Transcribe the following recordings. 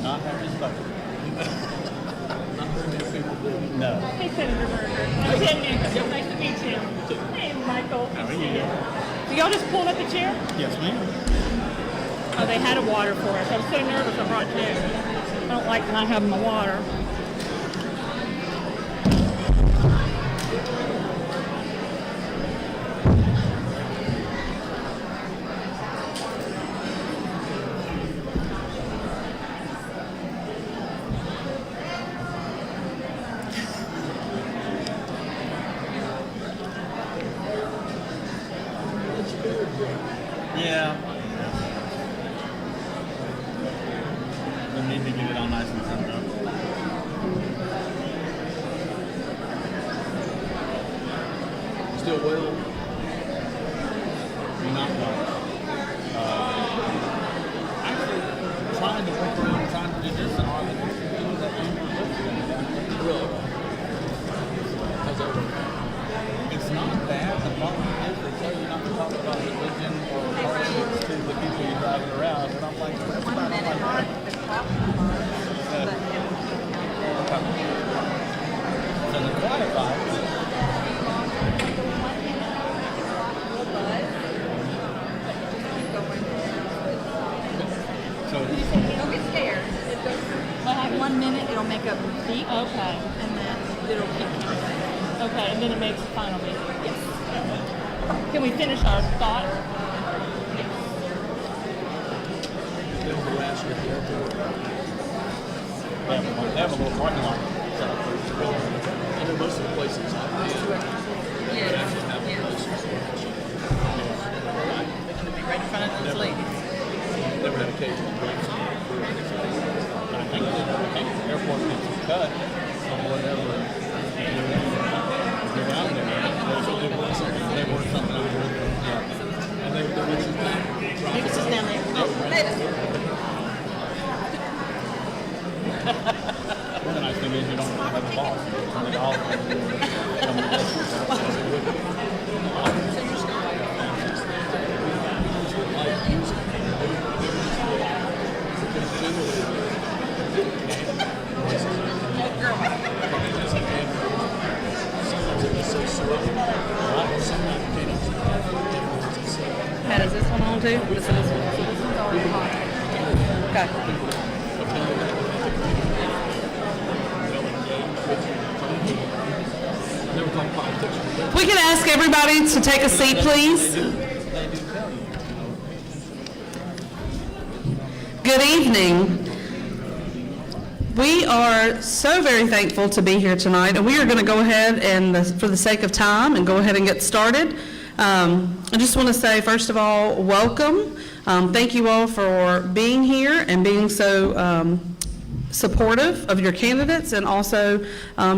not have his vote. Not very many people do. No. Hey, Senator Berger. I'm Jen Nichols. Nice to meet you. Hey, Michael. How are you? So y'all just pulled up a chair? Yes, ma'am. Oh, they had a water for us. I was so nervous I brought two. I don't like not having my water. Yeah. We need to get it all nice and turned up. Still well? Not well. Actually, trying to work around trying to do this and all that. Really? How's that work? It's not bad. The problem is they tell you not to talk about religion or politics to the people you're driving around. And I'm like, that's not like that. So the quiet vibes. So Don't get scared. It goes like 1 minute, it'll make a beep, Okay. and then it'll keep counting. Okay, and then it makes the final beat. Yes. Can we finish our thought? they have a little parking lot. I know most of the places I've been Yeah. actually have Yeah. places. They're gonna be right in front of those ladies. Never had occasional breaks. I think the airport gets cut or whatever. And they're down there. They work something out with them. Yeah. And they Mavis is down there. Oh, Mavis. the nice thing is you don't have a boss. You turn it off. Matt, is this one on too? This is this one. So this one's already hot. Okay. We can ask everybody to take a seat, please. Good evening. We are so very thankful to be here tonight, and we are going to go ahead and, for the sake of time, and go ahead and get started. I just want to say, first of all, welcome. Thank you all for being here and being so supportive of your candidates, and also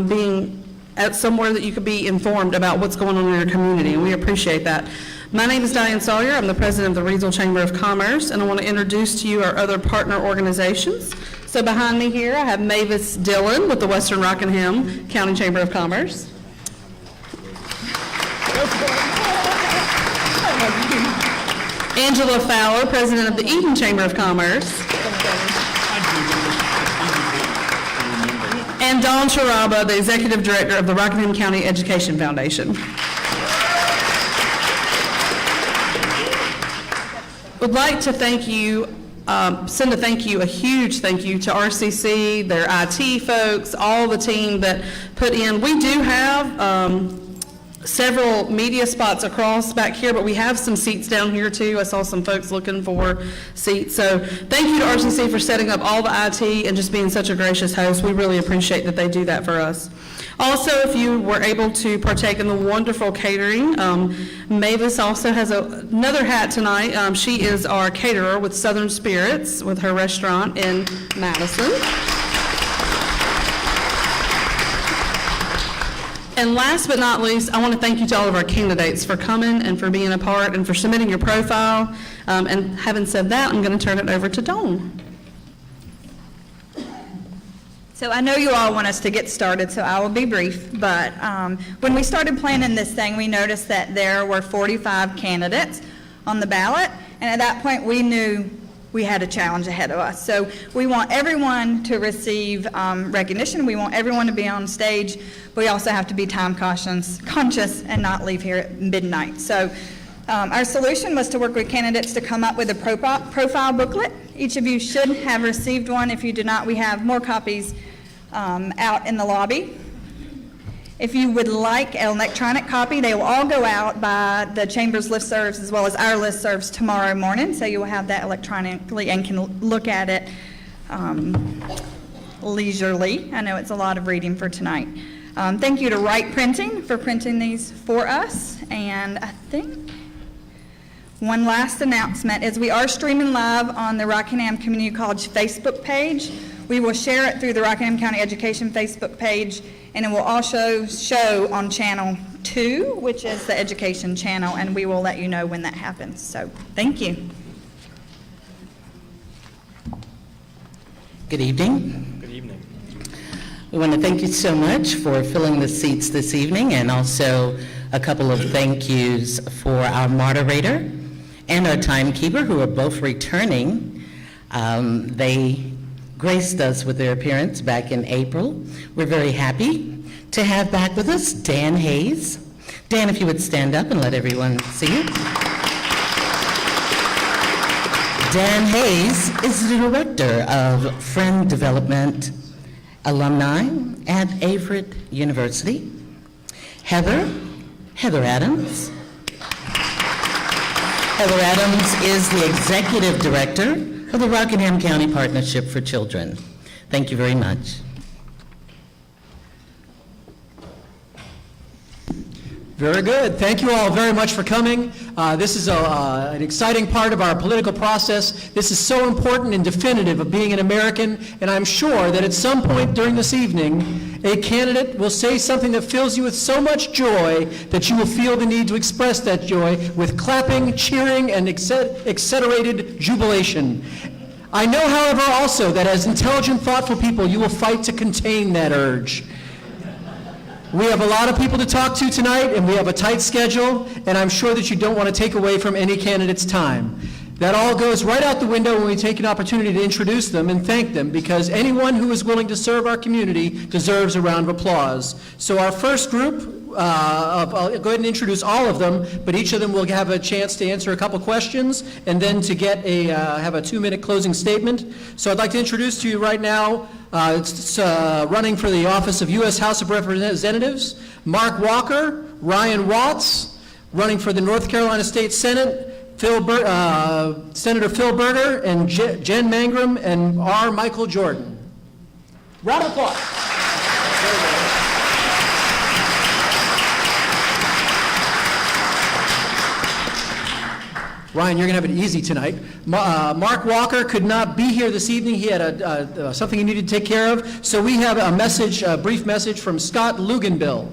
being at somewhere that you could be informed about what's going on in your community, and we appreciate that. My name is Diane Sawyer. I'm the president of the Regional Chamber of Commerce, and I want to introduce to you our other partner organizations. So behind me here, I have Mavis Dillon with the Western Rockingham County Chamber of Commerce. Angela Fowler, president of the Eden Chamber of Commerce. And Dawn Charaba, the executive director of the Rockingham County Education Foundation. Would like to thank you, send a huge thank you to RCC, their IT folks, all the team that put in. We do have several media spots across back here, but we have some seats down here too. I saw some folks looking for seats. So thank you to RCC for setting up all the IT and just being such a gracious host. We really appreciate that they do that for us. Also, if you were able to partake in the wonderful catering, Mavis also has another hat tonight. She is our caterer with Southern Spirits with her restaurant in Madison. And last but not least, I want to thank you to all of our candidates for coming and for being a part and for submitting your profile. And having said that, I'm going to turn it over to Dawn. So I know you all want us to get started, so I will be brief. But when we started planning this thing, we noticed that there were 45 candidates on the ballot. And at that point, we knew we had a challenge ahead of us. So we want everyone to receive recognition. We want everyone to be on stage. But we also have to be time conscious and not leave here at midnight. So our solution was to work with candidates to come up with a profile booklet. Each of you should have received one. If you did not, we have more copies out in the lobby. If you would like an electronic copy, they will all go out by the Chamber's listservs as well as our listservs tomorrow morning, so you will have that electronically and can look at it leisurely. I know it's a lot of reading for tonight. Thank you to Wright Printing for printing these for us. And I think one last announcement is we are streaming live on the Rockingham Community College Facebook page. We will share it through the Rockingham County Education Facebook page, and it will also show on Channel 2, which is the education channel, and we will let you know when that happens. So, thank you. Good evening. Good evening. We want to thank you so much for filling the seats this evening, and also a couple of thank yous for our moderator and our timekeeper, who are both returning. They graced us with their appearance back in April. We're very happy to have back with us Dan Hayes. Dan, if you would stand up and let everyone see you. Dan Hayes is the Director of Friend Development Alumni at Averett University. Heather Adams. Heather Adams is the Executive Director of the Rockingham County Partnership for Children. Thank you very much. Very good. Thank you all very much for coming. This is an exciting part of our political process. This is so important and definitive of being an American, and I'm sure that at some point during this evening, a candidate will say something that fills you with so much joy that you will feel the need to express that joy with clapping, cheering, and exaggerated jubilation. I know, however, also that as intelligent, thoughtful people, you will fight to contain that urge. We have a lot of people to talk to tonight, and we have a tight schedule, and I'm sure that you don't want to take away from any candidate's time. That all goes right out the window when we take an opportunity to introduce them and thank them, because anyone who is willing to serve our community deserves a round of applause. So our first group, I'll go ahead and introduce all of them, but each of them will have a chance to answer a couple questions and then to get have a 2-minute closing statement. So I'd like to introduce to you right now, running for the office of U.S. House of Representatives, Mark Walker, Ryan Watts, running for the North Carolina State Senate, Senator Phil Berger, and Jen Mangrum, and R. Michael Jordan. Round of applause. Ryan, you're going to have it easy tonight. Mark Walker could not be here this evening. He had something he needed to take care of. So we have a brief message from Scott Luganbill.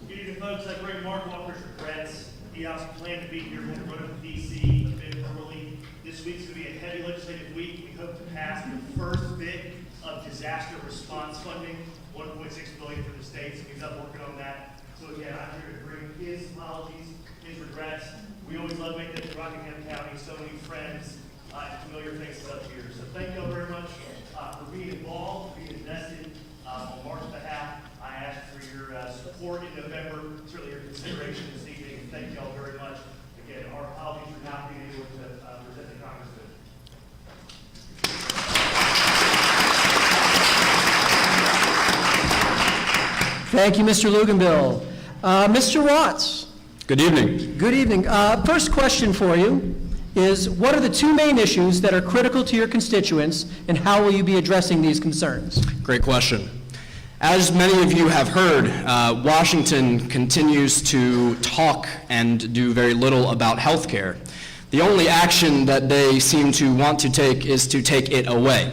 Good evening, folks. I bring Mark Walker's regrets. He also planned to be here when we run up to D.C. a bit early. This week's going to be a heavy legislative week. We hope to pass the first bit of disaster response funding, $1.6 billion for the state. So he's up working on that. So again, I'm here to bring his apologies, his regrets. We always love making it to Rockingham County, so many friends and familiar faces up here. So thank you all very much for being involved, being invested on Mark's behalf. I ask for your support in November, certainly your consideration this evening, and thank you all very much. Again, our apologies for not being able to present the Congress today. Thank you, Mr. Luganbill. Mr. Watts. Good evening. Good evening. First question for you is, what are the 2 main issues that are critical to your constituents, and how will you be addressing these concerns? Great question. As many of you have heard, Washington continues to talk and do very little about health care. The only action that they seem to want to take is to take it away.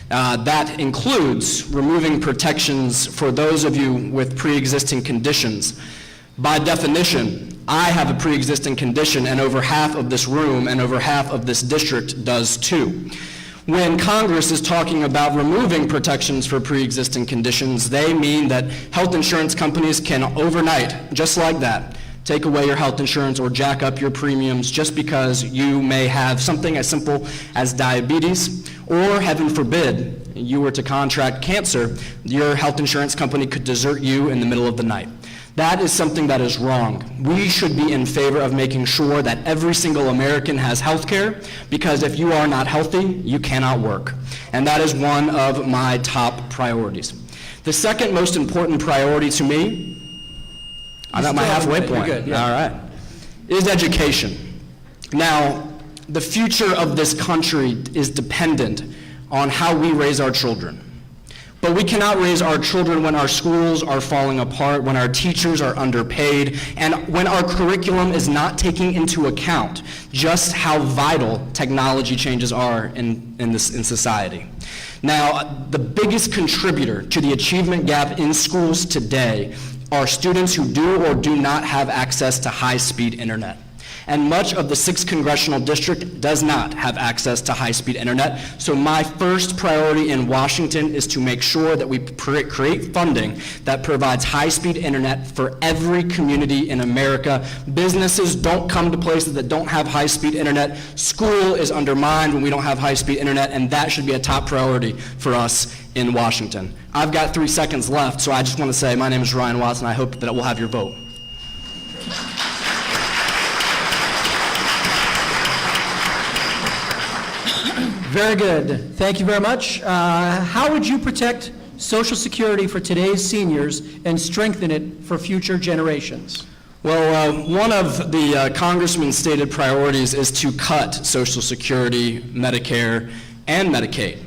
That includes removing protections for those of you with pre-existing conditions. By definition, I have a pre-existing condition, and over half of this room and over half of this district does too. When Congress is talking about removing protections for pre-existing conditions, they mean that health insurance companies can overnight, just like that, take away your health insurance or jack up your premiums just because you may have something as simple as diabetes, or heaven forbid, you were to contract cancer, your health insurance company could desert you in the middle of the night. That is something that is wrong. We should be in favor of making sure that every single American has health care, because if you are not healthy, you cannot work. And that is one of my top priorities. The second most important priority to me, I'm at my halfway point. You're good, yeah. All right, is education. Now, the future of this country is dependent on how we raise our children. But we cannot raise our children when our schools are falling apart, when our teachers are underpaid, and when our curriculum is not taking into account just how vital technology changes are in society. Now, the biggest contributor to the achievement gap in schools today are students who do or do not have access to high-speed internet. And much of the 6th Congressional District does not have access to high-speed internet. So my first priority in Washington is to make sure that we create funding that provides high-speed internet for every community in America. Businesses don't come to places that don't have high-speed internet. School is undermined when we don't have high-speed internet, and that should be a top priority for us in Washington. I've got 3 seconds left, so I just want to say my name is Ryan Watson. I hope that we'll have your vote. Very good. Thank you very much. How would you protect Social Security for today's seniors and strengthen it for future generations? Well, one of the Congressman's stated priorities is to cut Social Security, Medicare, and Medicaid.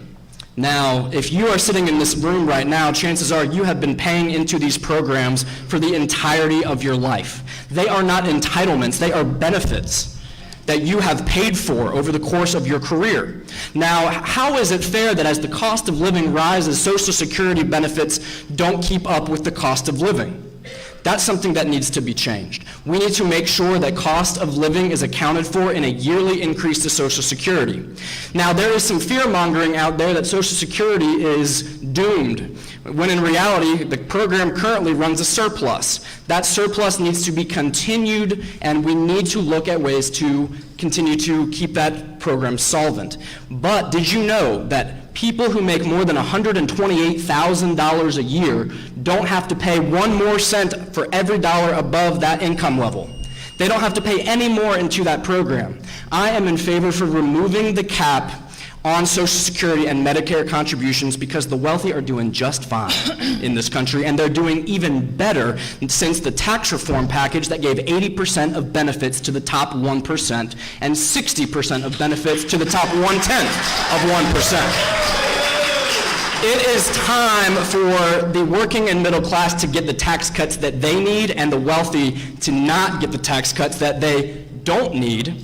Now, if you are sitting in this room right now, chances are you have been paying into these programs for the entirety of your life. They are not entitlements, they are benefits that you have paid for over the course of your career. Now, how is it fair that as the cost of living rises, Social Security benefits don't keep up with the cost of living? That's something that needs to be changed. We need to make sure that cost of living is accounted for in a yearly increase to Social Security. Now, there is some fear-mongering out there that Social Security is doomed, when in reality, the program currently runs a surplus. That surplus needs to be continued, and we need to look at ways to continue to keep that program solvent. But did you know that people who make more than $128,000 a year don't have to pay 1 more cent for every dollar above that income level? They don't have to pay any more into that program. I am in favor for removing the cap on Social Security and Medicare contributions, because the wealthy are doing just fine in this country, and they're doing even better since the tax reform package that gave 80% of benefits to the top 1% and 60% of benefits to the top 1/10 of 1%. It is time for the working and middle class to get the tax cuts that they need, and the wealthy to not get the tax cuts that they don't need.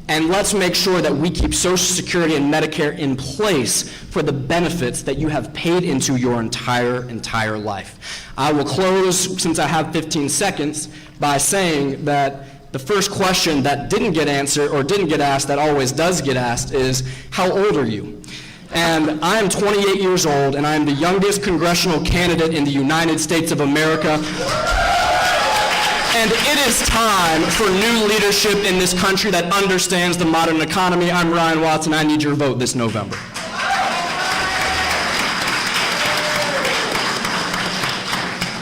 And let's make sure that we keep Social Security and Medicare in place for the benefits that you have paid into your entire life. I will close, since I have 15 seconds, by saying that the first question that didn't get answered or didn't get asked that always does get asked is, how old are you? And I am 28 years old, and I am the youngest congressional candidate in the United States of America. And it is time for new leadership in this country that understands the modern economy. I'm Ryan Watson. I need your vote this November.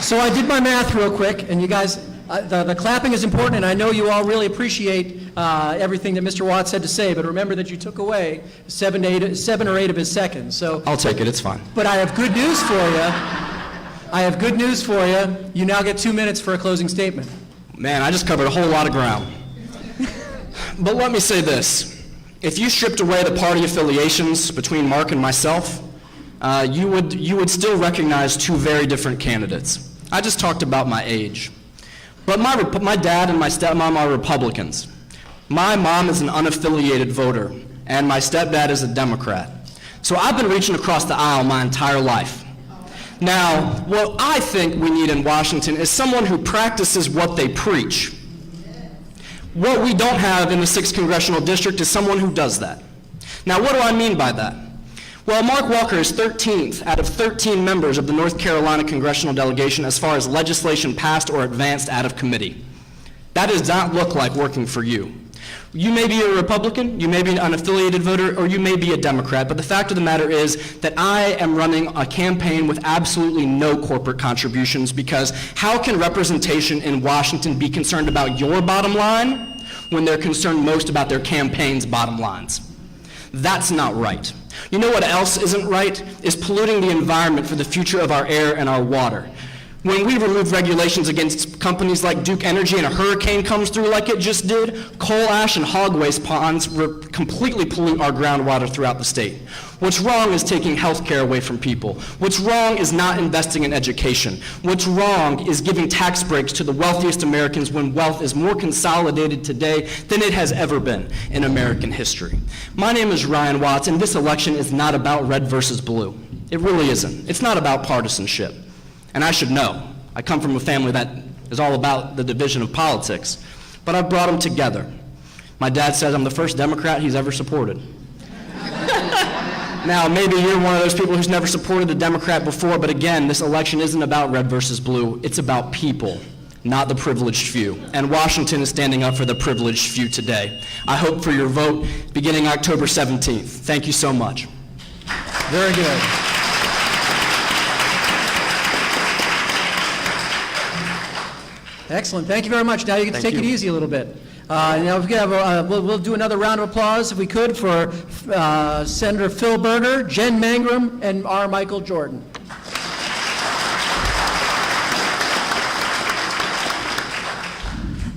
So I did my math real quick, and you guys, the clapping is important, and I know you all really appreciate everything that Mr. Watts had to say, but remember that you took away 7 or 8 of his seconds. So I'll take it. It's fine. But I have good news for you. You now get 2 minutes for a closing statement. Man, I just covered a whole lot of ground. But let me say this. If you stripped away the party affiliations between Mark and myself, you would still recognize 2 very different candidates. I just talked about my age. But my dad and my stepmom are Republicans. My mom is an unaffiliated voter, and my stepdad is a Democrat. So I've been reaching across the aisle my entire life. Now, what I think we need in Washington is someone who practices what they preach. What we don't have in the 6th Congressional District is someone who does that. Now, what do I mean by that? Well, Mark Walker is 13th out of 13 members of the North Carolina congressional delegation as far as legislation passed or advanced out of committee. That does not look like working for you. You may be a Republican, you may be an unaffiliated voter, or you may be a Democrat, but the fact of the matter is that I am running a campaign with absolutely no corporate contributions, because how can representation in Washington be concerned about your bottom line when they're concerned most about their campaign's bottom lines? That's not right. You know what else isn't right? Is polluting the environment for the future of our air and our water. When we remove regulations against companies like Duke Energy and a hurricane comes through like it just did, coal ash and hog waste ponds completely pollute our groundwater throughout the state. What's wrong is taking health care away from people. What's wrong is not investing in education. What's wrong is giving tax breaks to the wealthiest Americans when wealth is more consolidated today than it has ever been in American history. My name is Ryan Watts, and this election is not about red versus blue. It really isn't. It's not about partisanship. And I should know. I come from a family that is all about the division of politics. But I've brought them together. My dad says I'm the first Democrat he's ever supported. Now, maybe you're one of those people who's never supported a Democrat before, but again, this election isn't about red versus blue. It's about people, not the privileged few. And Washington is standing up for the privileged few today. I hope for your vote beginning October 17th. Thank you so much. Very good. Excellent. Thank you very much. Now you get to take it easy a little bit. Now we can have we'll do another round of applause, if we could, for Senator Phil Berger, Jen Mangrum, and R. Michael Jordan.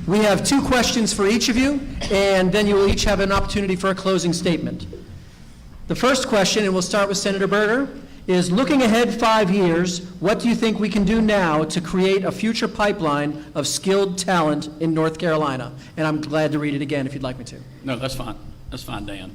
We have 2 questions for each of you, and then you will each have an opportunity for a closing statement. The first question, and we'll start with Senator Berger, is looking ahead 5 years, what do you think we can do now to create a future pipeline of skilled talent in North Carolina? And I'm glad to read it again if you'd like me to. No, that's fine. That's fine, Dan.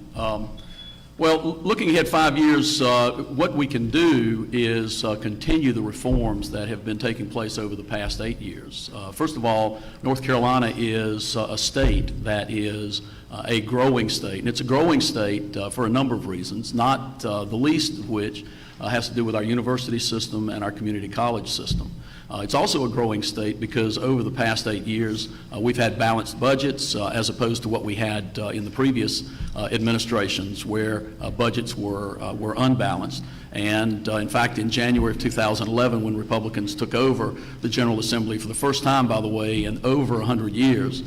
Well, looking ahead 5 years, what we can do is continue the reforms that have been taking place over the past 8 years. First of all, North Carolina is a state that is a growing state, and it's a growing state for a number of reasons, not the least of which has to do with our university system and our community college system. It's also a growing state because over the past 8 years, we've had balanced budgets as opposed to what we had in the previous administrations, where budgets were unbalanced. And in fact, in January of 2011, when Republicans took over the General Assembly for the first time, by the way, in over 100 years,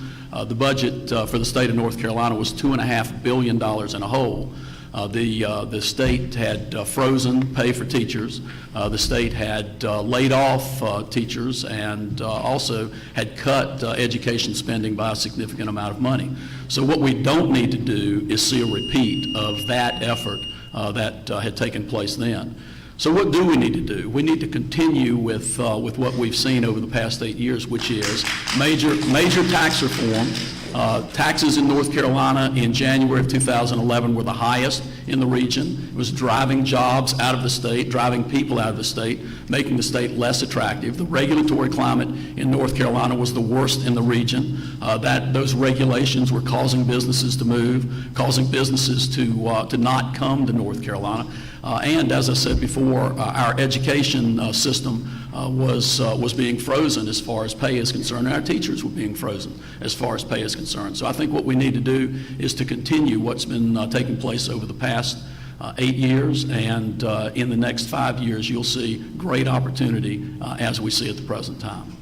the budget for the state of North Carolina was $2.5 billion in a hole. The state had frozen pay for teachers. The state had laid off teachers and also had cut education spending by a significant amount of money. So what we don't need to do is see a repeat of that effort that had taken place then. So what do we need to do? We need to continue with what we've seen over the past 8 years, which is major tax reform. Taxes in North Carolina in January of 2011 were the highest in the region. It was driving jobs out of the state, driving people out of the state, making the state less attractive. The regulatory climate in North Carolina was the worst in the region. Those regulations were causing businesses to move, causing businesses to not come to North Carolina. And as I said before, our education system was being frozen as far as pay is concerned, and our teachers were being frozen as far as pay is concerned. So I think what we need to do is to continue what's been taking place over the past 8 years, and in the next 5 years, you'll see great opportunity as we see at the present time.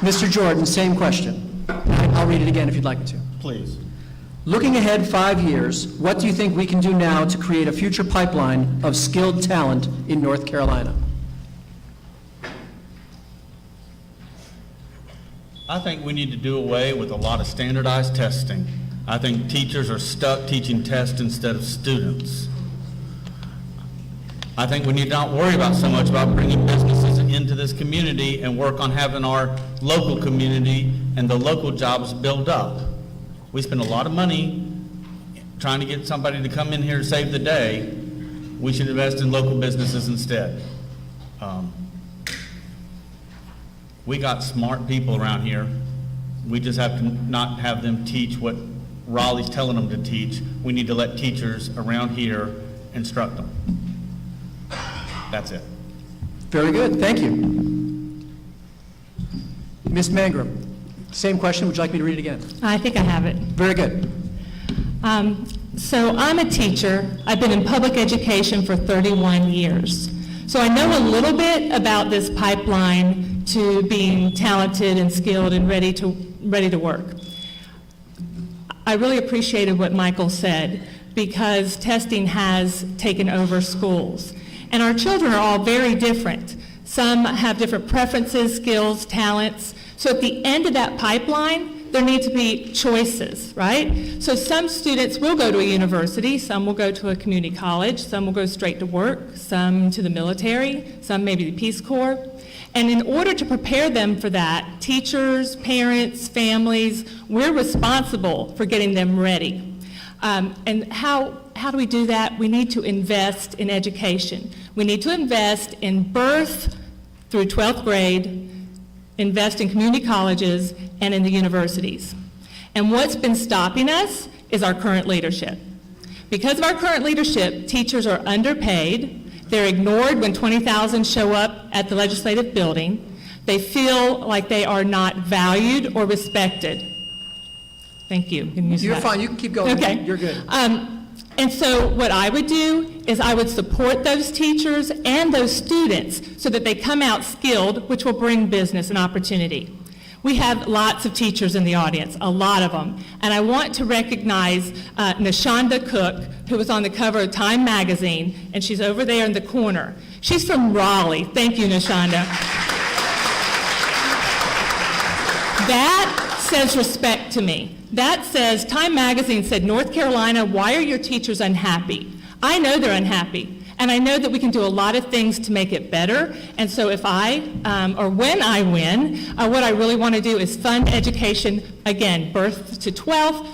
Mr. Jordan, same question. I'll read it again if you'd like me to. Please. Looking ahead 5 years, what do you think we can do now to create a future pipeline of skilled talent in North Carolina? I think we need to do away with a lot of standardized testing. I think teachers are stuck teaching tests instead of students. I think we need to not worry about so much about bringing businesses into this community and work on having our local community and the local jobs build up. We spend a lot of money trying to get somebody to come in here to save the day. We should invest in local businesses instead. We got smart people around here. We just have to not have them teach what Raleigh's telling them to teach. We need to let teachers around here instruct them. That's it. Very good, thank you. Ms. Mangrum, same question, would you like me to read it again? I think I have it. Very good. So I'm a teacher. I've been in public education for 31 years. So I know a little bit about this pipeline to being talented and skilled and ready to work. I really appreciated what Michael said, because testing has taken over schools. And our children are all very different. Some have different preferences, skills, talents. So at the end of that pipeline, there need to be choices, right? So some students will go to a university, some will go to a community college, some will go straight to work, some to the military, some maybe the Peace Corps. And in order to prepare them for that, teachers, parents, families, we're responsible for getting them ready. And how do we do that? We need to invest in education. We need to invest in birth through 12th grade, invest in community colleges, and in the universities. And what's been stopping us is our current leadership. Because of our current leadership, teachers are underpaid, they're ignored when 20,000 show up at the legislative building, they feel like they are not valued or respected. Thank you. You're fine, you can keep going. Okay. You're good. And so what I would do is I would support those teachers and those students so that they come out skilled, which will bring business and opportunity. We have lots of teachers in the audience, a lot of them. And I want to recognize Nashonda Cook, who was on the cover of Time magazine, and she's over there in the corner. She's from Raleigh. Thank you, Nashonda. That says respect to me. That says, Time magazine said, North Carolina, why are your teachers unhappy? I know they're unhappy, and I know that we can do a lot of things to make it better. And so if when I win, what I really want to do is fund education, again, birth to 12th,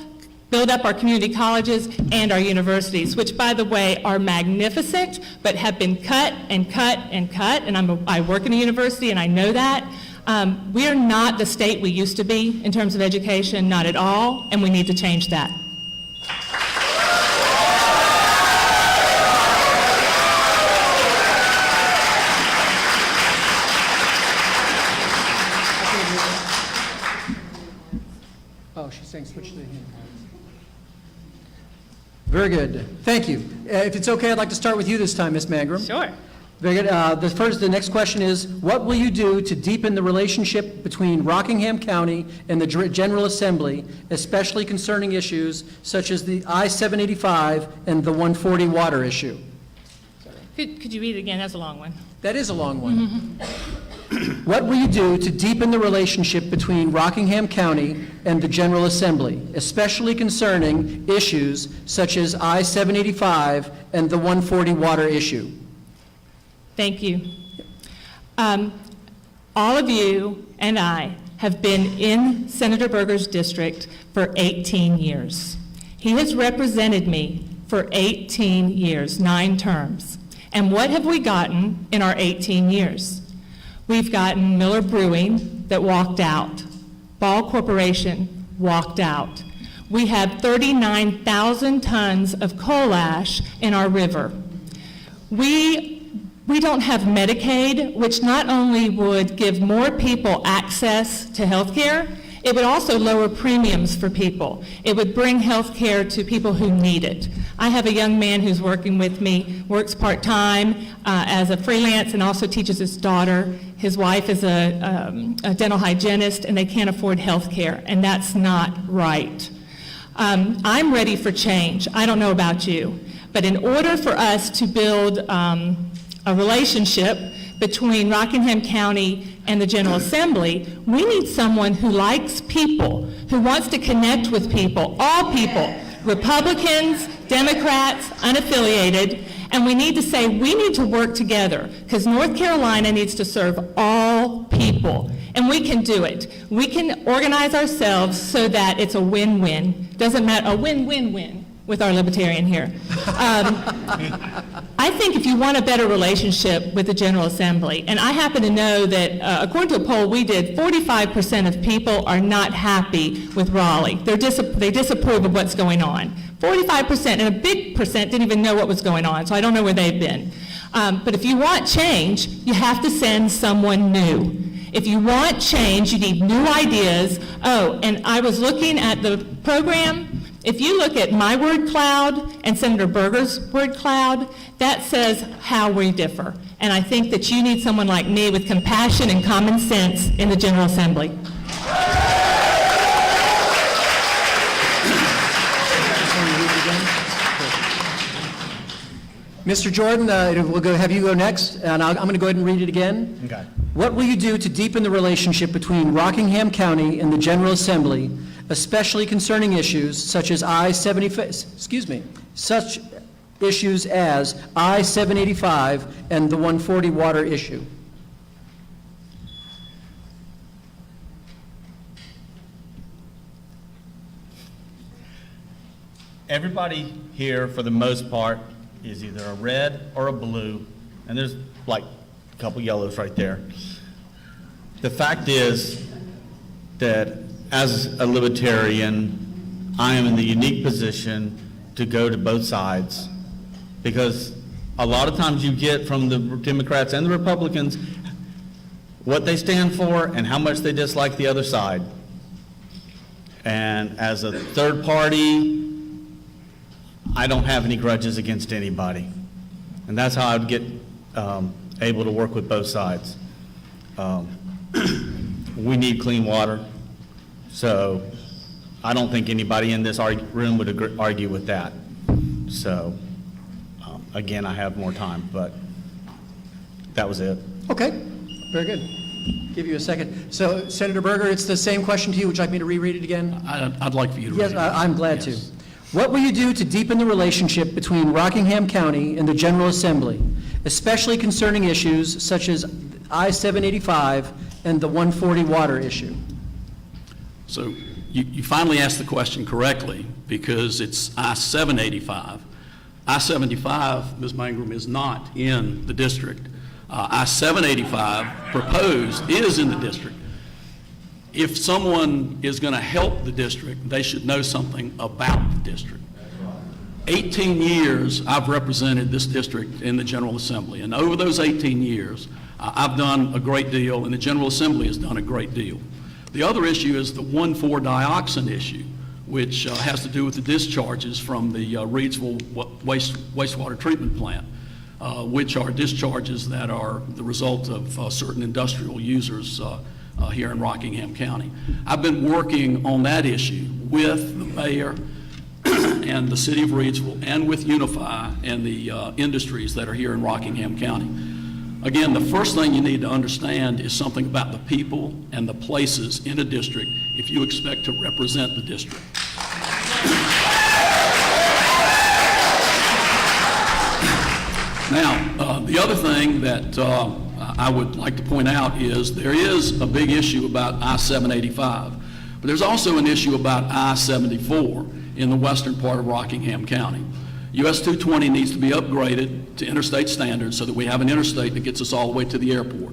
build up our community colleges and our universities, which, by the way, are magnificent, but have been cut and cut and cut, and I work in a university and I know that. We are not the state we used to be in terms of education, not at all, and we need to change that. Oh, she's saying switch to the hand. Very good, thank you. If it's okay, I'd like to start with you this time, Ms. Mangrum. Sure. Very good. The next question is, what will you do to deepen the relationship between Rockingham County and the General Assembly, especially concerning issues such as the I-785 and the 140 water issue? Could you read it again? That's a long one. That is a long one. What will you do to deepen the relationship between Rockingham County and the General Assembly, especially concerning issues such as I-785 and the 140 water issue? Thank you. All of you and I have been in Senator Berger's district for 18 years. He has represented me for 18 years, 9 terms. And what have we gotten in our 18 years? We've gotten Miller Brewing that walked out. Ball Corporation walked out. We have 39,000 tons of coal ash in our river. We don't have Medicaid, which not only would give more people access to health care, it would also lower premiums for people. It would bring health care to people who need it. I have a young man who's working with me, works part-time as a freelance and also teaches his daughter. His wife is a dental hygienist, and they can't afford health care, and that's not right. I'm ready for change. I don't know about you, but in order for us to build a relationship between Rockingham County and the General Assembly, we need someone who likes people, who wants to connect with people, all people, Republicans, Democrats, unaffiliated, and we need to say we need to work together because North Carolina needs to serve all people, and we can do it. We can organize ourselves so that it's a win-win. Doesn't matter, a win-win-win with our libertarian here. I think if you want a better relationship with the General Assembly, and I happen to know that according to a poll we did, 45% of people are not happy with Raleigh. They disapprove of what's going on. 45%, and a big percent didn't even know what was going on, so I don't know where they've been. But if you want change, you have to send someone new. If you want change, you need new ideas. Oh, and I was looking at the program. If you look at my word cloud and Senator Berger's word cloud, that says how we differ. And I think that you need someone like me with compassion and common sense in the General Assembly. Mr. Jordan, we'll have you go next, and I'm going to go ahead and read it again. Okay. What will you do to deepen the relationship between Rockingham County and the General Assembly, especially concerning issues such as such issues as I-785 and the 140 water issue? Everybody here, for the most part, is either a red or a blue, and there's like a couple yellows right there. The fact is that as a libertarian, I am in the unique position to go to both sides, because a lot of times you get from the Democrats and the Republicans what they stand for and how much they dislike the other side. And as a third party, I don't have any grudges against anybody. And that's how I'd get able to work with both sides. We need clean water, so I don't think anybody in this room would argue with that. So, again, I have more time, but that was it. Okay, very good. Give you a second. So, Senator Berger, it's the same question to you. Would you like me to reread it again? I'd like for you to read Yes, it. I'm glad Yes. to. What will you do to deepen the relationship between Rockingham County and the General Assembly, especially concerning issues such as I-785 and the 140 water issue? So you finally asked the question correctly, because it's I-785. I-75, Ms. Mangrum, is not in the district. I-785 proposed is in the district. If someone is going to help the district, they should know something about the district. 18 years I've represented this district in the General Assembly, and over those 18 years, I've done a great deal, and the General Assembly has done a great deal. The other issue is the 1,4-dioxin issue, which has to do with the discharges from the Reedsville wastewater treatment plant, which are discharges that are the result of certain industrial users here in Rockingham County. I've been working on that issue with the mayor and the city of Reedsville and with Unify and the industries that are here in Rockingham County. Again, the first thing you need to understand is something about the people and the places in a district if you expect to represent the district. Now, the other thing that I would like to point out is there is a big issue about I-785, but there's also an issue about I-74 in the western part of Rockingham County. US 220 needs to be upgraded to interstate standards so that we have an interstate that gets us all the way to the airport.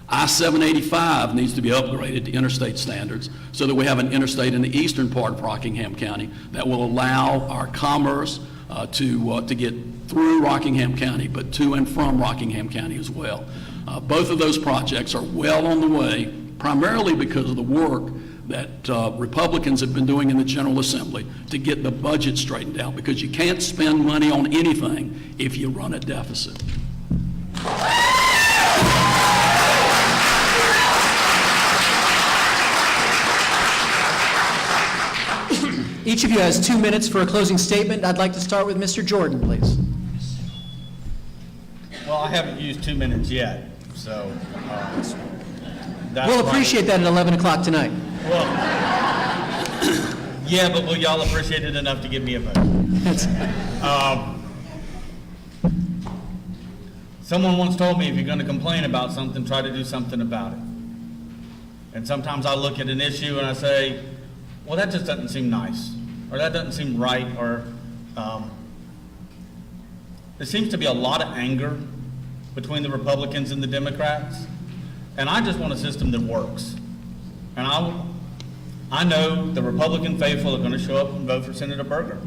I-785 needs to be upgraded to interstate standards so that we have an interstate in the eastern part of Rockingham County that will allow our commerce to get through Rockingham County, but to and from Rockingham County as well. Both of those projects are well on the way, primarily because of the work that Republicans have been doing in the General Assembly to get the budget straightened out, because you can't spend money on anything if you run a deficit. Each of you has 2 minutes for a closing statement. I'd like to start with Mr. Jordan, please. Well, I haven't used 2 minutes yet, so that's We'll why- appreciate that at 11 o'clock tonight. Well, yeah, but will y'all appreciate it enough to give me a vote? Someone once told me, if you're going to complain about something, try to do something about it. And sometimes I look at an issue and I say, well, that just doesn't seem nice, or that doesn't seem right, or there seems to be a lot of anger between the Republicans and the Democrats, and I just want a system that works. And I know the Republican faithful are going to show up and vote for Senator Berger,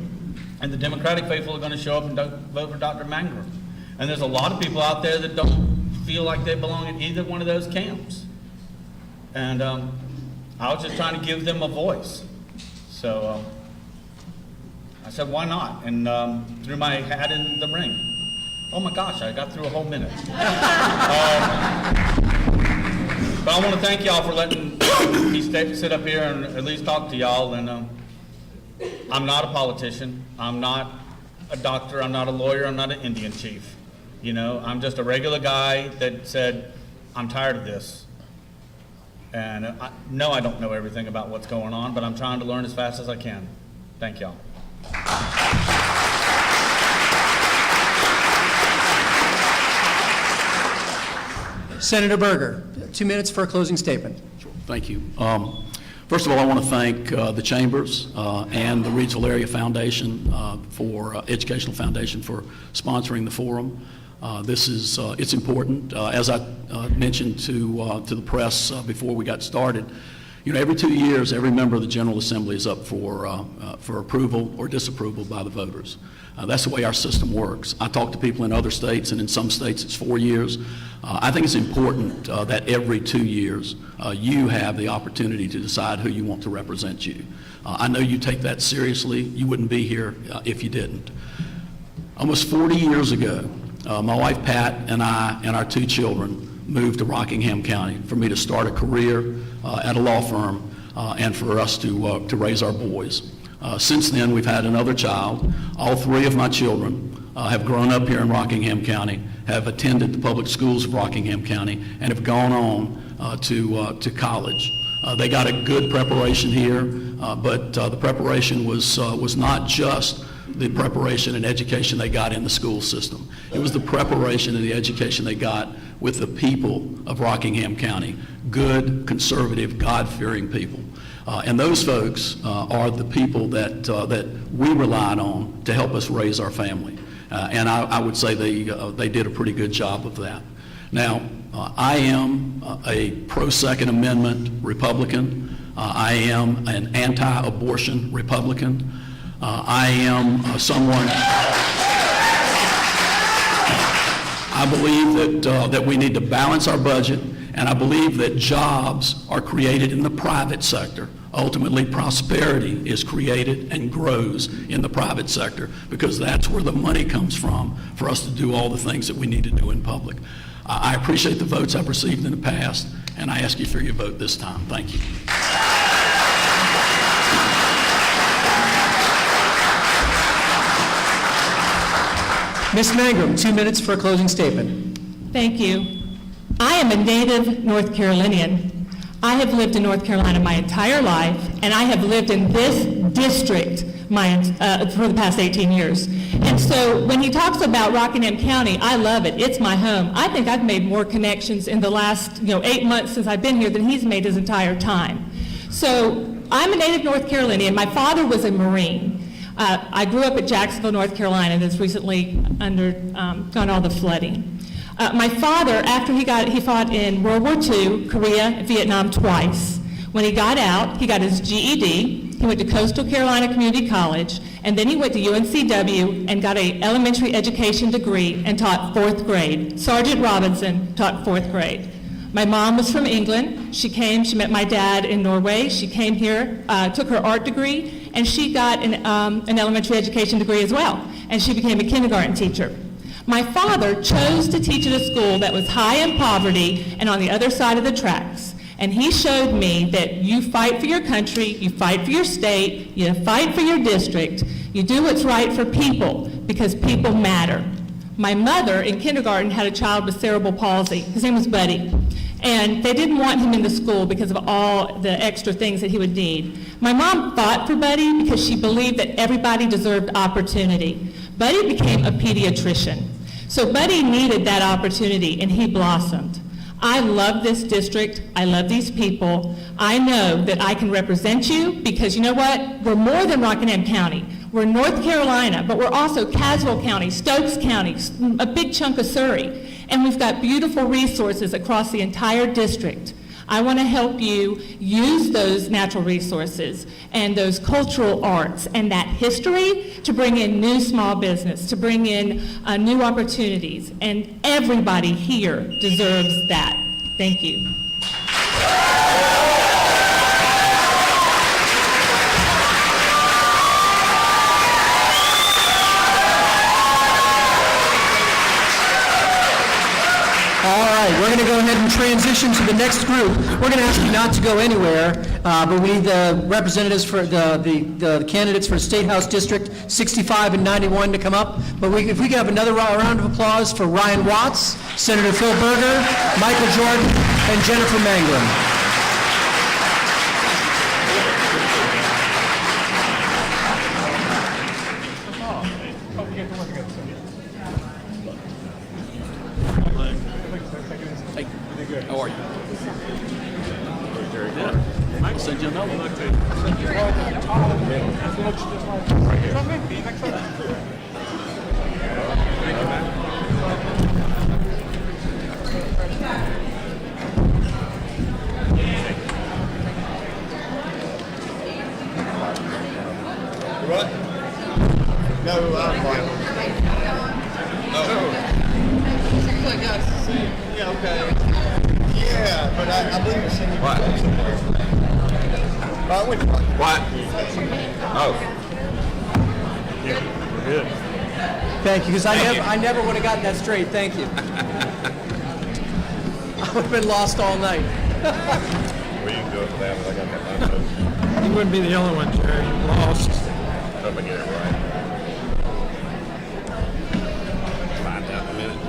and the Democratic faithful are going to show up and vote for Dr. Mangrum. And there's a lot of people out there that don't feel like they belong in either one of those camps. And I was just trying to give them a voice. So I said, why not? And threw my hat in the ring. Oh my gosh, I got through a whole minute. But I want to thank y'all for letting me sit up here and at least talk to y'all. And I'm not a politician. I'm not a doctor. I'm not a lawyer. I'm not an Indian chief. You know, I'm just a regular guy that said, I'm tired of this. And no, I don't know everything about what's going on, but I'm trying to learn as fast as I can. Thank y'all. Senator Berger, 2 minutes for a closing statement. Thank you. First of all, I want to thank the Chambers and the Regional Area Foundation Educational Foundation for sponsoring the forum. It's important. As I mentioned to the press before we got started, you know, every 2 years, every member of the General Assembly is up for approval or disapproval by the voters. That's the way our system works. I talk to people in other states, and in some states it's 4 years. I think it's important that every 2 years you have the opportunity to decide who you want to represent you. I know you take that seriously. You wouldn't be here if you didn't. Almost 40 years ago, my wife Pat and I and our 2 children moved to Rockingham County for me to start a career at a law firm and for us to raise our boys. Since then, we've had another child. All 3 of my children have grown up here in Rockingham County, have attended the public schools of Rockingham County, and have gone on to college. They got a good preparation here, but the preparation was not just the preparation and education they got in the school system. It was the preparation and the education they got with the people of Rockingham County, good, conservative, God-fearing people. And those folks are the people that we relied on to help us raise our family. And I would say they did a pretty good job of that. Now, I am a pro-Second Amendment Republican. I am an anti-abortion Republican. I am someone, I believe that we need to balance our budget, and I believe that jobs are created in the private sector. Ultimately, prosperity is created and grows in the private sector because that's where the money comes from for us to do all the things that we need to do in public. I appreciate the votes I've received in the past, and I ask you for your vote this time. Thank you. Ms. Mangrum, 2 minutes for a closing statement. Thank you. I am a native North Carolinian. I have lived in North Carolina my entire life, and I have lived in this district for the past 18 years. And so when he talks about Rockingham County, I love it. It's my home. I think I've made more connections in the last 8 months since I've been here than he's made his entire time. So I'm a native North Carolinian. My father was a Marine. I grew up at Jacksonville, North Carolina, that's recently undergone all the flooding. My father, after he fought in World War II, Korea, Vietnam twice. When he got out, he got his GED, he went to Coastal Carolina Community College, and then he went to UNCW and got an elementary education degree and taught 4th grade. Sergeant Robinson taught 4th grade. My mom was from England. She met my dad in Norway. She came here, took her art degree, and she got an elementary education degree as well, and she became a kindergarten teacher. My father chose to teach at a school that was high in poverty and on the other side of the tracks. And he showed me that you fight for your country, you fight for your state, you fight for your district, you do what's right for people because people matter. My mother in kindergarten had a child with cerebral palsy. His name was Buddy. And they didn't want him in the school because of all the extra things that he would need. My mom fought for Buddy because she believed that everybody deserved opportunity. Buddy became a pediatrician. So Buddy needed that opportunity, and he blossomed. I love this district. I love these people. I know that I can represent you because you know what? We're more than Rockingham County. We're North Carolina, but we're also Caswell County, Stokes County, a big chunk of Surrey. And we've got beautiful resources across the entire district. I want to help you use those natural resources and those cultural arts and that history to bring in new small business, to bring in new opportunities, and everybody here deserves that. Thank you. All right, we're going to go ahead and transition to the next group. We're going to ask you not to go anywhere, but we need the representatives for the candidates for State House District 65 and 91 to come up. But if we could have another round of applause for Ryan Watts, Senator Phil Berger, Michael Jordan, and Jennifer Mangrum. How are you? Yeah. I'll send you another one. What? No, I'm fine. No. Yeah, okay. Yeah, but I believe it's in your what? Somewhere. I went to what? Oh. Yeah, we're good. Thank you, because I never would have gotten that straight. Thank you. I would have been lost all night. Well, you can do it for that, but I got that laptop. You wouldn't be the only one, Jerry. You lost. I hope I get it right. Find out in a minute.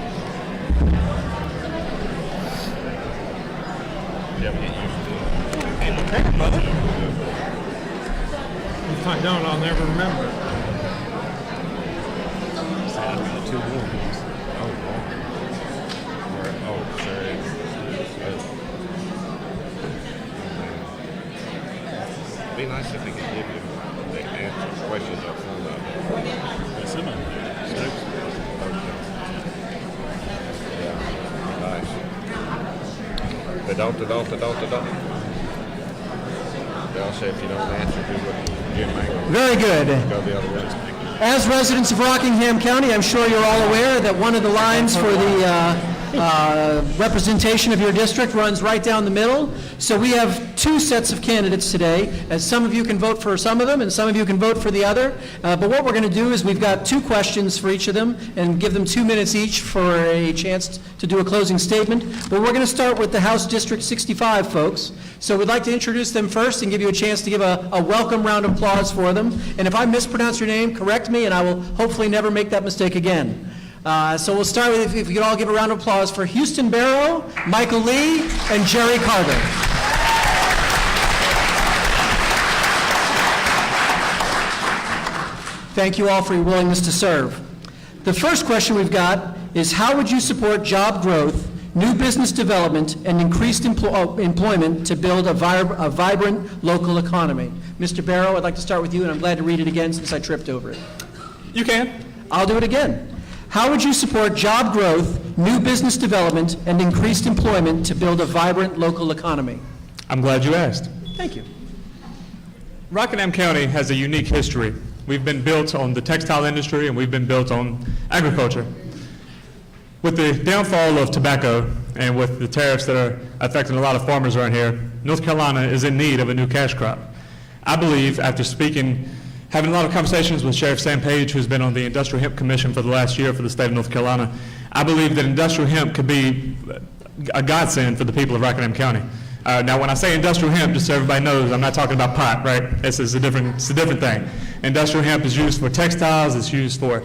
Yeah, we get used to it. Okay, brother. If I don't, I'll never remember. Two movies. Oh, wow. Oh, sure. It'd be nice if they could give you the answer questions up front of it. Yeah, nice. But don't. They'll say if you don't answer, do what Jim Mangle. Very good. Go the other way. As residents of Rockingham County, I'm sure you're all aware that one of the lines for the representation of your district runs right down the middle. So we have two sets of candidates today, as some of you can vote for some of them and some of you can vote for the other. But what we're going to do is we've got two questions for each of them and give them 2 minutes each for a chance to do a closing statement. But we're going to start with the House District 65 folks. So we'd like to introduce them first and give you a chance to give a welcome round of applause for them. And if I mispronounce your name, correct me, and I will hopefully never make that mistake again. So we'll start with, if we could all give a round of applause for Houston Barrow, Michael Lee, and Jerry Carter. Thank you all for your willingness to serve. The first question we've got is, how would you support job growth, new business development, and increased employment to build a vibrant local economy? Mr. Barrow, I'd like to start with you, and I'm glad to read it again since I tripped over it. You can. I'll do it again. How would you support job growth, new business development, and increased employment to build a vibrant local economy? I'm glad you asked. Thank you. Rockingham County has a unique history. We've been built on the textile industry and we've been built on agriculture. With the downfall of tobacco and with the tariffs that are affecting a lot of farmers around here, North Carolina is in need of a new cash crop. I believe, after having a lot of conversations with Sheriff Sam Page, who's been on the Industrial Hemp Commission for the last year for the state of North Carolina, I believe that industrial hemp could be a godsend for the people of Rockingham County. Now, when I say industrial hemp, just so everybody knows, I'm not talking about pot, right? It's a different thing. Industrial hemp is used for textiles, it's used for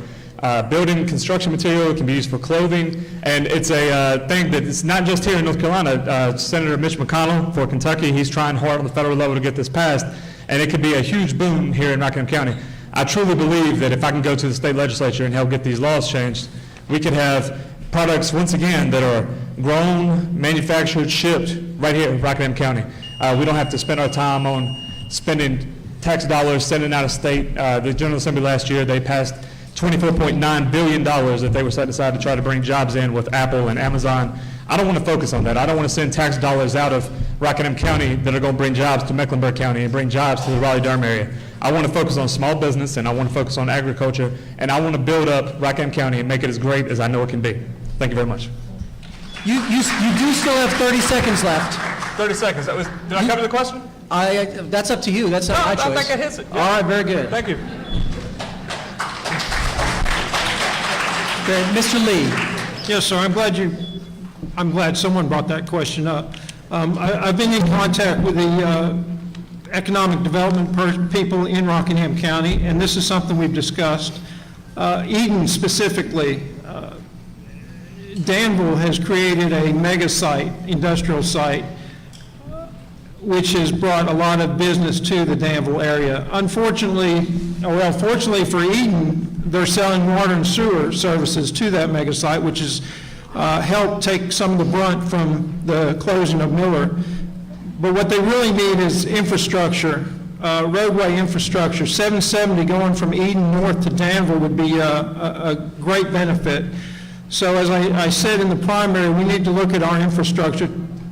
building construction material, it can be used for clothing, and it's a thing that it's not just here in North Carolina. Senator Mitch McConnell for Kentucky, he's trying hard on the federal level to get this passed, and it could be a huge boom here in Rockingham County. I truly believe that if I can go to the state legislature and help get these laws changed, we could have products, once again, that are grown, manufactured, shipped right here in Rockingham County. We don't have to spend our time on spending tax dollars, sending out of state. The General Assembly last year, they passed $24.9 billion that they were setting aside to try to bring jobs in with Apple and Amazon. I don't want to focus on that. I don't want to send tax dollars out of Rockingham County that are going to bring jobs to Mecklenburg County and bring jobs to the Raleigh-Durham area. I want to focus on small business, and I want to focus on agriculture, and I want to build up Rockingham County and make it as great as I know it can be. Thank you very much. You do still have 30 seconds left. 30 seconds. Did I cover the question? That's up to you. That's not my choice. I think I hit it. All right, very good. Thank you. Great. Mr. Lee. Yes, sir. I'm glad someone brought that question up. I've been in contact with the economic development people in Rockingham County, and this is something we've discussed. Eden specifically, Danville has created a mega site, industrial site, which has brought a lot of business to the Danville area. Unfortunately, or well, fortunately for Eden, they're selling water and sewer services to that mega site, which has helped take some of the brunt from the closing of Miller. But what they really need is infrastructure, roadway infrastructure. 770 going from Eden north to Danville would be a great benefit. So as I said in the primary, we need to look at our infrastructure,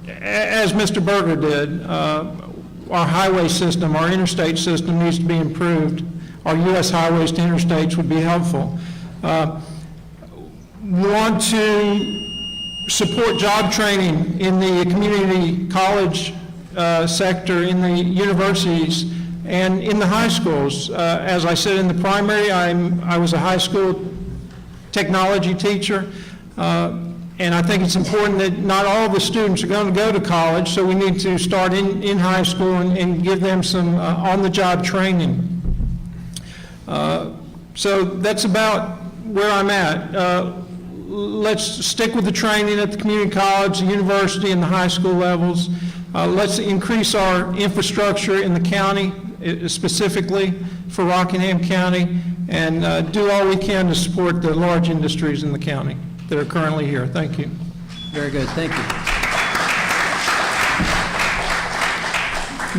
as Mr. Berger did. Our highway system, our interstate system needs to be improved. Our U.S. highways to interstates would be helpful. We want to support job training in the community college sector, in the universities, and in the high schools. As I said in the primary, I was a high school technology teacher, and I think it's important that not all the students are going to go to college, so we need to start in high school and give them some on-the-job training. So that's about where I'm at. Let's stick with the training at the community college, the university, and the high school levels. Let's increase our infrastructure in the county, specifically for Rockingham County, and do all we can to support the large industries in the county that are currently here. Thank you. Very good. Thank you.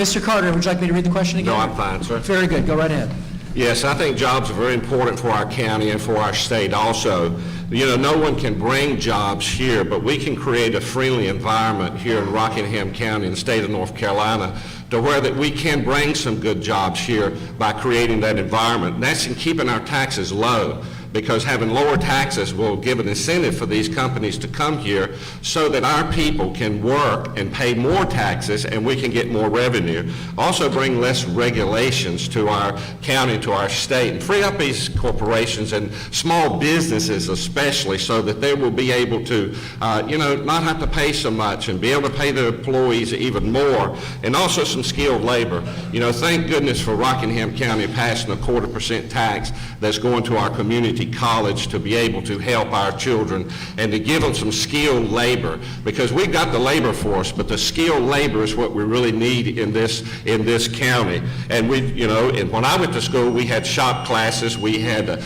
Mr. Carter, would you like me to read the question again? No, I'm fine, sir. Very good. Go right ahead. Yes, I think jobs are very important for our county and for our state also. You know, no one can bring jobs here, but we can create a friendly environment here in Rockingham County in the state of North Carolina to where that we can bring some good jobs here by creating that environment. And that's in keeping our taxes low, because having lower taxes will give an incentive for these companies to come here so that our people can work and pay more taxes and we can get more revenue. Also bring less regulations to our county, to our state, and free up these corporations and small businesses especially so that they will be able to, not have to pay so much and be able to pay their employees even more, and also some skilled labor. You know, thank goodness for Rockingham County passing a 0.25% tax that's going to our community college to be able to help our children and to give them some skilled labor, because we've got the labor force, but the skilled labor is what we really need in this county. And and when I went to school, we had shop classes, we had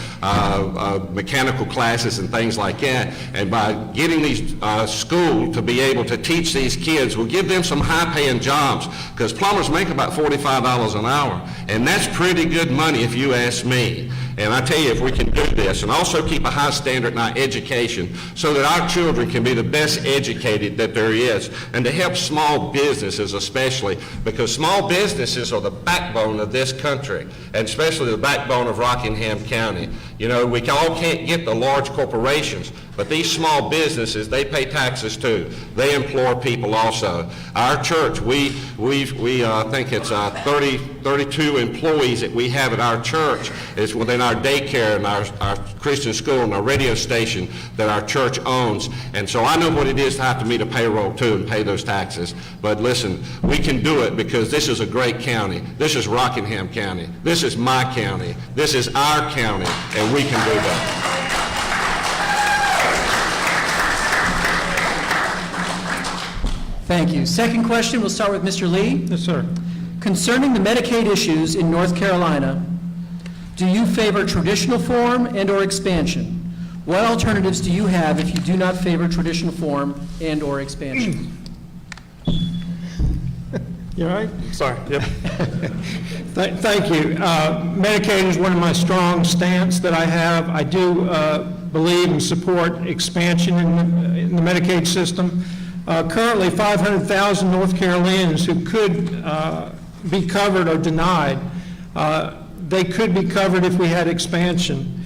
mechanical classes and things like that. And by getting these school to be able to teach these kids, we'll give them some high-paying jobs, because plumbers make about $45 an hour, and that's pretty good money if you ask me. And I tell you, if we can do this and also keep a high standard in our education so that our children can be the best educated that there is, and to help small businesses especially, because small businesses are the backbone of this country, and especially the backbone of Rockingham County. You know, we all can't get the large corporations, but these small businesses, they pay taxes too. They employ people also. Our church, we think it's 32 employees that we have at our church. It's within our daycare and our Christian school and our radio station that our church owns. And so I know what it is to have to meet a payroll too and pay those taxes. But listen, we can do it because this is a great county. This is Rockingham County. This is my county. This is our county, and we can do that. Thank you. Second question, we'll start with Mr. Lee. Yes, sir. Concerning the Medicaid issues in North Carolina, do you favor traditional form and/or expansion? What alternatives do you have if you do not favor traditional form and/or expansion? You all right? Sorry. Yep. Thank you. Medicaid is one of my strong stance that I have. I do believe and support expansion in the Medicaid system. Currently, 500,000 North Carolinians who could be covered are denied. They could be covered if we had expansion.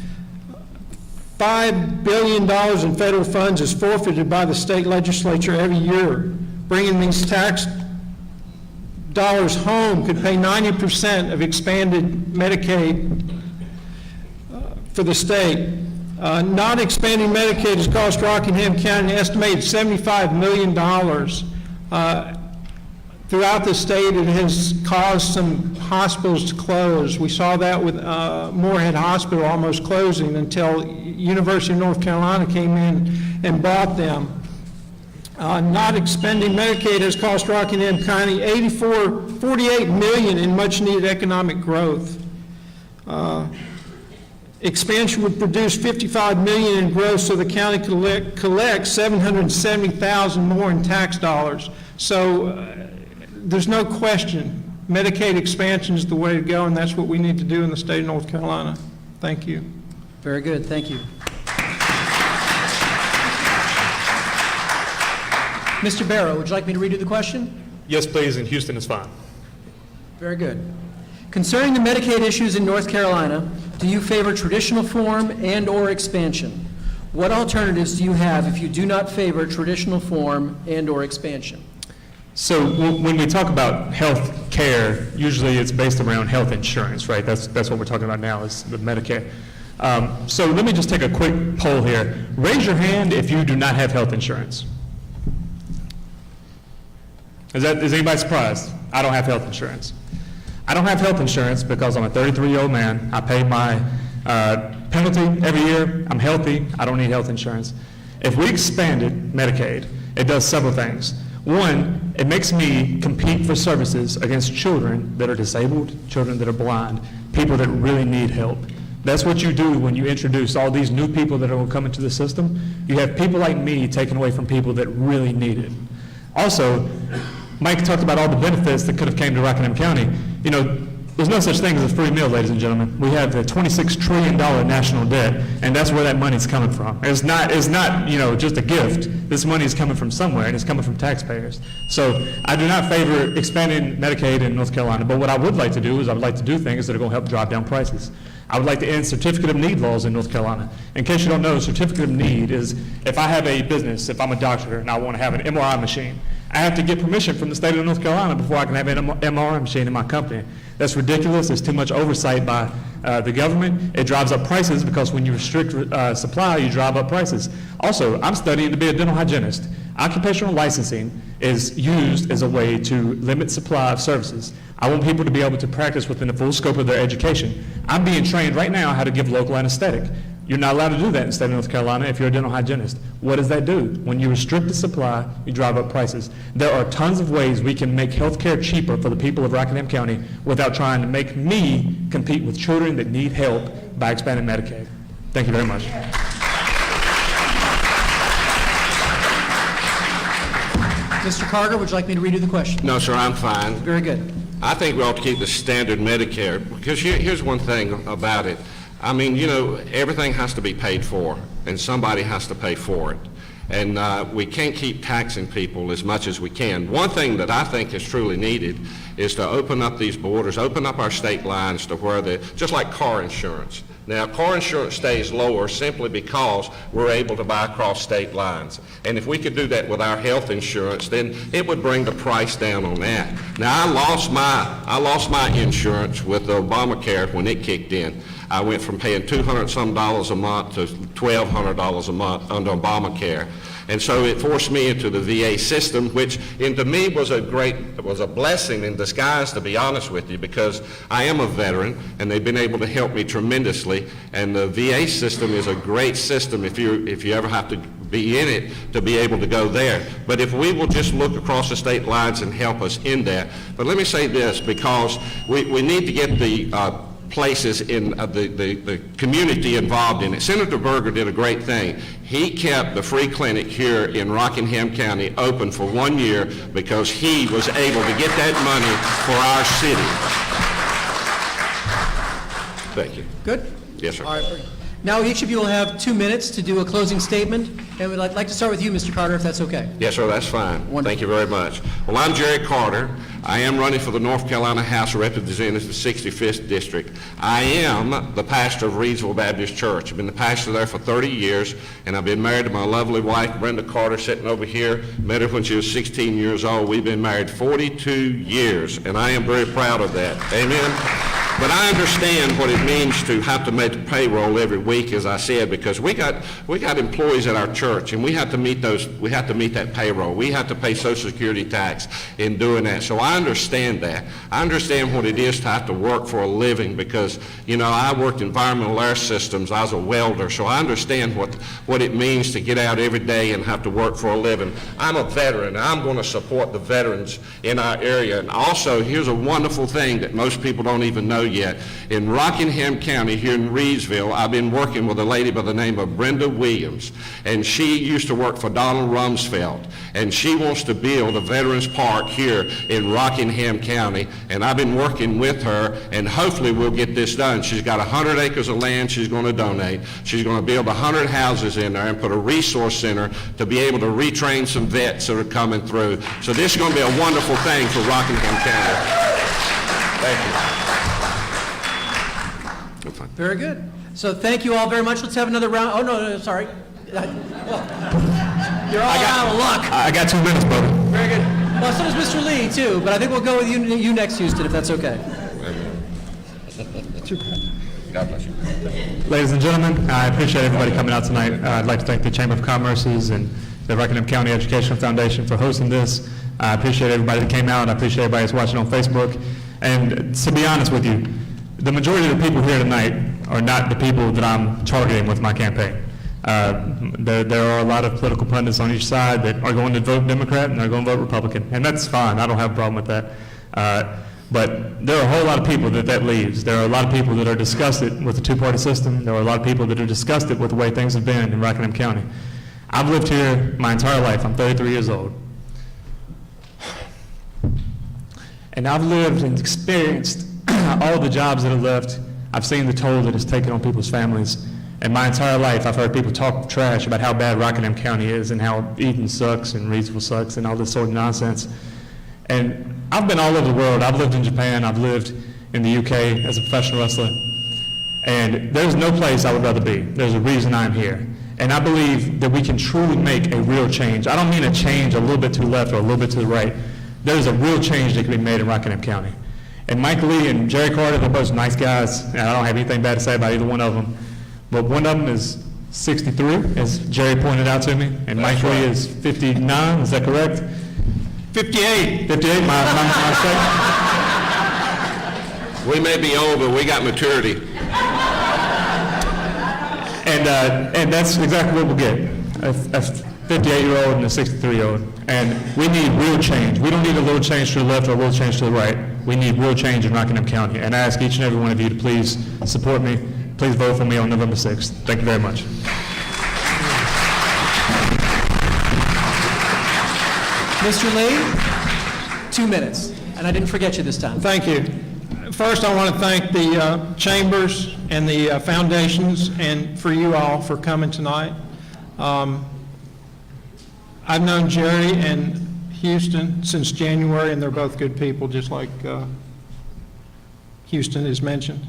$5 billion in federal funds is forfeited by the state legislature every year. Bringing these tax dollars home could pay 90% of expanded Medicaid for the state. Not expanding Medicaid has cost Rockingham County an estimated $75 million. Throughout the state, it has caused some hospitals to close. We saw that with Moorhead Hospital almost closing until University of North Carolina came in and bought them. Not expending Medicaid has cost Rockingham County $48 million in much-needed economic growth. Expansion would produce $55 million in growth, so the county could collect $770,000 more in tax dollars. So there's no question Medicaid expansion is the way to go, and that's what we need to do in the state of North Carolina. Thank you. Very good, thank you. Mr. Barrow, would you like me to read you the question? Yes, please, and Houston is fine. Very good. Concerning the Medicaid issues in North Carolina, do you favor traditional form and/or expansion? What alternatives do you have if you do not favor traditional form and/or expansion? So when we talk about health care, usually it's based around health insurance, right? That's what we're talking about now is the Medicare. So let me just take a quick poll here. Raise your hand if you do not have health insurance. Is anybody surprised? I don't have health insurance. I don't have health insurance because I'm a 33-year-old man. I pay my penalty every year. I'm healthy. I don't need health insurance. If we expanded Medicaid, it does several things. One, it makes me compete for services against children that are disabled, children that are blind, people that really need help. That's what you do when you introduce all these new people that are going to come into the system. You have people like me taken away from people that really need it. Also, Mike talked about all the benefits that could have came to Rockingham County. You know, there's no such thing as a free meal, ladies and gentlemen. We have the $26 trillion national debt, and that's where that money's coming from. It's not, you know, just a gift. This money is coming from somewhere, and it's coming from taxpayers. So I do not favor expanding Medicaid in North Carolina, but what I would like to do is I would like to do things that are going to help drive down prices. I would like to end certificate of need laws in North Carolina. In case you don't know, certificate of need is if I have a business, if I'm a doctor and I want to have an MRI machine, I have to get permission from the state of North Carolina before I can have an MRI machine in my company. That's ridiculous. It's too much oversight by the government. It drives up prices because when you restrict supply, you drive up prices. Also, I'm studying to be a dental hygienist. Occupational licensing is used as a way to limit supply of services. I want people to be able to practice within the full scope of their education. I'm being trained right now how to give local anesthetic. You're not allowed to do that in the state of North Carolina if you're a dental hygienist. What does that do? When you restrict the supply, you drive up prices. There are tons of ways we can make health care cheaper for the people of Rockingham County without trying to make me compete with children that need help by expanding Medicaid. Thank you very much. Mr. Carter, would you like me to read you the question? No, sir, I'm fine. Very good. I think we ought to keep the standard Medicare, because here's one thing about it. I mean, you know, everything has to be paid for, and somebody has to pay for it. And we can't keep taxing people as much as we can. One thing that I think is truly needed is to open up these borders, open up our state lines to where just like car insurance. Now, car insurance stays lower simply because we're able to buy across state lines. And if we could do that with our health insurance, then it would bring the price down on that. Now, I lost my insurance with Obamacare when it kicked in. I went from paying $200-some a month to $1,200 a month under Obamacare. And so it forced me into the VA system, which to me was a blessing in disguise, to be honest with you, because I am a veteran and they've been able to help me tremendously. And the VA system is a great system if you ever have to be in it to be able to go there. But if we will just look across the state lines and help us in that. But let me say this, because we need to get the places in the community involved in it. Senator Berger did a great thing. He kept the free clinic here in Rockingham County open for 1 year because he was able to get that money for our city. Thank you. Good? Yes, sir. All right. Now each of you will have 2 minutes to do a closing statement, and we'd like to start with you, Mr. Carter, if that's okay. Yes, sir, that's fine. Wonderful. Thank you very much. Well, I'm Jerry Carter. I am running for the North Carolina House of Representatives, the 65th District. I am the pastor of Reedsville Baptist Church. I've been the pastor there for 30 years, and I've been married to my lovely wife, Brenda Carter, sitting over here. Met her when she was 16 years old. We've been married 42 years, and I am very proud of that. Amen. But I understand what it means to have to make the payroll every week, as I said, because we got employees at our church, and we have to meet that payroll. We have to pay Social Security tax in doing that. So I understand that. I understand what it is to have to work for a living because, you know, I worked in environmental air systems. I was a welder, so I understand what it means to get out every day and have to work for a living. I'm a veteran. I'm going to support the veterans in our area. And also, here's a wonderful thing that most people don't even know yet. In Rockingham County, here in Reedsville, I've been working with a lady by the name of Brenda Williams, and she used to work for Donald Rumsfeld, and she wants to build a Veterans Park here in Rockingham County, and I've been working with her, and hopefully we'll get this done. She's got 100 acres of land she's going to donate. She's going to build 100 houses in there and put a resource center to be able to retrain some vets that are coming through. So this is going to be a wonderful thing for Rockingham County. Thank you. Very good. So thank you all very much. Let's have another round. Oh, no, sorry. You're all out of luck. I got 2 minutes, brother. Very good. Well, so does Mr. Lee, too, but I think we'll go with you next, Houston, if that's okay. God bless you. Ladies and gentlemen, I appreciate everybody coming out tonight. I'd like to thank the Chamber of Commerce's and the Rockingham County Educational Foundation for hosting this. I appreciate everybody that came out. I appreciate everybody that's watching on Facebook. And to be honest with you, the majority of the people here tonight are not the people that I'm targeting with my campaign. There are a lot of political pundits on each side that are going to vote Democrat and they're going to vote Republican, and that's fine. I don't have a problem with that. But there are a whole lot of people that leaves. There are a lot of people that are disgusted with the two-party system. There are a lot of people that are disgusted with the way things have been in Rockingham County. I've lived here my entire life. I'm 33 years old. And I've lived and experienced all the jobs that are left. I've seen the toll that it's taken on people's families. And my entire life, I've heard people talk trash about how bad Rockingham County is and how Eden sucks and Reedsville sucks and all this sort of nonsense. And I've been all over the world. I've lived in Japan. I've lived in the UK as a professional wrestler. And there's no place I would rather be. There's a reason I'm here. And I believe that we can truly make a real change. I don't mean a change a little bit to the left or a little bit to the right. There's a real change that can be made in Rockingham County. And Mike Lee and Jerry Carter, they're both nice guys, and I don't have anything bad to say about either one of them. But one of them is 63, as Jerry pointed out to me, and Mike Lee is 59, is that correct? 58. 58, my mistake? We may be old, but we got maturity. And that's exactly what we'll get, a 58-year-old and a 63-year-old. And we need real change. We don't need a little change to the left or a little change to the right. We need real change in Rockingham County. And I ask each and every one of you to please support me. Please vote for me on November 6th. Thank you very much. Mr. Lee, 2 minutes. And I didn't forget you this time. Thank you. First, I want to thank the chambers and the foundations and for you all for coming tonight. I've known Jerry and Houston since January, and they're both good people, just like Houston has mentioned.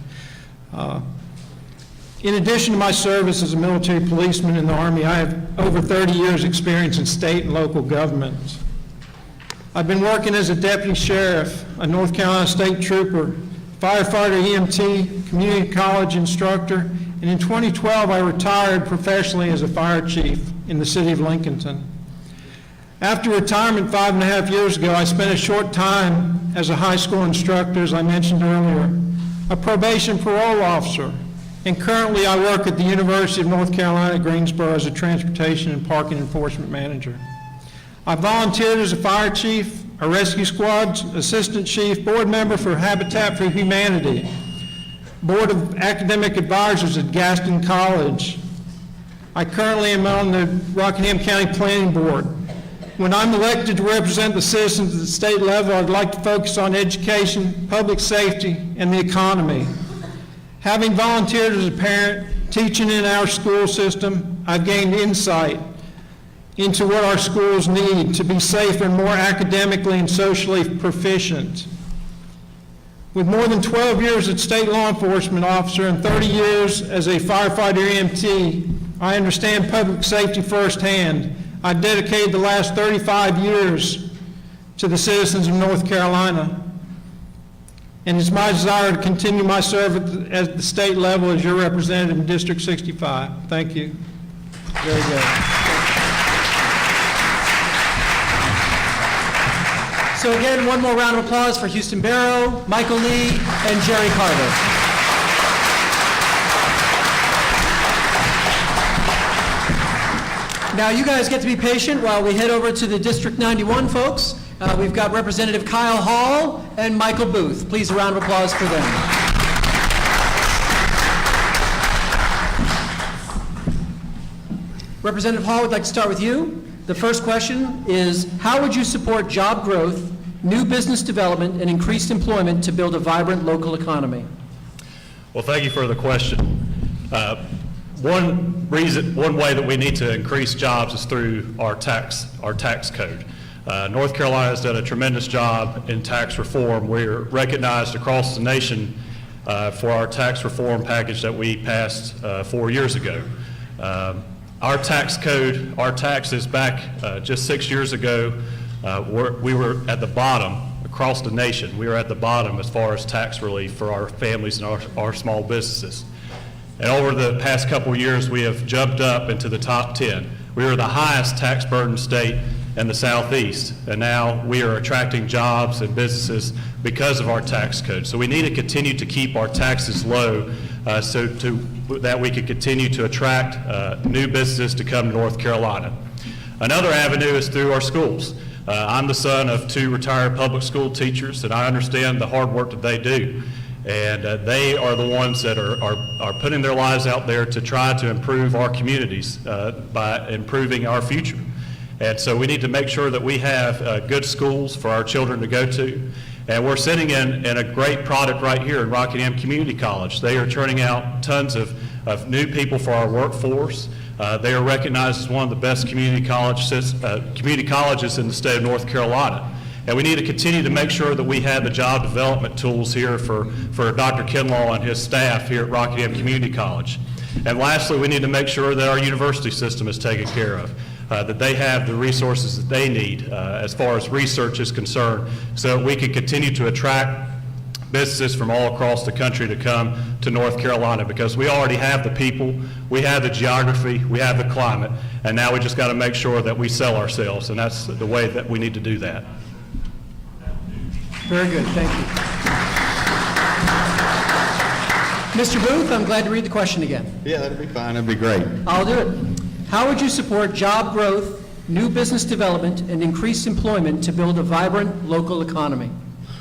In addition to my service as a military policeman in the Army, I have over 30 years' experience in state and local governments. I've been working as a deputy sheriff, a North Carolina state trooper, firefighter, EMT, community college instructor, and in 2012 I retired professionally as a fire chief in the city of Lincolnton. After retirement 5.5 years ago, I spent a short time as a high school instructor, as I mentioned earlier, a probation parole officer, and currently I work at the University of North Carolina at Greensboro as a transportation and parking enforcement manager. I volunteered as a fire chief, a rescue squad assistant chief, board member for Habitat for Humanity, board of academic advisors at Gaston College. I currently am on the Rockingham County Planning Board. When I'm elected to represent the citizens at the state level, I'd like to focus on education, public safety, and the economy. Having volunteered as a parent teaching in our school system, I've gained insight into what our schools need to be safer and more academically and socially proficient. With more than 12 years as state law enforcement officer and 30 years as a firefighter EMT, I understand public safety firsthand. I dedicated the last 35 years to the citizens of North Carolina. And it's my desire to continue my service at the state level as your representative in District 65. Thank you. Very good. So again, one more round of applause for Houston Barrow, Michael Lee, and Jerry Carter. Now, you guys get to be patient while we head over to the District 91 folks. We've got Representative Kyle Hall and Michael Booth. Please, a round of applause for them. Representative Hall, we'd like to start with you. The first question is, how would you support job growth, new business development, and increased employment to build a vibrant local economy? Well, thank you for the question. One way that we need to increase jobs is through our tax code. North Carolina has done a tremendous job in tax reform. We're recognized across the nation for our tax reform package that we passed 4 years ago. Our tax code, our taxes back just 6 years ago, we were at the bottom across the nation. We were at the bottom as far as tax relief for our families and our small businesses. And over the past couple of years, we have jumped up into the top 10. We were the highest tax burden state in the Southeast, and now we are attracting jobs and businesses because of our tax code. So we need to continue to keep our taxes low that we can continue to attract new businesses to come to North Carolina. Another avenue is through our schools. I'm the son of 2 retired public school teachers, and I understand the hard work that they do. And they are the ones that are putting their lives out there to try to improve our communities by improving our future. And so we need to make sure that we have good schools for our children to go to. And we're sitting in a great product right here in Rockingham Community College. They are turning out tons of new people for our workforce. They are recognized as one of the best community colleges in the state of North Carolina. And we need to continue to make sure that we have the job development tools here for Dr. Kinlaw and his staff here at Rockingham Community College. And lastly, we need to make sure that our university system is taken care of, that they have the resources that they need as far as research is concerned, so that we can continue to attract businesses from all across the country to come to North Carolina, because we already have the people, we have the geography, we have the climate, and now we just got to make sure that we sell ourselves, and that's the way that we need to do that. Very good, thank you. Mr. Booth, I'm glad to read the question again. Yeah, that'd be fine. That'd be great. I'll do it. How would you support job growth, new business development, and increased employment to build a vibrant local economy?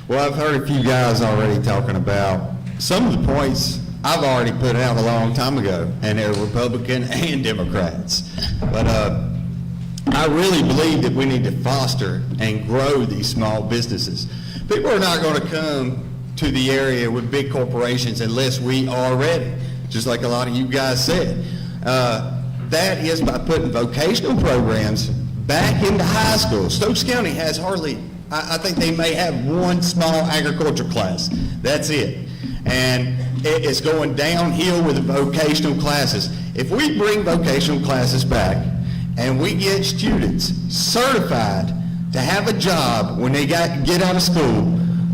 Well, I've heard a few guys already talking about some of the points I've already put out a long time ago, and they're Republican and Democrats. But I really believe that we need to foster and grow these small businesses. People are not going to come to the area with big corporations unless we are ready, just like a lot of you guys said. That is by putting vocational programs back into high school. Stokes County has hardly, I think they may have one small agriculture class. That's it. And it's going downhill with the vocational classes. If we bring vocational classes back and we get students certified to have a job when they get out of school,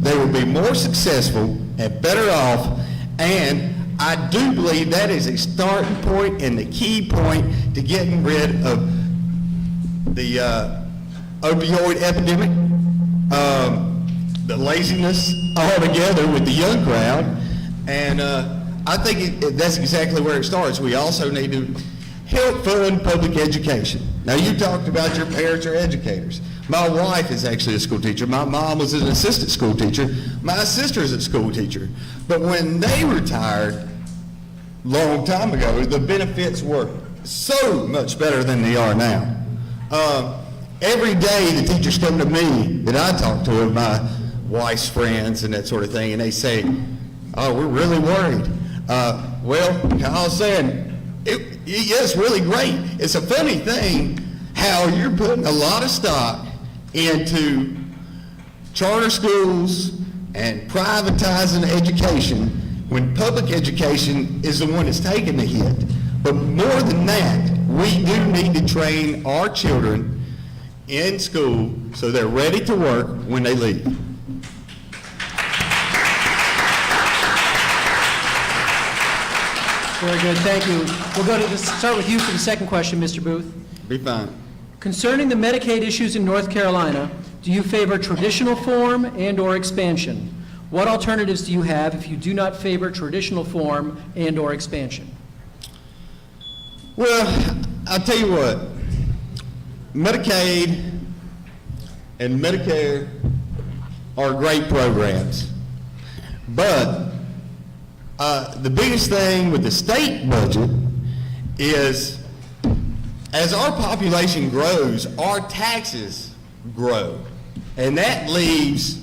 they will be more successful and better off. And I do believe that is a starting point and the key point to getting rid of the opioid epidemic, the laziness altogether with the young crowd. And I think that's exactly where it starts. We also need to help fund public education. Now, you talked about your parents are educators. My wife is actually a school teacher. My mom was an assistant school teacher. My sister's a school teacher. But when they retired, long time ago, the benefits were so much better than they are now. Every day the teachers come to me that I talk to, my wife's friends and that sort of thing, and they say, oh, we're really worried. Well, I was saying, it's really great. It's a funny thing how you're putting a lot of stock into charter schools and privatizing education when public education is the one that's taking the hit. But more than that, we do need to train our children in school so they're ready to work when they leave. Very good, thank you. We'll go to start with you for the second question, Mr. Booth. Be fine. Concerning the Medicaid issues in North Carolina, do you favor traditional form and/or expansion? What alternatives do you have if you do not favor traditional form and/or expansion? Well, I'll tell you what, Medicaid and Medicare are great programs, but the biggest thing with the state budget is as our population grows, our taxes grow, and that leaves,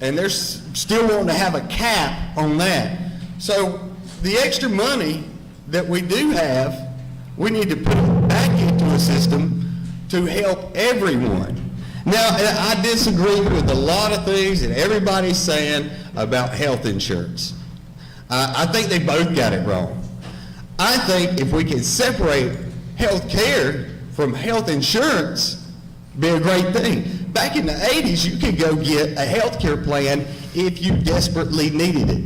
and they're still wanting to have a cap on that. So the extra money that we do have, we need to put it back into a system to help everyone. Now, I disagree with a lot of things that everybody's saying about health insurance. I think they both got it wrong. I think if we can separate health care from health insurance, be a great thing. Back in the 80s, you could go get a health care plan if you desperately needed it.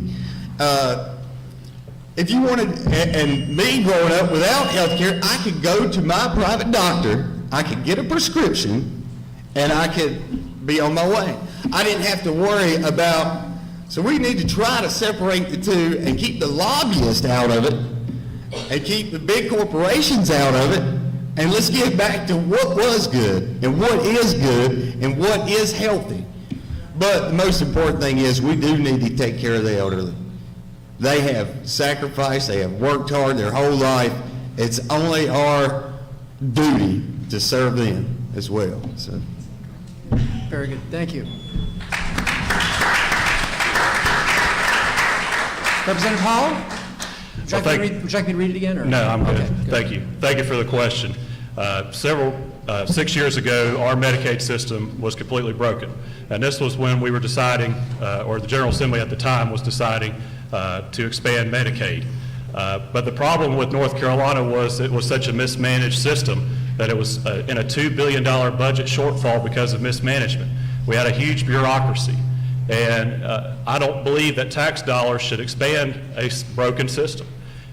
If you wanted, and me growing up without health care, I could go to my private doctor, I could get a prescription, and I could be on my way. I didn't have to worry about, so we need to try to separate the two and keep the lobbyists out of it and keep the big corporations out of it, and let's get back to what was good and what is good and what is healthy. But the most important thing is we do need to take care of the elderly. They have sacrificed, they have worked hard their whole life. It's only our duty to serve them as well. So. Very good, thank you. Representative Hall? Would you like me to read it again? Or? No, I'm good. Okay, Thank you. Thank you for the question. 6 years ago, our Medicaid system was completely broken. And this was when we were deciding, or the General Assembly at the time was deciding to expand Medicaid. But the problem with North Carolina was it was such a mismanaged system that it was in a $2 billion budget shortfall because of mismanagement. We had a huge bureaucracy. And I don't believe that tax dollars should expand a broken system.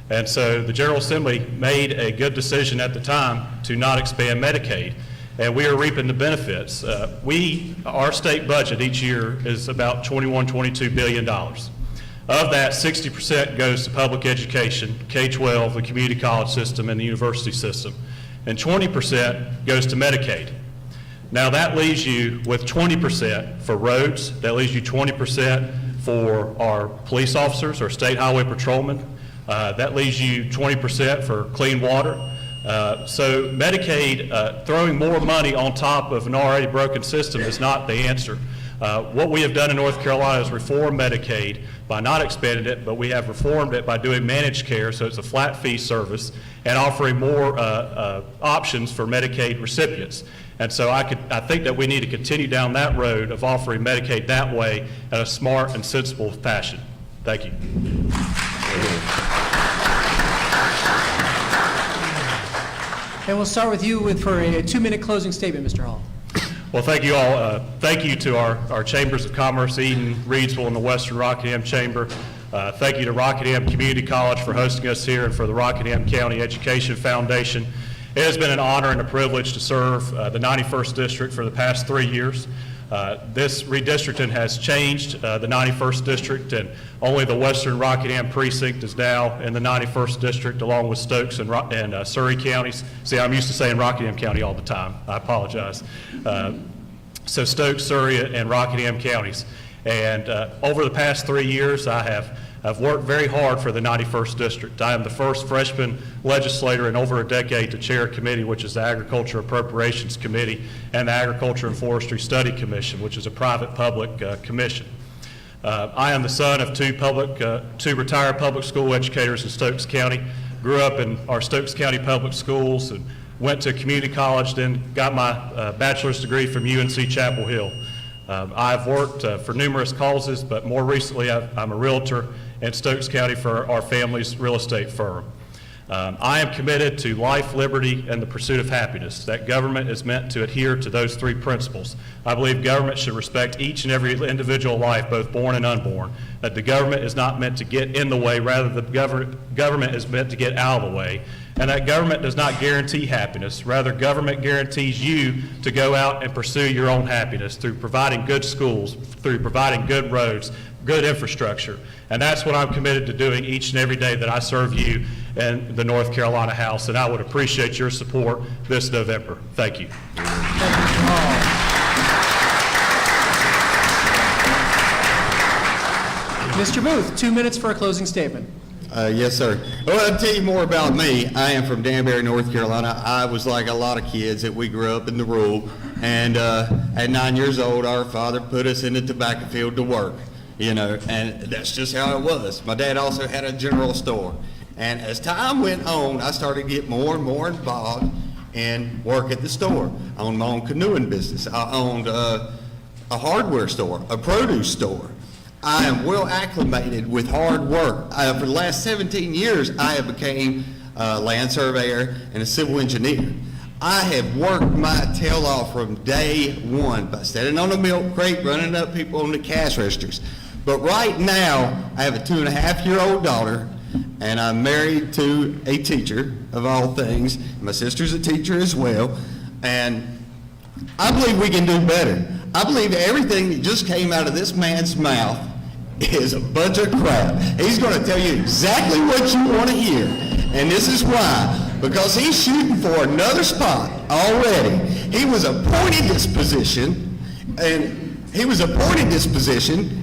And so the General Assembly made a good decision at the time to not expand Medicaid, and we are reaping the benefits. Our state budget each year is about $21–22 billion. Of that, 60% goes to public education, K-12, the community college system, and the university system, and 20% goes to Medicaid. Now that leaves you with 20% for roads, that leaves you 20% for our police officers or state highway patrolmen, that leaves you 20% for clean water. So Medicaid, throwing more money on top of an already broken system is not the answer. What we have done in North Carolina is reform Medicaid by not expanding it, but we have reformed it by doing managed care, so it's a flat fee service, and offering more options for Medicaid recipients. And so I think that we need to continue down that road of offering Medicaid that way in a smart and sensible fashion. Thank you. And we'll start with you for a 2-minute closing statement, Mr. Hall. Well, thank you all. Thank you to our Chambers of Commerce, Eden, Reidsville, and the Western Rockingham Chamber. Thank you to Rockingham Community College for hosting us here and for the Rockingham County Education Foundation. It has been an honor and a privilege to serve the 91st District for the past 3 years. This redistricting has changed the 91st District, and only the Western Rockingham Precinct is now in the 91st District, along with Stokes and Surrey counties. See, I'm used to saying Rockingham County all the time. I apologize. So Stokes, Surrey, and Rockingham counties. And over the past 3 years, I've worked very hard for the 91st District. I am the first freshman legislator in over a decade to chair a committee, which is the Agriculture Appropriations Committee, and the Agriculture and Forestry Study Commission, which is a private-public commission. I am the son of two retired public school educators in Stokes County. Grew up in our Stokes County public schools and went to community college, then got my bachelor's degree from UNC Chapel Hill. I've worked for numerous causes, but more recently I'm a realtor in Stokes County for our family's real estate firm. I am committed to life, liberty, and the pursuit of happiness. That government is meant to adhere to those three principles. I believe government should respect each and every individual life, both born and unborn. That the government is not meant to get in the way, rather the government is meant to get out of the way. And that government does not guarantee happiness. Rather, government guarantees you to go out and pursue your own happiness through providing good schools, through providing good roads, good infrastructure. And that's what I'm committed to doing each and every day that I serve you in the North Carolina House. And I would appreciate your support this November. Thank you. Mr. Booth, 2 minutes for a closing statement. Yes, sir. Well, I'll tell you more about me. I am from Danbury, North Carolina. I was like a lot of kids that we grew up in the rural, and at 9 years old, our father put us in the tobacco field to work, you know, and that's just how it was. My dad also had a general store, and as time went on, I started to get more and more involved in work at the store. I owned my own canoeing business. I owned a hardware store, a produce store. I am well acclimated with hard work. For the last 17 years, I have became a land surveyor and a civil engineer. I have worked my tail off from day one by standing on a milk crate, running up people on the cash registers. But right now, I have a 2.5-year-old daughter, and I'm married to a teacher, of all things. My sister's a teacher as well, and I believe we can do better. I believe everything that just came out of this man's mouth is a bunch of crap. He's going to tell you exactly what you want to hear. And this is why. Because he's shooting for another spot already. He was appointed this position,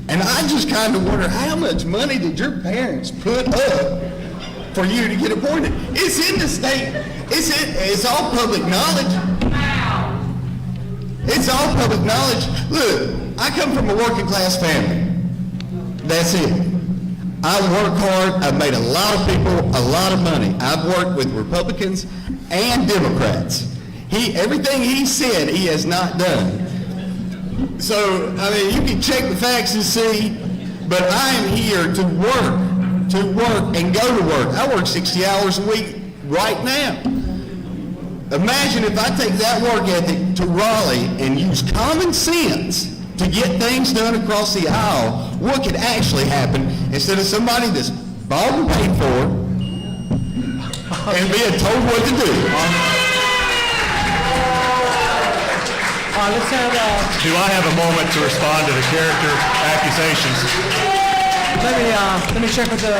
and I just kind of wonder, how much money did your parents put up for you to get appointed? It's in the state. It's all public knowledge. It's all public knowledge. Look, I come from a working class family. That's it. I work hard. I've made a lot of people a lot of money. I've worked with Republicans and Democrats. Everything he said, he has not done. So, I mean, you can check the facts and see, but I am here to work and go to work. I work 60 hours a week right now. Imagine if I take that work ethic to Raleigh and use common sense to get things done across the aisle, what could actually happen instead of somebody that's bought and paid for and being told what to do. Let's have Do I have a moment to respond to the character accusations? let me check with the.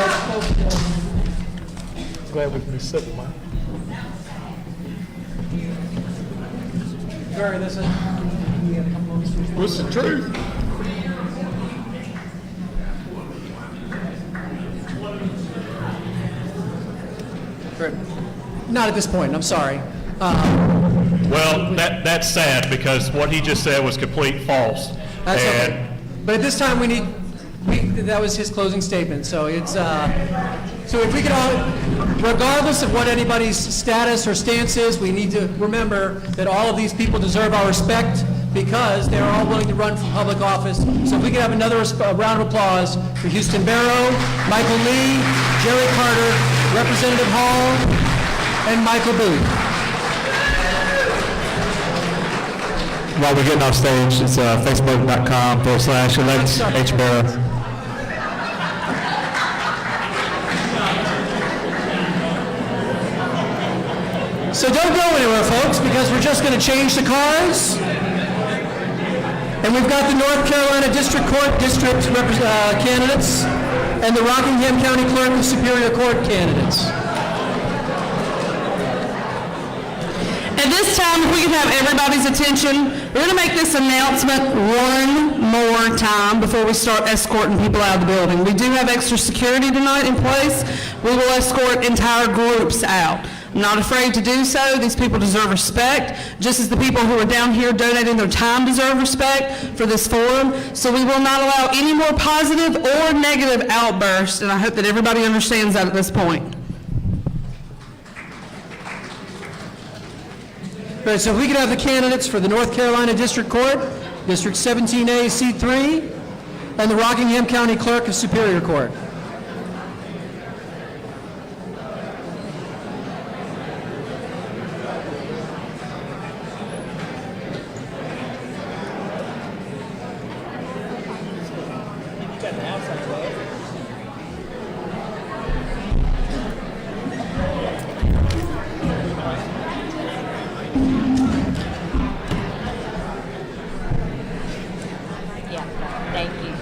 Glad we can sit with mine. Barry, listen. What's the truth? Not at this point. I'm sorry. Well, that's sad because what he just said was complete false. That's okay. But at this time, that was his closing statement. So it's, so if we could all, regardless of what anybody's status or stance is, we need to remember that all of these people deserve our respect because they're all willing to run for public office. So if we could have another round of applause for Houston Barrow, Michael Lee, Jerry Carter, Representative Hall, and Michael Booth. While we're getting off stage, it's facebook.com/elect-H-Barrow. So don't go anywhere, folks, because we're just going to change the cards. And we've got the North Carolina District Court candidates and the Rockingham County Clerk of Superior Court candidates. At this time, if we could have everybody's attention, we're going to make this announcement one more time before we start escorting people out of the building. We do have extra security tonight in place. We will escort entire groups out. not afraid to do so. These people deserve respect, just as the people who are down here donating their time deserve respect for this forum. So we will not allow any more positive or negative outbursts, and I hope that everybody understands that at this point. All right, so if we could have the candidates for the North Carolina District Court, District 17A, Seat 3, and the Rockingham County Clerk of Superior Court. Thank you.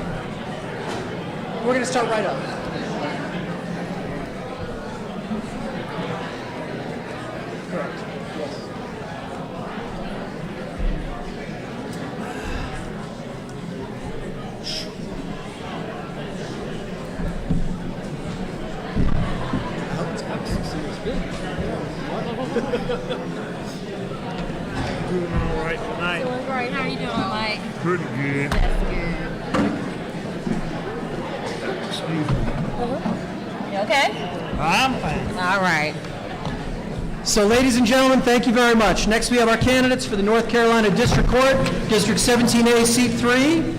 We're going to start right up. Correct. Yes. Doing all right tonight. Doing great. How are you doing, Mike? Pretty good. That's good. Excuse me. You okay? I'm fine. All right. So, ladies and gentlemen, thank you very much. Next, we have our candidates for the North Carolina District Court, District 17A, Seat 3.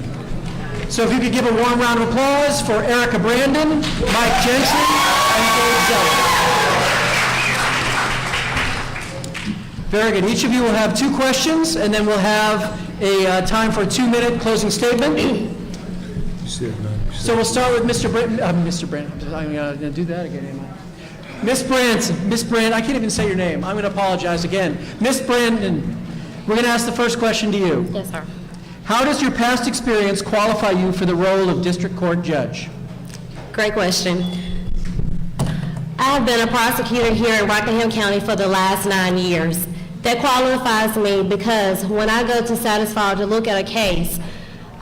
So if you could give a warm round of applause for Erica Brandon, Mike Gentry, and Dave Zeller. Very good. Each of you will have 2 questions, and then we'll have a time for a 2-minute closing statement. So we'll start with Mr. Branton. Mr. Branton, I'm going to do that again, am I? Miss Branson, Miss Brand, I can't even say your name. I'm going to apologize again. Miss Brandon, we're going to ask the first question to you. Yes, sir. How does your past experience qualify you for the role of district court judge? Great question. I have been a prosecutor here in Rockingham County for the last 9 years. That qualifies me because when I go to satisfy to look at a case,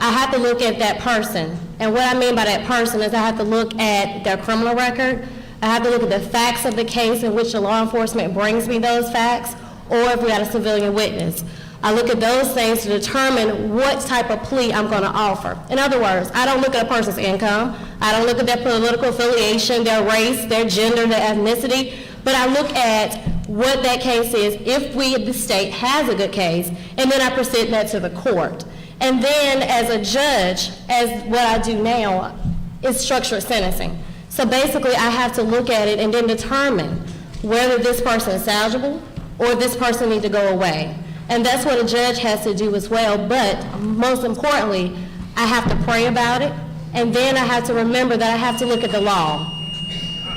I have to look at that person. And what I mean by that person is I have to look at their criminal record. I have to look at the facts of the case in which the law enforcement brings me those facts, or if we had a civilian witness. I look at those things to determine what type of plea I'm going to offer. In other words, I don't look at a person's income. I don't look at their political affiliation, their race, their gender, their ethnicity, but I look at what that case is if the state has a good case, and then I present that to the court. And then as a judge, as what I do now, is structured sentencing. So basically, I have to look at it and then determine whether this person is salvageable or this person needs to go away. And that's what a judge has to do as well. But most importantly, I have to pray about it, and then I have to remember that I have to look at the law.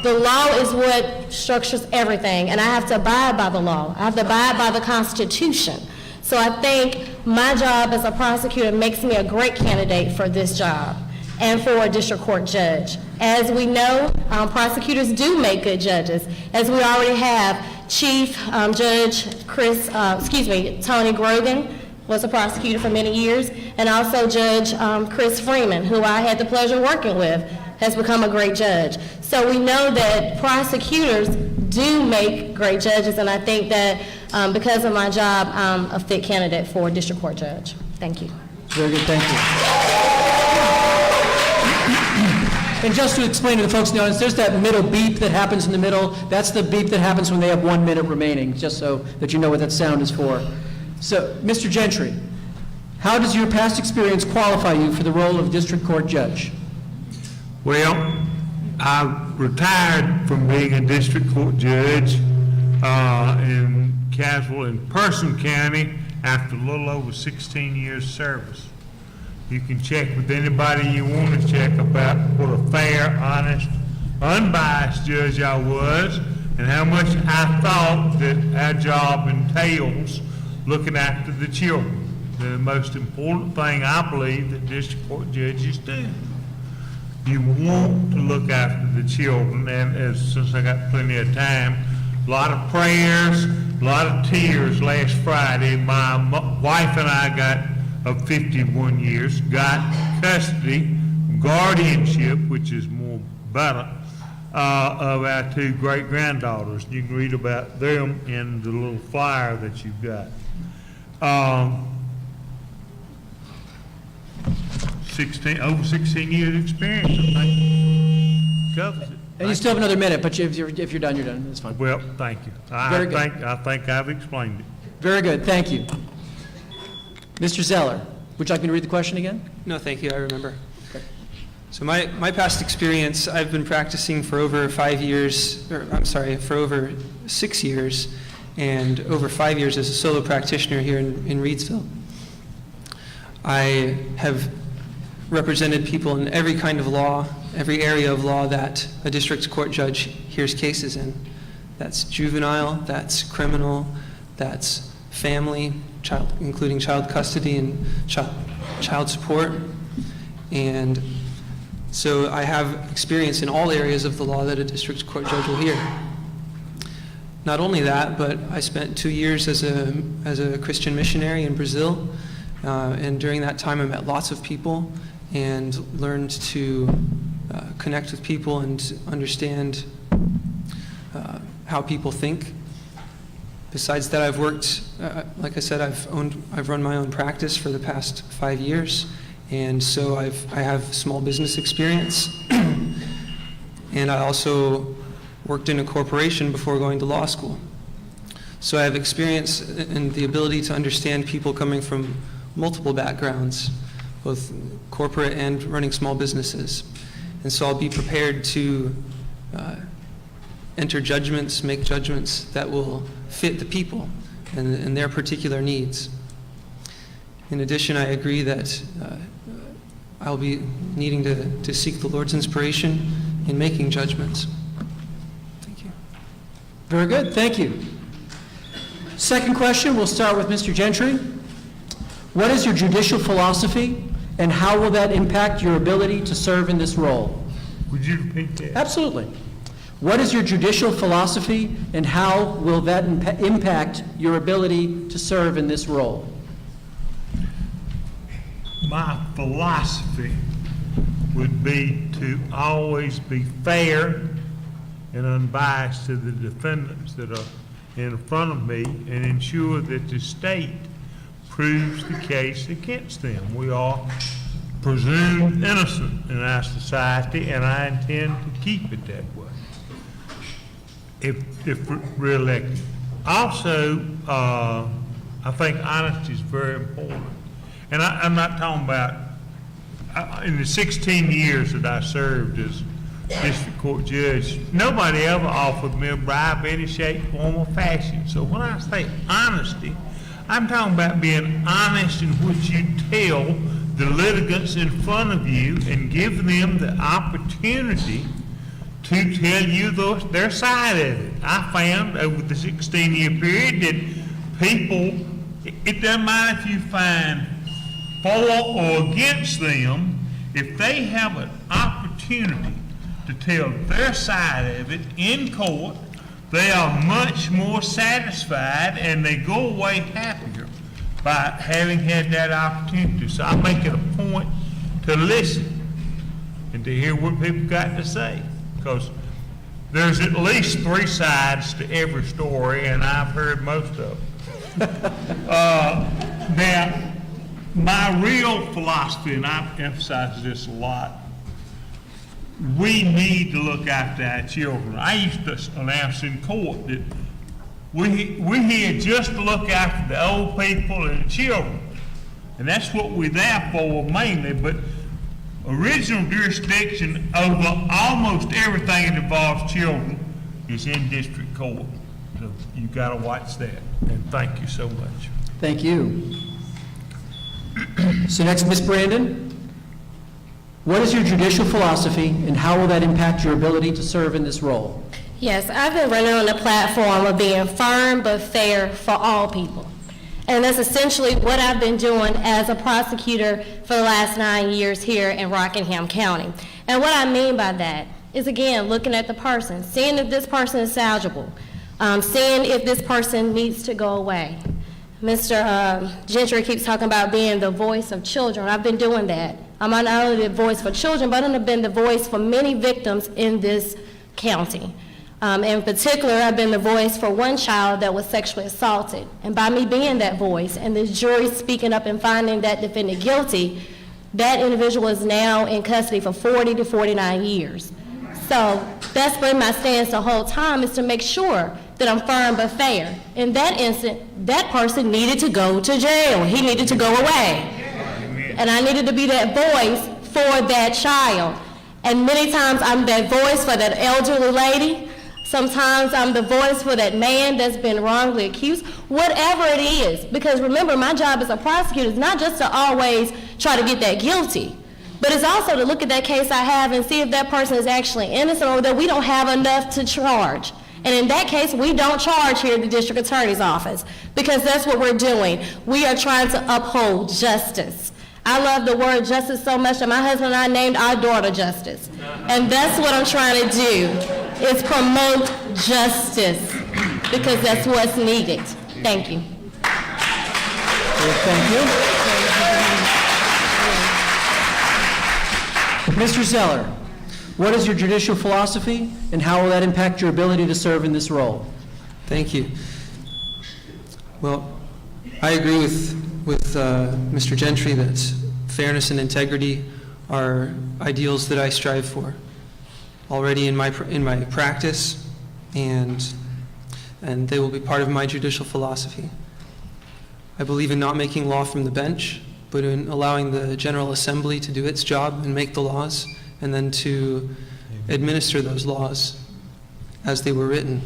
The law is what structures everything, and I have to abide by the law. I have to abide by the Constitution. So I think my job as a prosecutor makes me a great candidate for this job and for a district court judge. As we know, prosecutors do make good judges, as we already have Chief Judge Tony Grogan was a prosecutor for many years, and also Judge Chris Freeman, who I had the pleasure of working with, has become a great judge. So we know that prosecutors do make great judges, and I think that because of my job, I'm a fit candidate for a district court judge. Thank you. Very good, thank you. And just to explain to the folks in the audience, there's that middle beep that happens in the middle. That's the beep that happens when they have 1 minute remaining, just so that you know what that sound is for. So, Mr. Gentry, how does your past experience qualify you for the role of district court judge? Well, I retired from being a district court judge in Caswell and Person County after a little over 16 years service. You can check with anybody you want to check about what a fair, honest, unbiased judge I was and how much I thought that our job entails looking after the children. The most important thing I believe that district court judges do. You want to look after the children, and since I got plenty of time, a lot of prayers, a lot of tears last Friday. My wife and I of 51 years, got custody, guardianship, which is more better, of our two great-granddaughters. You can read about them in the little flyer that you've got. 16 years experience, I think, covers it. And you still have another minute, but if you're done, you're done. That's fine. Well, thank you. Very good. I think I've explained it. Very good, thank you. Mr. Zeller, would you like me to read the question again? No, thank you, I remember. So my past experience, I've been practicing for over 5 years, for over 6 years, and over 5 years as a solo practitioner here in Reidsville. I have represented people in every kind of law, every area of law that a district court judge hears cases in. That's juvenile, that's criminal, that's family, including child custody and child support. And so I have experience in all areas of the law that a district court judge will hear. Not only that, but I spent 2 years as a Christian missionary in Brazil, and during that time I met lots of people and learned to connect with people and understand how people think. Besides that, I've worked, like I said, I've run my own practice for the past 5 years, and so I have small business experience, and I also worked in a corporation before going to law school. So I have experience and the ability to understand people coming from multiple backgrounds, both corporate and running small businesses. And so I'll be prepared to enter judgments, make judgments that will fit the people and their particular needs. In addition, I agree that I'll be needing to seek the Lord's inspiration in making judgments. Thank you. Very good, thank you. Second question, we'll start with Mr. Gentry. What is your judicial philosophy, and how will that impact your ability to serve in this role? Would you repeat that? Absolutely. What is your judicial philosophy, and how will that impact your ability to serve in this role? My philosophy would be to always be fair and unbiased to the defendants that are in front of me and ensure that the state proves the case against them. We are presumed innocent in our society, and I intend to keep it that way if reelected. Also, I think honesty is very important. And I'm not talking about, in the 16 years that I served as district court judge, nobody ever offered me a bribe in any shape, form, or fashion. So when I say honesty, I'm talking about being honest in what you tell the litigants in front of you and give them the opportunity to tell you their side of it. I found over the 16-year period that people, it doesn't matter if you find for or against them, if they have an opportunity to tell their side of it in court, they are much more satisfied and they go away happier by having had that opportunity. So I make it a point to listen and to hear what people got to say, because there's at least 3 sides to every story, and I've heard most of them. Now, my real philosophy, and I've emphasized this a lot, we need to look after our children. I used to announce in court that we're here just to look after the old people and the children. And that's what we're there for mainly, but original jurisdiction over almost everything that involves children is in district court. So you've got to watch that. And thank you so much. Thank you. So next, Ms. Brandon. What is your judicial philosophy, and how will that impact your ability to serve in this role? Yes, I've been running on the platform of being firm but fair for all people. And that's essentially what I've been doing as a prosecutor for the last 9 years here in Rockingham County. And what I mean by that is, again, looking at the person, seeing if this person is salvageable, seeing if this person needs to go away. Mr. Gentry keeps talking about being the voice of children. I've been doing that. I'm not only the voice for children, but I've been the voice for many victims in this County. In particular, I've been the voice for one child that was sexually assaulted. And by me being that voice and the jury speaking up and finding that defendant guilty, that individual is now in custody for 40 to 49 years. So that's been my stance the whole time, is to make sure that I'm firm but fair. In that instant, that person needed to go to jail. He needed to go away. And I needed to be that voice for that child. And many times I'm that voice for that elderly lady. Sometimes I'm the voice for that man that's been wrongly accused, whatever it is. Because remember, my job as a prosecutor is not just to always try to get that guilty, but it's also to look at that case I have and see if that person is actually innocent or that we don't have enough to charge. And in that case, we don't charge here at the district attorney's office, because that's what we're doing. We are trying to uphold justice. I love the word justice so much that my husband and I named our daughter Justice. And that's what I'm trying to do, is promote justice, because that's what's needed. Thank you. Thank you. Mr. Zeller, what is your judicial philosophy, and how will that impact your ability to serve in this role? Thank you. Well, I agree with Mr. Gentry that fairness and integrity are ideals that I strive for already in my practice, and they will be part of my judicial philosophy. I believe in not making law from the bench, but in allowing the General Assembly to do its job and make the laws, and then to administer those laws as they were written.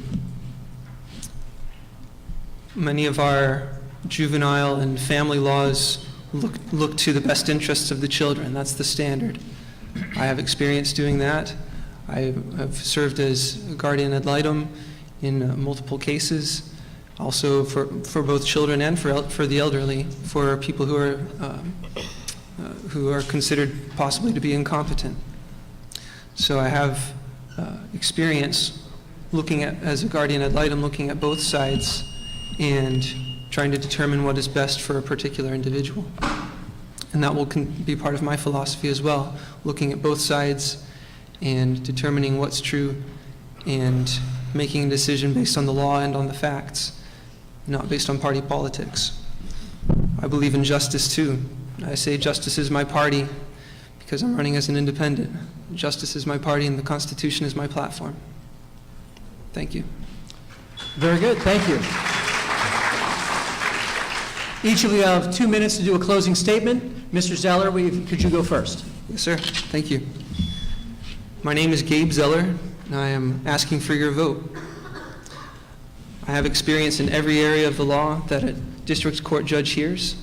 Many of our juvenile and family laws look to the best interests of the children. That's the standard. I have experience doing that. I have served as guardian ad litem in multiple cases, also for both children and for the elderly, for people who are considered possibly to be incompetent. So I have experience looking at, as a guardian ad litem, looking at both sides and trying to determine what is best for a particular individual. And that will be part of my philosophy as well, looking at both sides and determining what's true and making a decision based on the law and on the facts, not based on party politics. I believe in justice too. I say justice is my party because I'm running as an independent. Justice is my party and the Constitution is my platform. Thank you. Very good, thank you. Each of you have 2 minutes to do a closing statement. Mr. Zeller, could you go first? Yes, sir. Thank you. My name is Gabe Zeller, and I am asking for your vote. I have experience in every area of the law that a district court judge hears,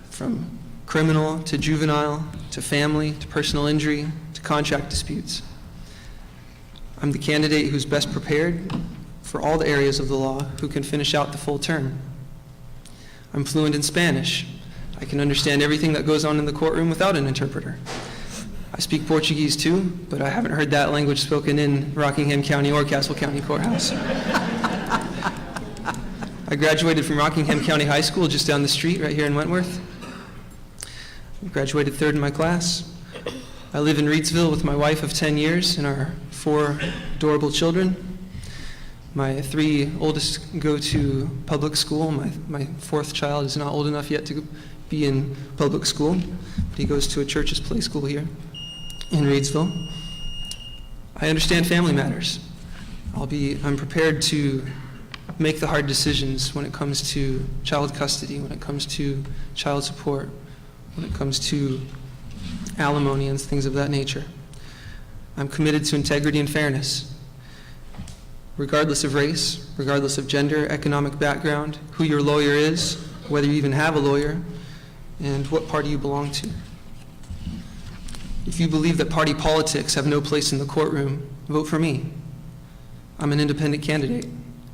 from criminal to juvenile to family to personal injury to contract disputes. I'm the candidate who's best prepared for all the areas of the law who can finish out the full term. I'm fluent in Spanish. I can understand everything that goes on in the courtroom without an interpreter. I speak Portuguese too, but I haven't heard that language spoken in Rockingham County or Castle County Courthouse. I graduated from Rockingham County High School just down the street right here in Wentworth. I graduated third in my class. I live in Reedsville with my wife of 10 years and our 4 adorable children. My 3 oldest go to public school. My 4th child is not old enough yet to be in public school, but he goes to a church's play school here in Reedsville. I understand family matters. I'm prepared to make the hard decisions when it comes to child custody, when it comes to child support, when it comes to alimony and things of that nature. I'm committed to integrity and fairness, regardless of race, regardless of gender, economic background, who your lawyer is, whether you even have a lawyer, and what party you belong to. If you believe that party politics have no place in the courtroom, vote for me. I'm an independent candidate.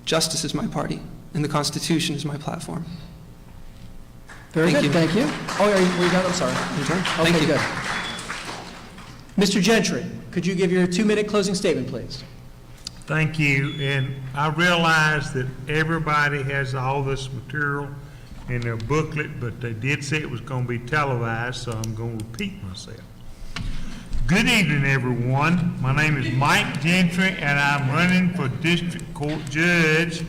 Justice is my party, and the Constitution is my platform. Very good, thank you. Oh, were you done? I'm sorry. Thank you. Good. Mr. Gentry, could you give your 2-minute closing statement, please? Thank you, and I realize that everybody has all this material in their booklet, but they did say it was going to be televised, so I'm going to repeat myself. Good evening, everyone. My name is Mike Gentry, and I'm running for District Court Judge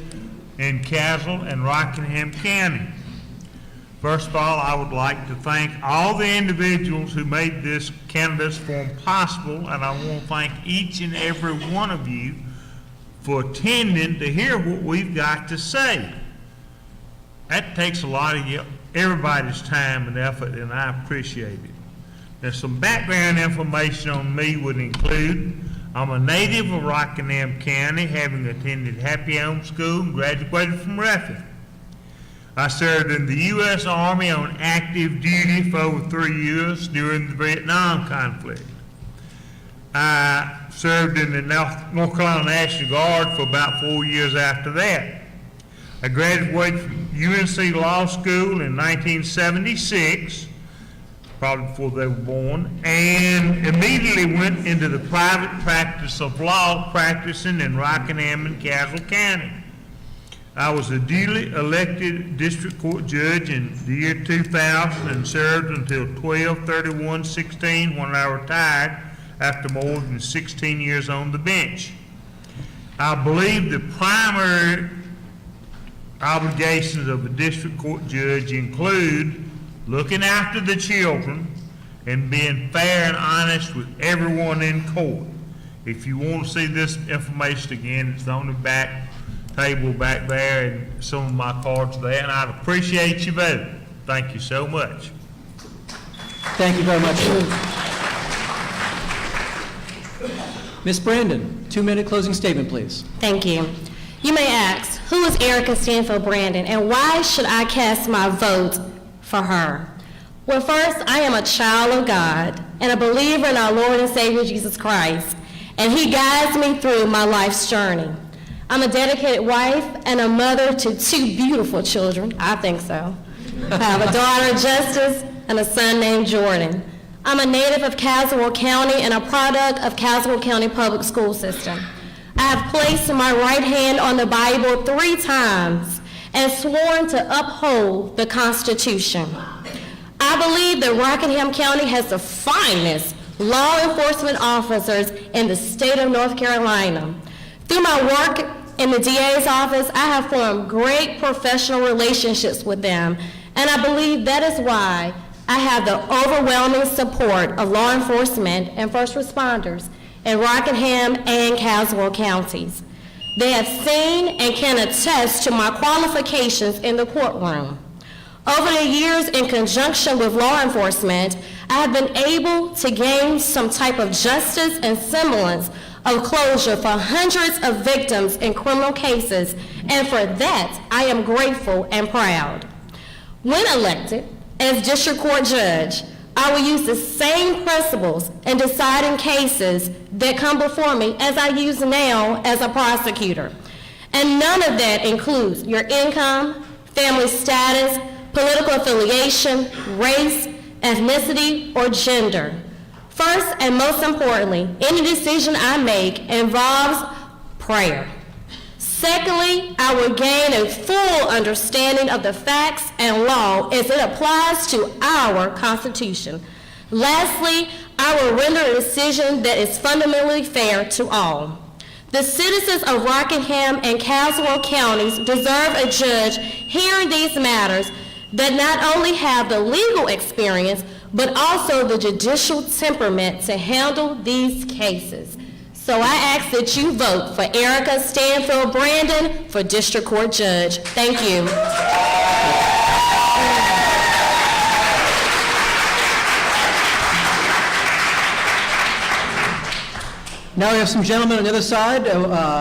in Castle and Rockingham County. First of all, I would like to thank all the individuals who made this candidates forum possible, and I want to thank each and every one of you for attending to hear what we've got to say. That takes a lot of everybody's time and effort, and I appreciate it. There's some background information on me would include, I'm a native of Rockingham County, having attended Happy Home School and graduated from Ruffin. I served in the U.S. Army on active duty for over 3 years during the Vietnam conflict. I served in the North Carolina National Guard for about 4 years after that. I graduated from UNC Law School in 1976, probably before they were born, and immediately went into the private practice of law, practicing in Rockingham and Castle County. I was a duly elected district court judge in the year 2000 and served until 12/31/16 when I retired after more than 16 years on the bench. I believe the primary obligations of a district court judge include looking after the children and being fair and honest with everyone in court. If you want to see this information again, it's on the back table back there, and some of my cards there, and I'd appreciate your vote. Thank you so much. Thank you very much. Ms. Brandon, 2-minute closing statement, please. Thank you. You may ask, who is Erica Stanfield Brandon, and why should I cast my vote for her? Well, first, I am a child of God and a believer in our Lord and Savior Jesus Christ, and He guides me through my life's journey. I'm a dedicated wife and a mother to 2 beautiful children. I think so. I have a daughter, Justice, and a son named Jordan. I'm a native of Caswell County and a product of Caswell County Public School System. I have placed my right hand on the Bible 3 times and sworn to uphold the Constitution. I believe that Rockingham County has the finest law enforcement officers in the state of North Carolina. Through my work in the DA's office, I have formed great professional relationships with them, and I believe that is why I have the overwhelming support of law enforcement and first responders in Rockingham and Caswell counties. They have seen and can attest to my qualifications in the courtroom. Over the years, in conjunction with law enforcement, I have been able to gain some type of justice and semblance of closure for hundreds of victims in criminal cases, and for that, I am grateful and proud. When elected as district court judge, I will use the same principles in deciding cases that come before me as I use now as a prosecutor. And none of that includes your income, family status, political affiliation, race, ethnicity, or gender. First and most importantly, any decision I make involves prayer. Secondly, I will gain a full understanding of the facts and law as it applies to our Constitution. Lastly, I will render a decision that is fundamentally fair to all. The citizens of Rockingham and Caswell counties deserve a judge hearing these matters that not only have the legal experience, but also the judicial temperament to handle these cases. So I ask that you vote for Erica Stanfield Brandon for District Court Judge. Thank you. Now we have some gentlemen on the other side.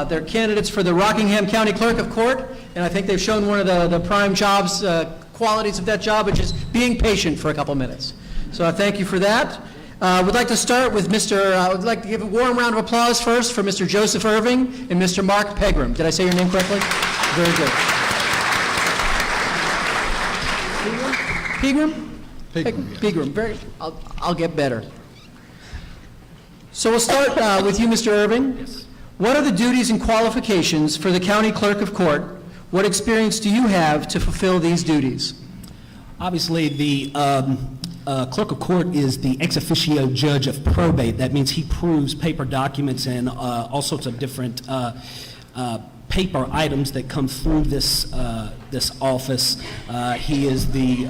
They're candidates for the Rockingham County Clerk of Court, and I think they've shown one of the prime jobs, qualities of that job, which is being patient for a couple minutes. So I thank you for that. We'd like to start with I would like to give a warm round of applause first for Mr. Joseph Irving and Mr. Mark Pegram. Did I say your name correctly? Very good. Pegram? Pegram. Very. I'll get better. So we'll start with you, Mr. Irving. Yes. What are the duties and qualifications for the County Clerk of Court? What experience do you have to fulfill these duties? Obviously, the clerk of court is the ex officio judge of probate. That means he proves paper documents and all sorts of different paper items that come through this office. He is the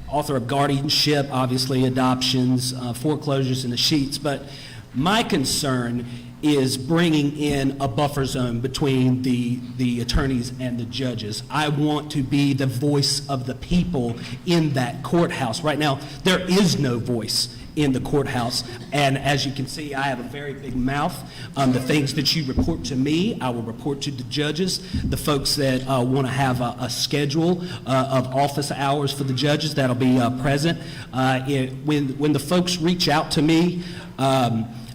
author of guardianship, obviously adoptions, foreclosures, and the sheets. But my concern is bringing in a buffer zone between the attorneys and the judges. I want to be the voice of the people in that courthouse. Right now, there is no voice in the courthouse, and as you can see, I have a very big mouth. The things that you report to me, I will report to the judges. The folks that want to have a schedule of office hours for the judges, that'll be present. When the folks reach out to me,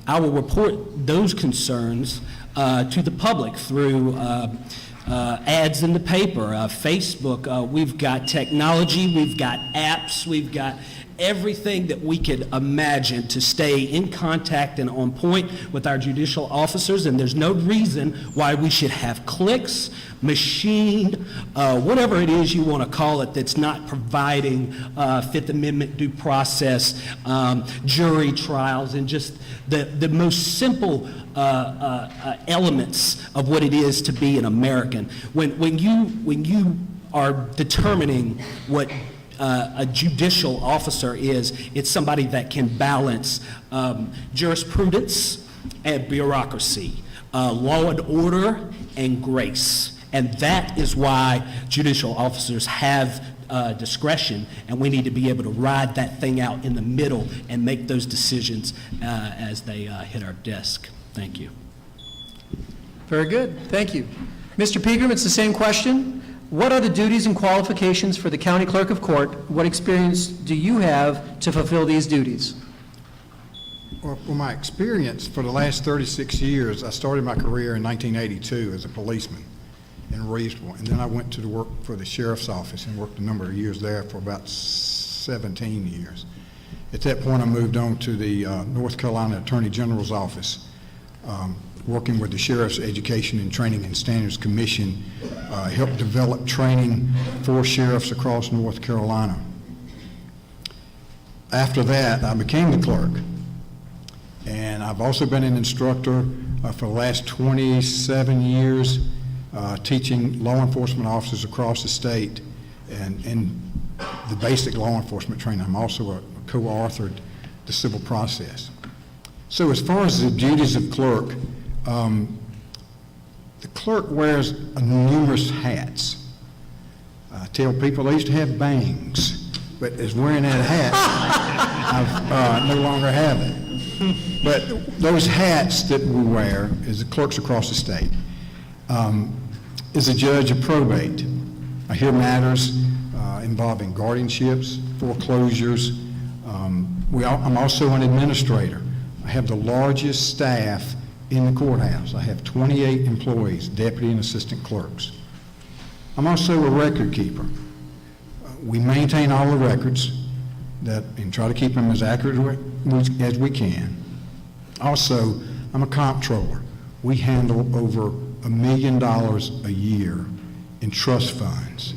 I will report those concerns to the public through ads in the paper, Facebook. We've got technology, we've got apps, we've got everything that we could imagine to stay in contact and on point with our judicial officers, and there's no reason why we should have clicks, machined, whatever it is you want to call it, that's not providing Fifth Amendment due process, jury trials, and just the most simple elements of what it is to be an American. When you are determining what a judicial officer is, it's somebody that can balance jurisprudence and bureaucracy, law and order and grace. And that is why judicial officers have discretion, and we need to be able to ride that thing out in the middle and make those decisions as they hit our desk. Thank you. Very good. Thank you. Mr. Pegram, it's the same question. What are the duties and qualifications for the county clerk of court? What experience do you have to fulfill these duties? Well, my experience for the last 36 years, I started my career in 1982 as a policeman in Reevesville, and then I went to work for the sheriff's office and worked a number of years there for about 17 years. At that point, I moved on to the North Carolina Attorney General's office, working with the Sheriff's Education and Training and Standards Commission, helped develop training for sheriffs across North Carolina. After that, I became the clerk, and I've also been an instructor for the last 27 years, teaching law enforcement officers across the state and the basic law enforcement training. I'm also co-authored the civil process. So as far as the duties of clerk, the clerk wears numerous hats. I tell people I used to have bangs, but as wearing that hat, I no longer have it. But those hats that we wear as the clerks across the state, is a judge of probate. I hear matters involving guardianships, foreclosures. I'm also an administrator. I have the largest staff in the courthouse. I have 28 employees, deputy and assistant clerks. I'm also a record keeper. We maintain all the records and try to keep them as accurate as we can. Also, I'm a comptroller. We handle over $1 million a year in trust funds.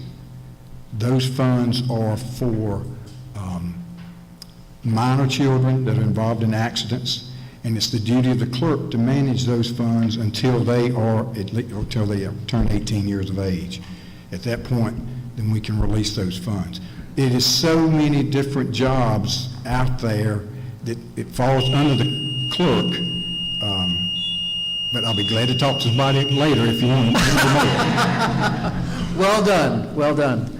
Those funds are for minor children that are involved in accidents, and it's the duty of the clerk to manage those funds until they turn 18 years of age. At that point, then we can release those funds. It is so many different jobs out there that it falls under the clerk, but I'll be glad to talk to somebody later if you want to know. Well done, well done.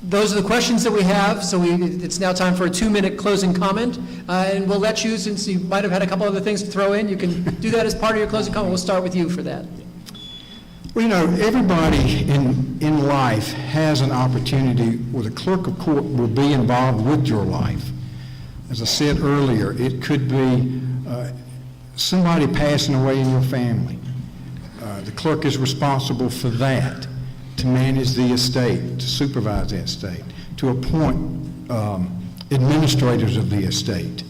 Those are the questions that we have, so it's now time for a 2-minute closing comment, and we'll let you, since you might have had a couple other things to throw in, you can do that as part of your closing comment. We'll start with you for that. Well, you know, everybody in life has an opportunity where the clerk of court will be involved with your life. As I said earlier, it could be somebody passing away in your family. The clerk is responsible for that, to manage the estate, to supervise the estate, to appoint administrators of the estate.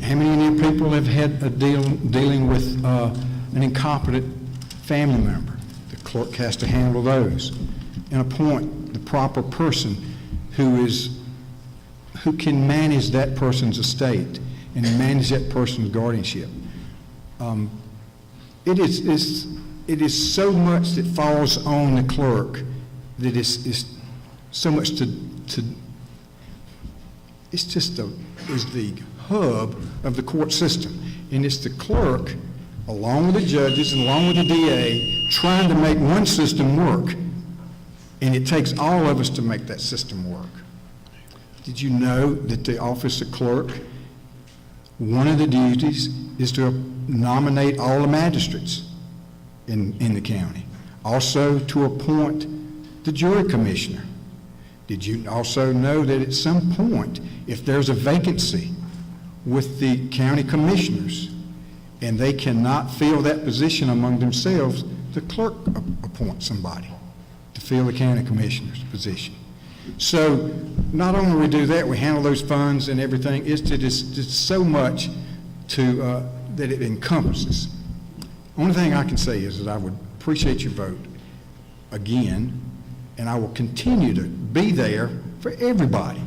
How many people have had dealing with an incompetent family member? The clerk has to handle those and appoint the proper person who can manage that person's estate and manage that person's guardianship. It is so much that falls on the clerk that is so much it's just is the hub of the court system. And it's the clerk, along with the judges and along with the DA, trying to make one system work. And it takes all of us to make that system work. Did you know that the office of clerk, one of the duties is to nominate all the magistrates in the county? Also to appoint the jury commissioner. Did you also know that at some point, if there's a vacancy with the county commissioners and they cannot fill that position among themselves, the clerk appoints somebody to fill the county commissioner's position? So not only do we do that, we handle those funds and everything. It's just so much that it encompasses. Only thing I can say is that I would appreciate your vote again, and I will continue to be there for everybody.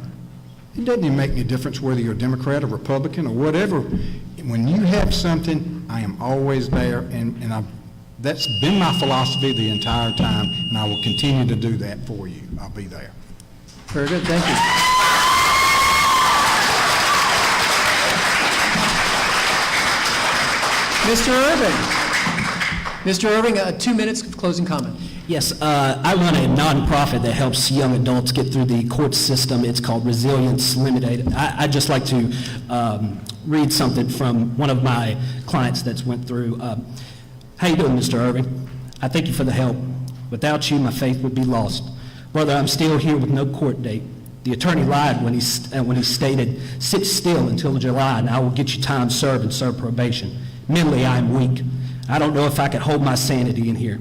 It doesn't even make any difference whether you're a Democrat or Republican or whatever. When you have something, I am always there, and that's been my philosophy the entire time, and I will continue to do that for you. I'll be there. Very good, thank you. Mr. Irving. Mr. Irving, 2 minutes of closing comment. Yes, I run a nonprofit that helps young adults get through the court system. It's called Resilience Limited. I'd just like to read something from one of my clients that's went through. How you doing, Mr. Irving? I thank you for the help. Without you, my faith would be lost. Brother, I'm still here with no court date. The attorney lied when he stated, sit still until July and I will get you time served and serve probation. Mentally, I am weak. I don't know if I could hold my sanity in here.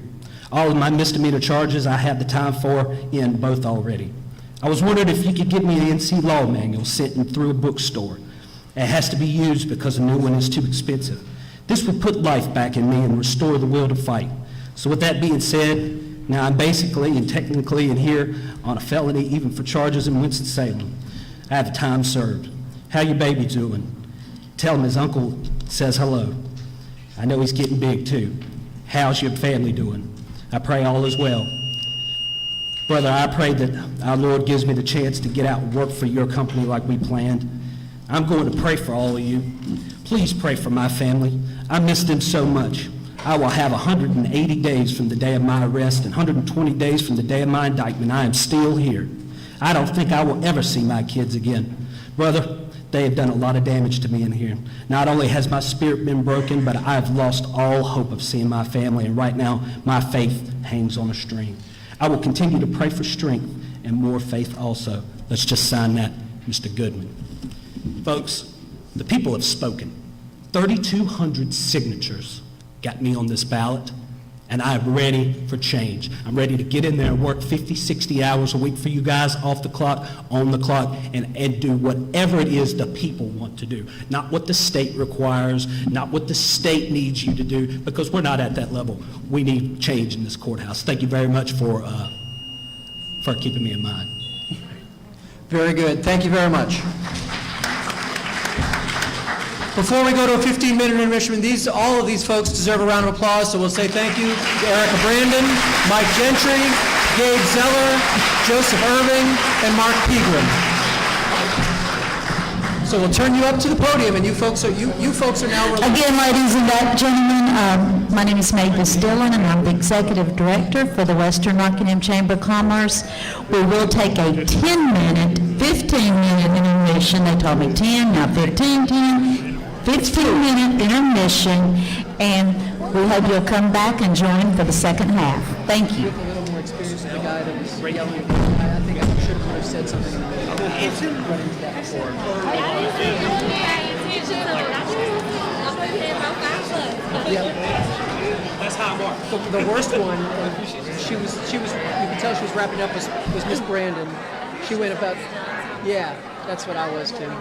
All of my misdemeanor charges I have the time for in both already. I was wondering if you could give me an NC law manual sent in through a bookstore. It has to be used because a new one is too expensive. This would put life back in me and restore the will to fight. So with that being said, now I'm basically and technically in here on a felony even for charges in Winston-Salem. I have time served. How your baby doing? Tell him his uncle says hello. I know he's getting big too. How's your family doing? I pray all is well. Brother, I pray that our Lord gives me the chance to get out and work for your company like we planned. I'm going to pray for all of you. Please pray for my family. I miss them so much. I will have 180 days from the day of my arrest and 120 days from the day of my indictment. I am still here. I don't think I will ever see my kids again. Brother, they have done a lot of damage to me in here. Not only has my spirit been broken, but I have lost all hope of seeing my family, and right now my faith hangs on a string. I will continue to pray for strength and more faith also. Let's just sign that, Mr. Goodman. Folks, the people have spoken. 3,200 signatures got me on this ballot, and I'm ready for change. I'm ready to get in there and work 50, 60 hours a week for you guys, off the clock, on the clock, and do whatever it is the people want to do. Not what the state requires, not what the state needs you to do, because we're not at that level. We need change in this courthouse. Thank you very much for keeping me in mind. Very good, thank you very much. Before we go to a 15-minute intermission, all of these folks deserve a round of applause, so we'll say thank you to Erica Brandon, Mike Gentry, Gabe Zeller, Joseph Irving, and Mark Pegram. So we'll turn you up to the podium, and you folks are now released. Again, ladies and gentlemen, my name is Mavis Dillon, and I'm the Executive Director for the Western Rockingham Chamber of Commerce. We will take a 10-minute, 15-minute intermission. They told me 10, now 15, 10. 15-minute intermission, and we hope you'll come back and join for the second half. Thank you. A little more experience with the guy that was yelling. I think I should have said something. That's how it works. The worst one, she was. You could tell she was wrapping up. Was Miss Brandon? She went about. Yeah, that's what I was too.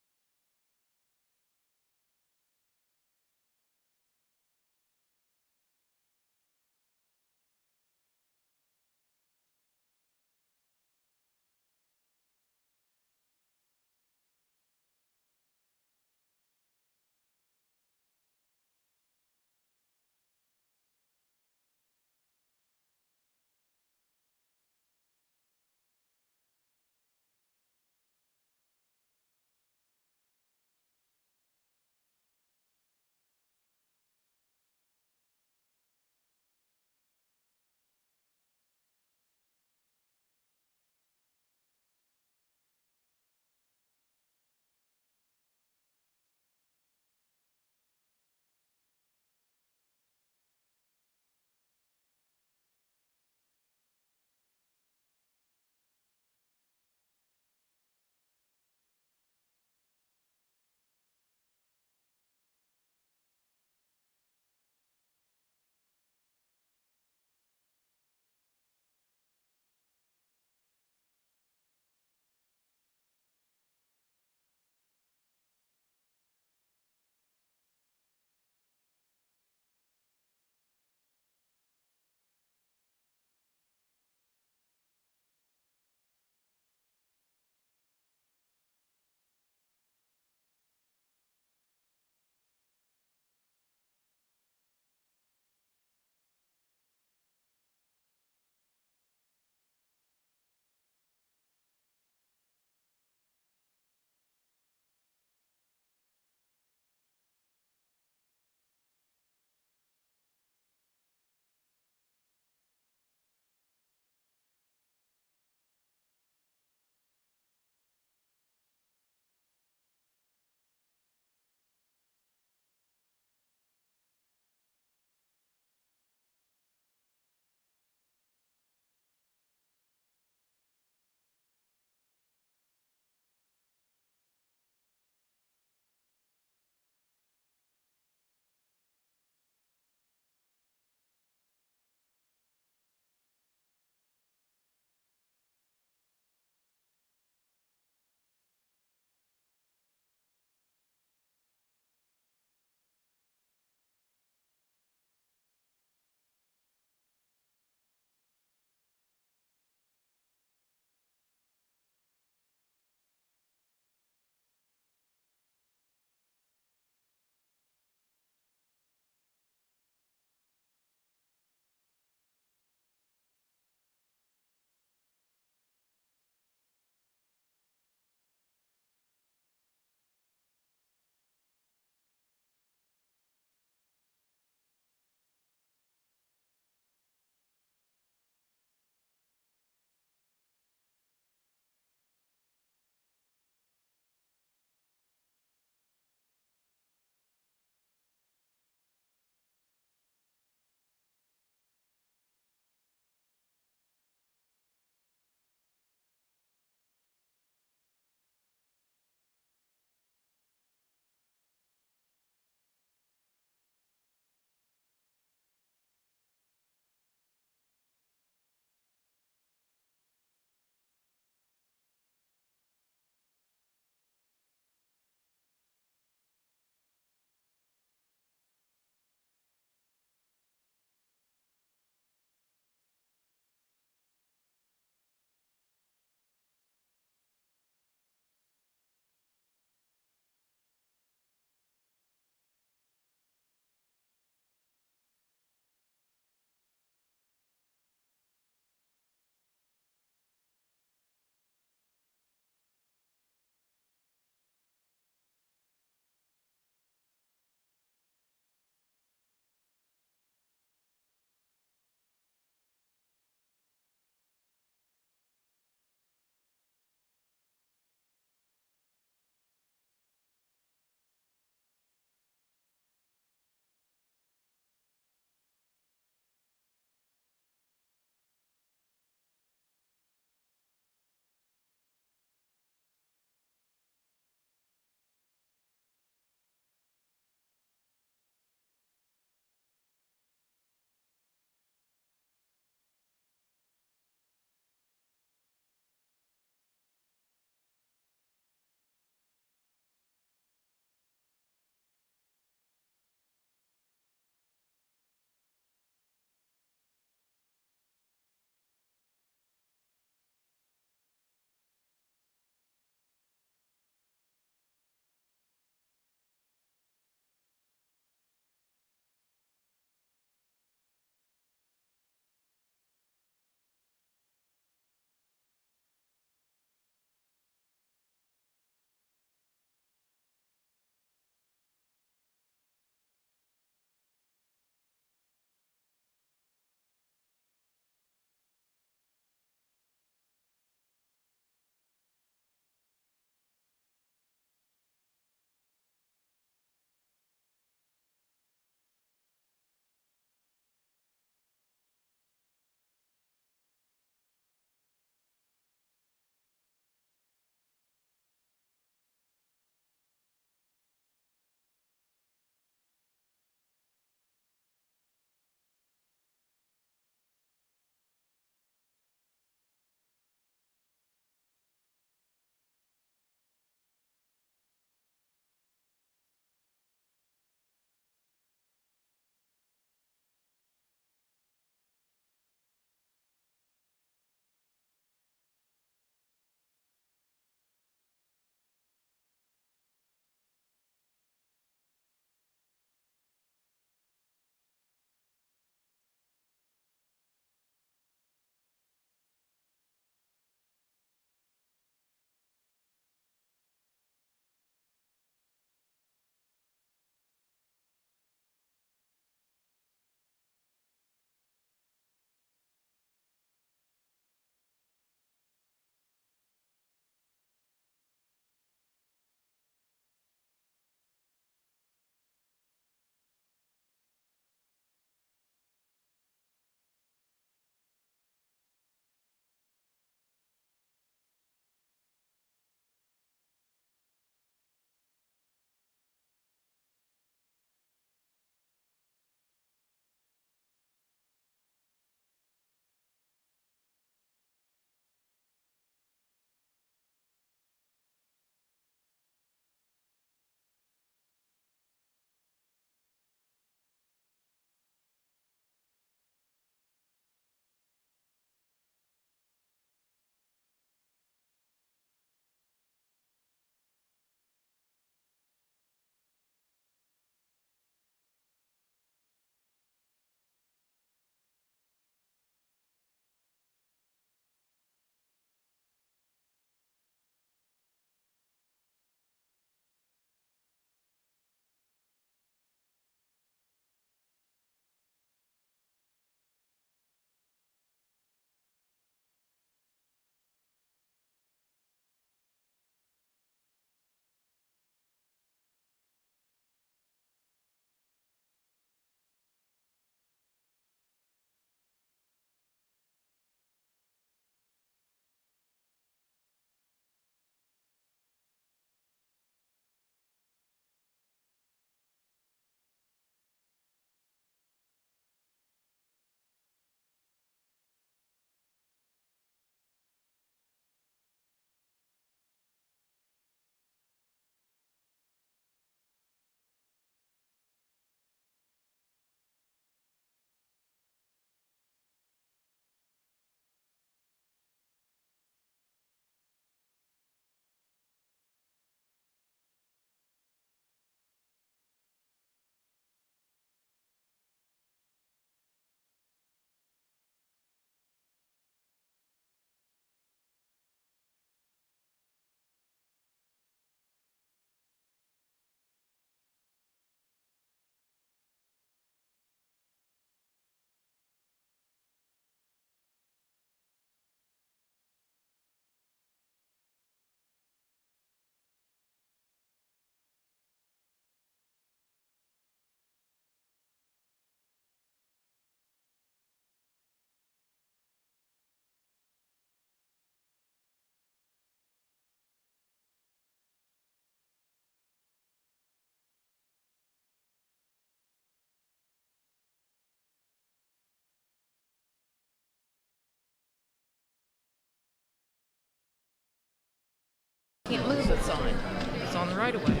can't move the sign. It's on the right of way.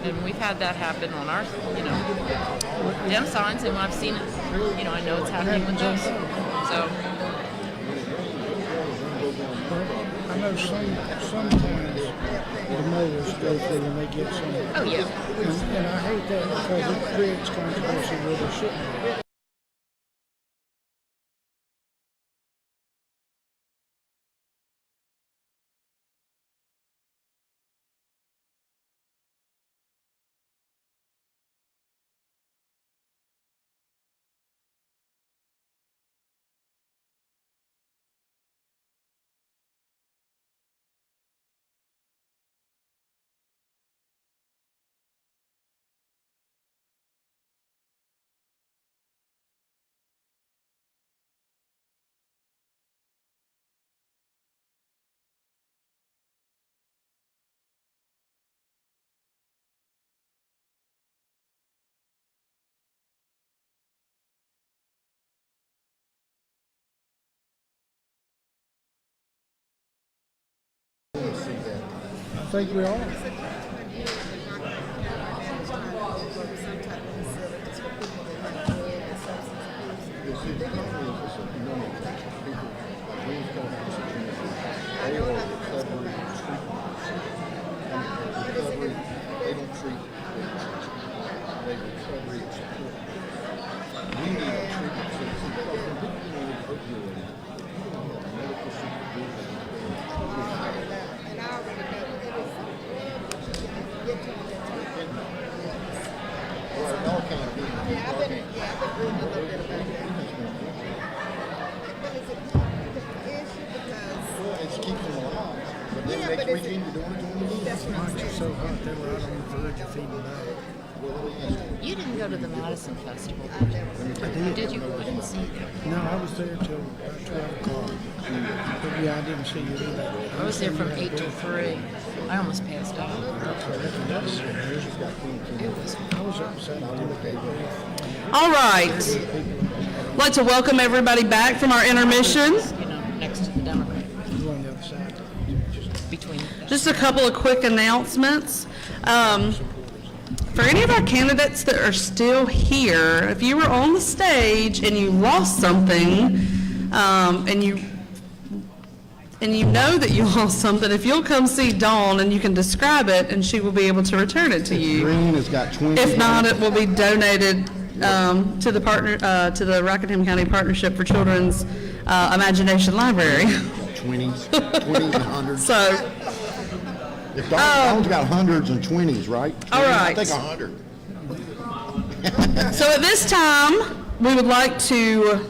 And we've had that happen on our, dem signs, and when I've seen it, I know it's happening with those. So. I know sometimes the mowers go through and they get some. Oh, yeah. And I hate that because it creates controversy where there shouldn't be. I think we are. You didn't go to the Madison Festival. Did you? I didn't see you. No, I was there till about 12 o'clock. But yeah, I didn't see you either. I was there from 8 till 3. I almost passed out. I was upset. All right. I'd like to welcome everybody back from our intermission. Next to the Democrat. Between. Just a couple of quick announcements. For any of our candidates that are still here, if you were on the stage and you lost something, and you know that you lost something, if you'll come see Dawn and you can describe it, and she will be able to return it to you. Green has got 20. If not, it will be donated to the Rockingham County Partnership for Children's Imagination Library. 20s and 100s. So. If Dawn's got hundreds and 20s, right? All right. I think 100. So at this time, we would like to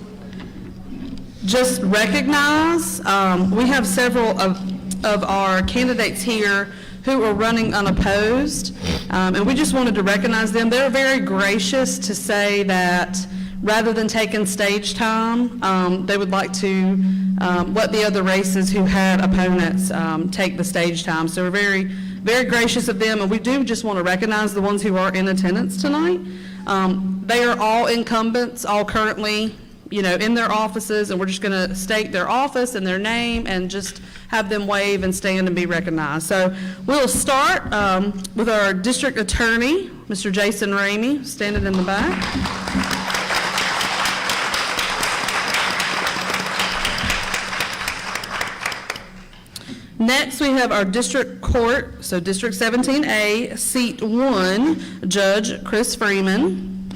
just recognize, we have several of our candidates here who are running unopposed, and we just wanted to recognize them. They're very gracious to say that rather than taking stage time, they would like to let the other races who had opponents take the stage time. So we're very, very gracious of them, and we do just want to recognize the ones who are in attendance tonight. They are all incumbents, all currently, in their offices, and we're just going to state their office and their name and just have them wave and stand and be recognized. So we'll start with our district attorney, Mr. Jason Ramey, standing in the back. Next, we have our district court, so District 17A, Seat 1, Judge Chris Freeman.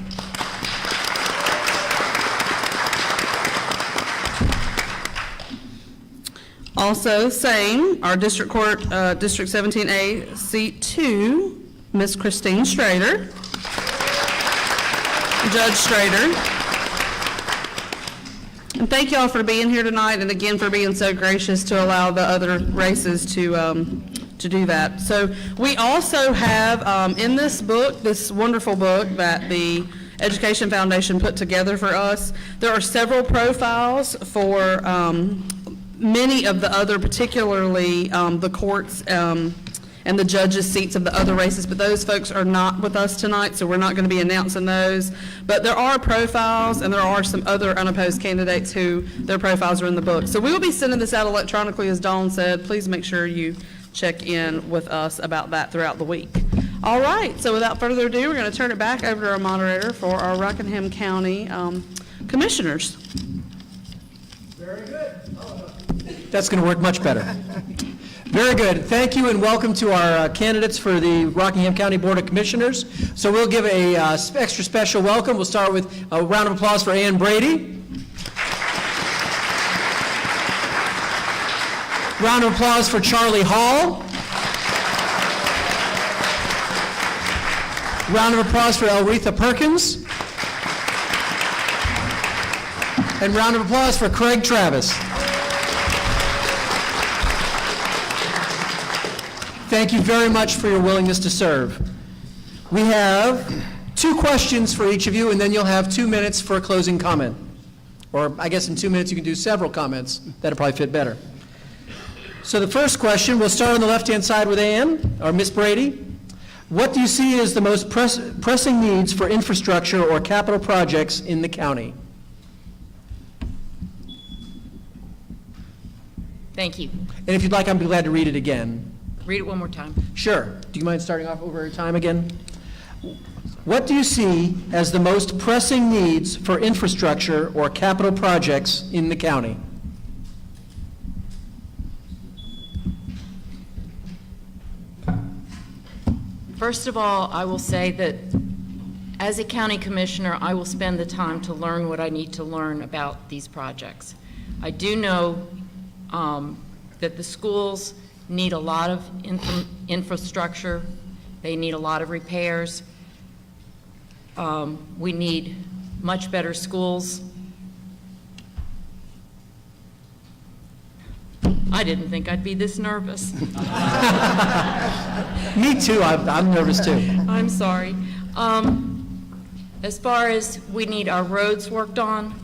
Also, same, our district court, District 17A, Seat 2, Miss Christine Strader. Judge Strader. And thank y'all for being here tonight, and again for being so gracious to allow the other races to do that. So we also have in this book, this wonderful book that the Education Foundation put together for us, there are several profiles for many of the other, particularly the courts and and the judges' seats of the other races, but those folks are not with us tonight, so we're not going to be announcing those. But there are profiles, and there are some other unopposed candidates who their profiles are in the book. So we will be sending this out electronically, as Dawn said. Please make sure you check in with us about that throughout the week. All right, so without further ado, we're going to turn it back over to our moderator for our Rockingham County commissioners. Very good. That's going to work much better. Very good. Thank you and welcome to our candidates for the Rockingham County Board of Commissioners. So we'll give a extra special welcome. We'll start with a round of applause for Ann Brady. Round of applause for Charlie Hall. Round of applause for Elretha Perkins. And round of applause for Craig Travis. Thank you very much for your willingness to serve. We have 2 questions for each of you, and then you'll have 2 minutes for a closing comment. Or I guess in 2 minutes you can do several comments. That'll probably fit better. So the first question, we'll start on the left-hand side with Ann, or Miss Brady. What do you see as the most pressing needs for infrastructure or capital projects in the county? Thank you. And if you'd like, I'd be glad to read it again. Read it one more time. Sure. Do you mind starting off over your time again? What do you see as the most pressing needs for infrastructure or capital projects in the county? First of all, I will say that as a county commissioner, I will spend the time to learn what I need to learn about these projects. I do know that the schools need a lot of infrastructure. They need a lot of repairs. We need much better schools. I didn't think I'd be this nervous. Me too. I'm nervous too. I'm sorry. As far as we need our roads worked on,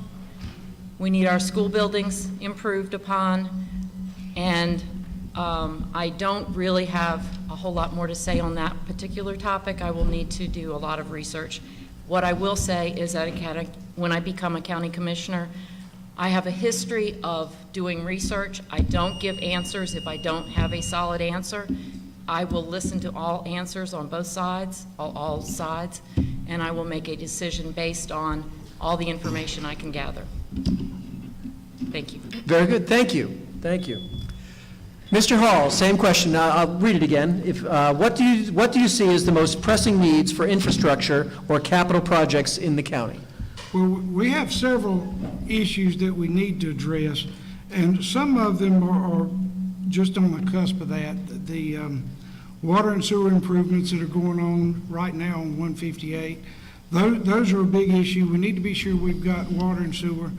we need our school buildings improved upon, and I don't really have a whole lot more to say on that particular topic. I will need to do a lot of research. What I will say is that when I become a county commissioner, I have a history of doing research. I don't give answers if I don't have a solid answer. I will listen to all answers on both sides, all sides, and I will make a decision based on all the information I can gather. Thank you. Very good. Thank you. Thank you. Mr. Hall, same question. I'll read it again. What do you see as the most pressing needs for infrastructure or capital projects in the county? Well, we have several issues that we need to address, and some of them are just on the cusp of that. The water and sewer improvements that are going on right now on 158, those are a big issue. We need to be sure we've got water and sewer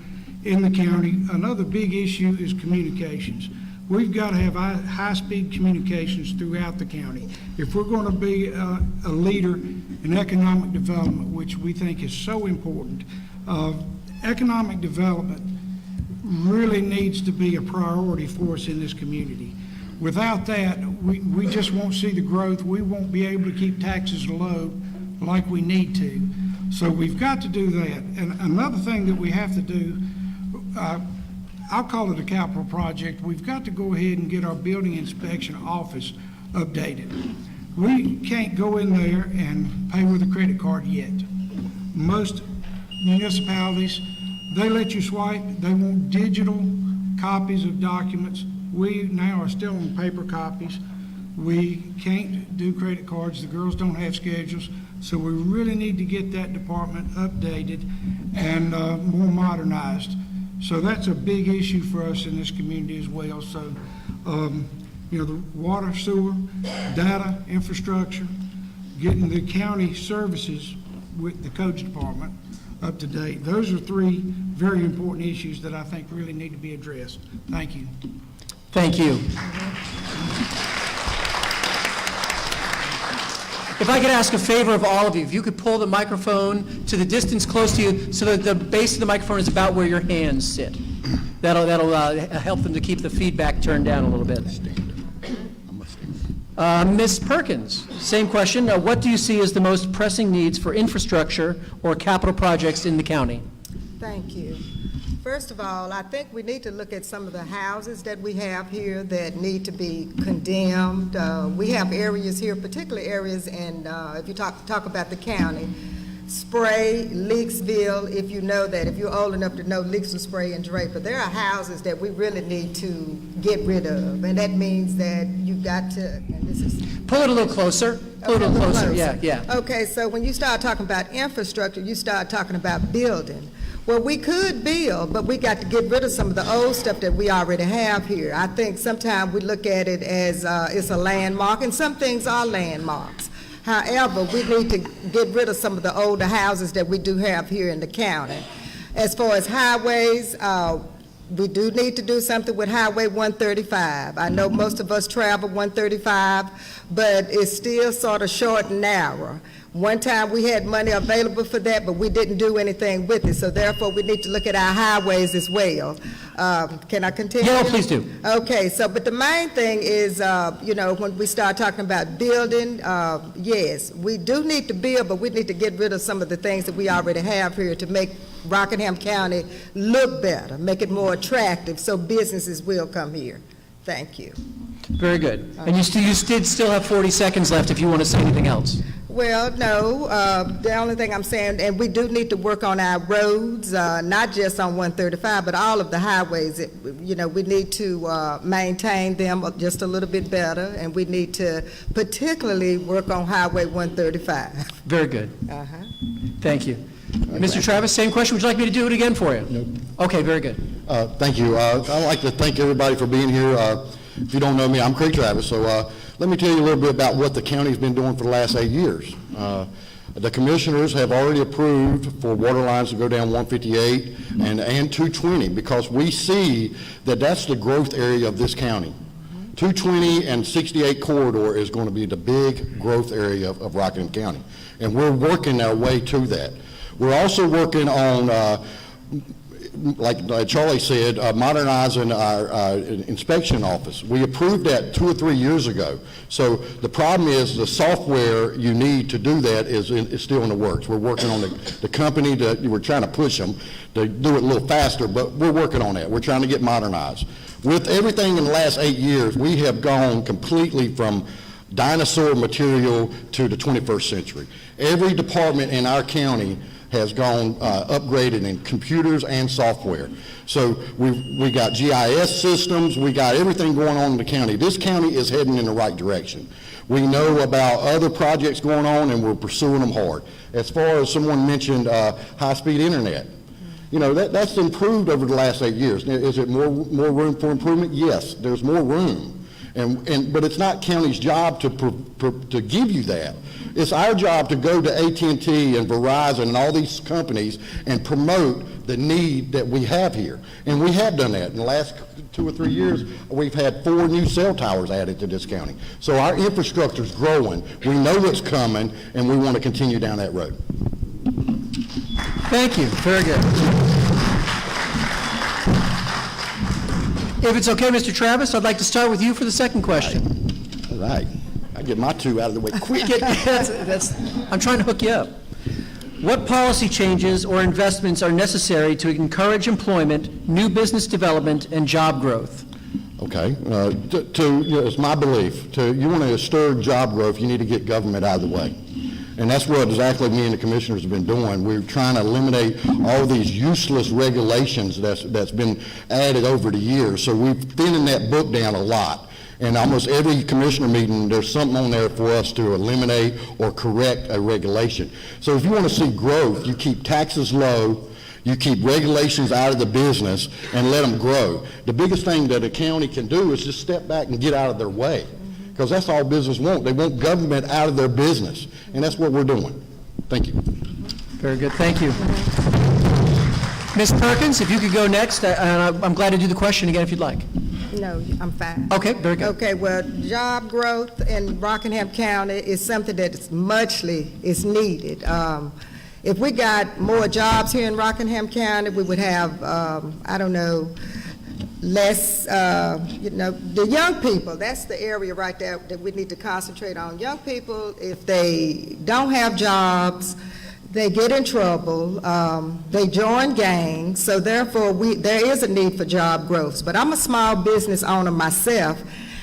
in the county. Another big issue is communications. We've got to have high-speed communications throughout the county. If we're going to be a leader in economic development, which we think is so important, economic development really needs to be a priority for us in this community. Without that, we just won't see the growth. We won't be able to keep taxes low like we need to. So we've got to do that. And another thing that we have to do, I'll call it a capital project. We've got to go ahead and get our building inspection office updated. We can't go in there and pay with a credit card yet. Most municipalities, they let you swipe. They want digital copies of documents. We now are still on paper copies. We can't do credit cards. The girls don't have schedules. So we really need to get that department updated and more modernized. So that's a big issue for us in this community as well. So, the water, sewer, data, infrastructure, getting the county services with the codes department up to date. Those are 3 very important issues that I think really need to be addressed. Thank you. Thank you. If I could ask a favor of all of you, if you could pull the microphone to the distance close to you so that the base of the microphone is about where your hands sit. That'll help them to keep the feedback turned down a little bit. Ms. Perkins, same question. What do you see as the most pressing needs for infrastructure or capital projects in the county? Thank you. First of all, I think we need to look at some of the houses that we have here that need to be condemned. We have areas here, particular areas, and if you talk about the county, Spray, Leaksville, if you know that, if you're old enough to know Leaksville, Spray, and Draper, there are houses that we really need to get rid of, and that means that you've got to, and this is... Pull it a little closer. Pull it a little closer, yeah. Okay, so when you start talking about infrastructure, you start talking about building. Well, we could build, but we got to get rid of some of the old stuff that we already have here. I think sometimes we look at it as it's a landmark, and some things are landmarks. However, we need to get rid of some of the older houses that we do have here in the county. As far as highways, we do need to do something with Highway 135. I know most of us travel 135, but it's still sort of short and narrow. One time we had money available for that, but we didn't do anything with it, so therefore we need to look at our highways as well. Can I continue? Yeah, please do. Okay, so, but the main thing is, when we start talking about building, yes, we do need to build, but we need to get rid of some of the things that we already have here to make Rockingham County look better, make it more attractive, so businesses will come here. Thank you. Very good. And you did still have 40 seconds left if you want to say anything else. Well, no, the only thing I'm saying, and we do need to work on our roads, not just on 135, but all of the highways. We need to maintain them just a little bit better, and we need to particularly work on Highway 135. Very good. Thank you. Mr. Travis, same question. Would you like me to do it again for you? Nope. Okay, very good. Thank you. I'd like to thank everybody for being here. If you don't know me, I'm Craig Travis, so let me tell you a little bit about what the county's been doing for the last 8 years. The commissioners have already approved for water lines to go down 158 and 220 because we see that that's the growth area of this county. 220 and 68 corridor is going to be the big growth area of Rockingham County, and we're working our way to that. We're also working on like Charlie said, modernizing our inspection office. We approved that 2 or 3 years ago. So the problem is the software you need to do that is still in the works. We're working on the company, we're trying to push them to do it a little faster, but we're working on that. We're trying to get modernized. With everything in the last 8 years, we have gone completely from dinosaur material to the 21st century. Every department in our county has gone upgraded in computers and software. So we got GIS systems, we got everything going on in the county. This county is heading in the right direction. We know about other projects going on and we're pursuing them hard. As far as someone mentioned high-speed internet, that's improved over the last 8 years. Now, is it more room for improvement? Yes, there's more room. But it's not county's job to give you that. It's our job to go to AT&T and Verizon and all these companies and promote the need that we have here. And we have done that. In the last 2 or 3 years, we've had 4 new cell towers added to this county. So our infrastructure is growing. We know what's coming, and we want to continue down that road. Thank you. Very good. If it's okay, Mr. Travis, I'd like to start with you for the second question. All right. I get my 2 out of the way quick. I'm trying to hook you up. What policy changes or investments are necessary to encourage employment, new business development, and job growth? Okay. It's my belief. You want to stir job growth, you need to get government out of the way. And that's what exactly me and the commissioners have been doing. We're trying to eliminate all these useless regulations that's been added over the years. So we've thinned that book down a lot. And almost every commissioner meeting, there's something on there for us to eliminate or correct a regulation. So if you want to see growth, you keep taxes low, you keep regulations out of the business, and let them grow. The biggest thing that a county can do is just step back and get out of their way, because that's all business want. They want government out of their business, and that's what we're doing. Thank you. Very good. Thank you. Ms. Perkins, if you could go next, and I'm glad to do the question again if you'd like. No, I'm fine. Okay, very good. Okay, well, job growth in Rockingham County is something that is needed. If we got more jobs here in Rockingham County, we would have, less, the young people, that's the area right there that we need to concentrate on. Young people, if they don't have jobs, they get in trouble, they join gangs, so therefore there is a need for job growth. But I'm a small business owner myself,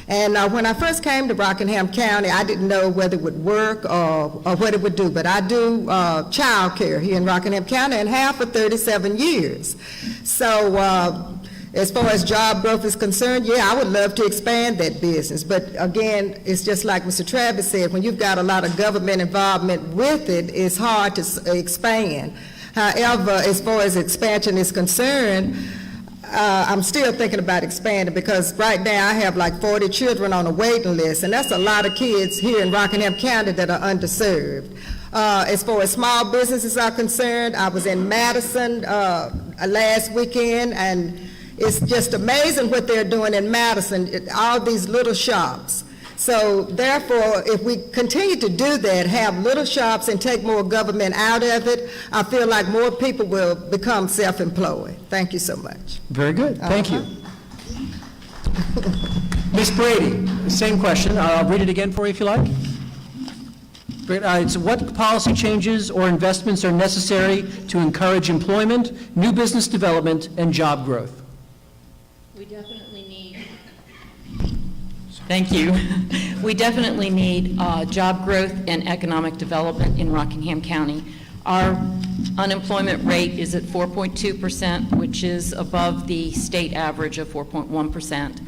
and when I first came to Rockingham County, I didn't know whether it would work or what it would do, but I do child care here in Rockingham County and have for 37 years. So as far as job growth is concerned, yeah, I would love to expand that business. But again, it's just like Mr. Travis said, when you've got a lot of government involvement with it, it's hard to expand. However, as far as expansion is concerned, I'm still thinking about expanding because right now I have like 40 children on a waiting list, and that's a lot of kids here in Rockingham County that are underserved. As far as small businesses are concerned, I was in Madison last weekend, and it's just amazing what they're doing in Madison, all these little shops. So therefore, if we continue to do that, have little shops and take more government out of it, I feel like more people will become self-employed. Thank you so much. Very good, thank you. Ms. Brady, same question. I'll read it again for you if you like. It's what policy changes or investments are necessary to encourage employment, new business development, and job growth? We definitely need, thank you. We definitely need job growth and economic development in Rockingham County. Our unemployment rate is at 4.2%, which is above the state average of 4.1%.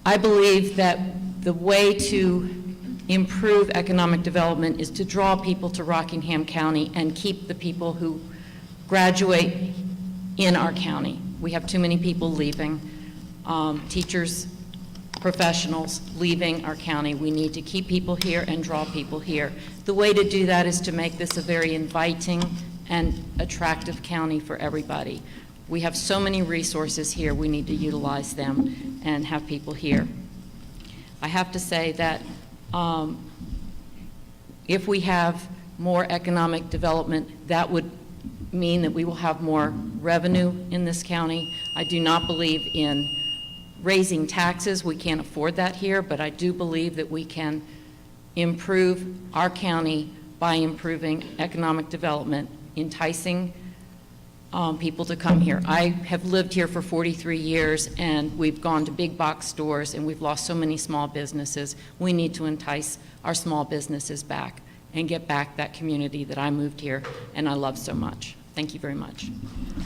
I believe that the way to improve economic development is to draw people to Rockingham County and keep the people who graduate in our county. We have too many people leaving, teachers, professionals leaving our county. We need to keep people here and draw people here. The way to do that is to make this a very inviting and attractive county for everybody. We have so many resources here, we need to utilize them and have people here. I have to say that if we have more economic development, that would mean that we will have more revenue in this county. I do not believe in raising taxes. We can't afford that here, but I do believe that we can improve our county by improving economic development, enticing people to come here. I have lived here for 43 years, and we've gone to big box stores, and we've lost so many small businesses. We need to entice our small businesses back and get back that community that I moved here and I love so much. Thank you very much.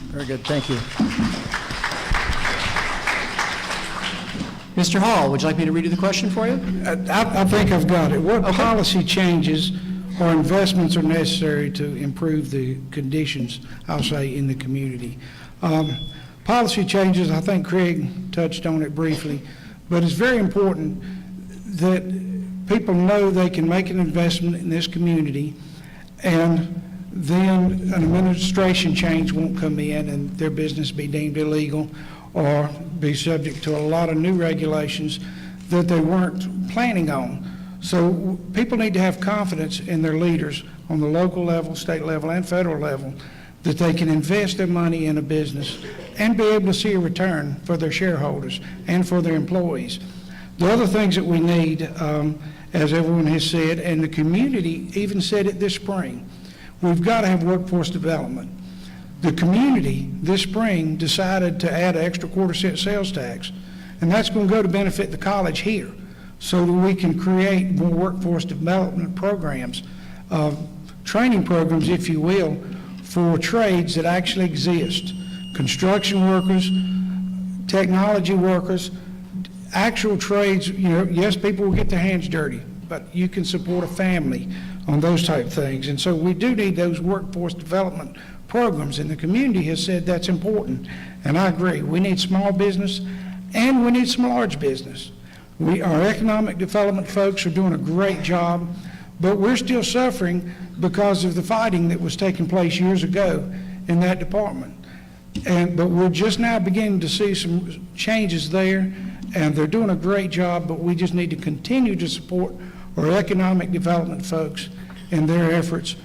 Very good, thank you. Mr. Hall, would you like me to read you the question for you? I think I've got it. What policy changes or investments are necessary to improve the conditions, I'll say, in the community? Policy changes, I think Craig touched on it briefly, but it's very important that people know they can make an investment in this community, and then an administration change won't come in and their business be deemed illegal or be subject to a lot of new regulations that they weren't planning on. So people need to have confidence in their leaders on the local level, state level, and federal level that they can invest their money in a business and be able to see a return for their shareholders and for their employees. The other things that we need, as everyone has said, and the community even said it this spring, we've got to have workforce development. The community this spring decided to add an extra quarter-cent sales tax, and that's going to go to benefit the college here so that we can create more workforce development programs, training programs, if you will, for trades that actually exist. Construction workers, technology workers, actual trades, yes, people will get their hands dirty, but you can support a family on those type of things. And so we do need those workforce development programs, and the community has said that's important. And I agree, we need small business and we need some large business. Our economic development folks are doing a great job, but we're still suffering because of the fighting that was taking place years ago in that department. But we're just now beginning to see some changes there, and they're doing a great job, but we just need to continue to support our economic development folks in their efforts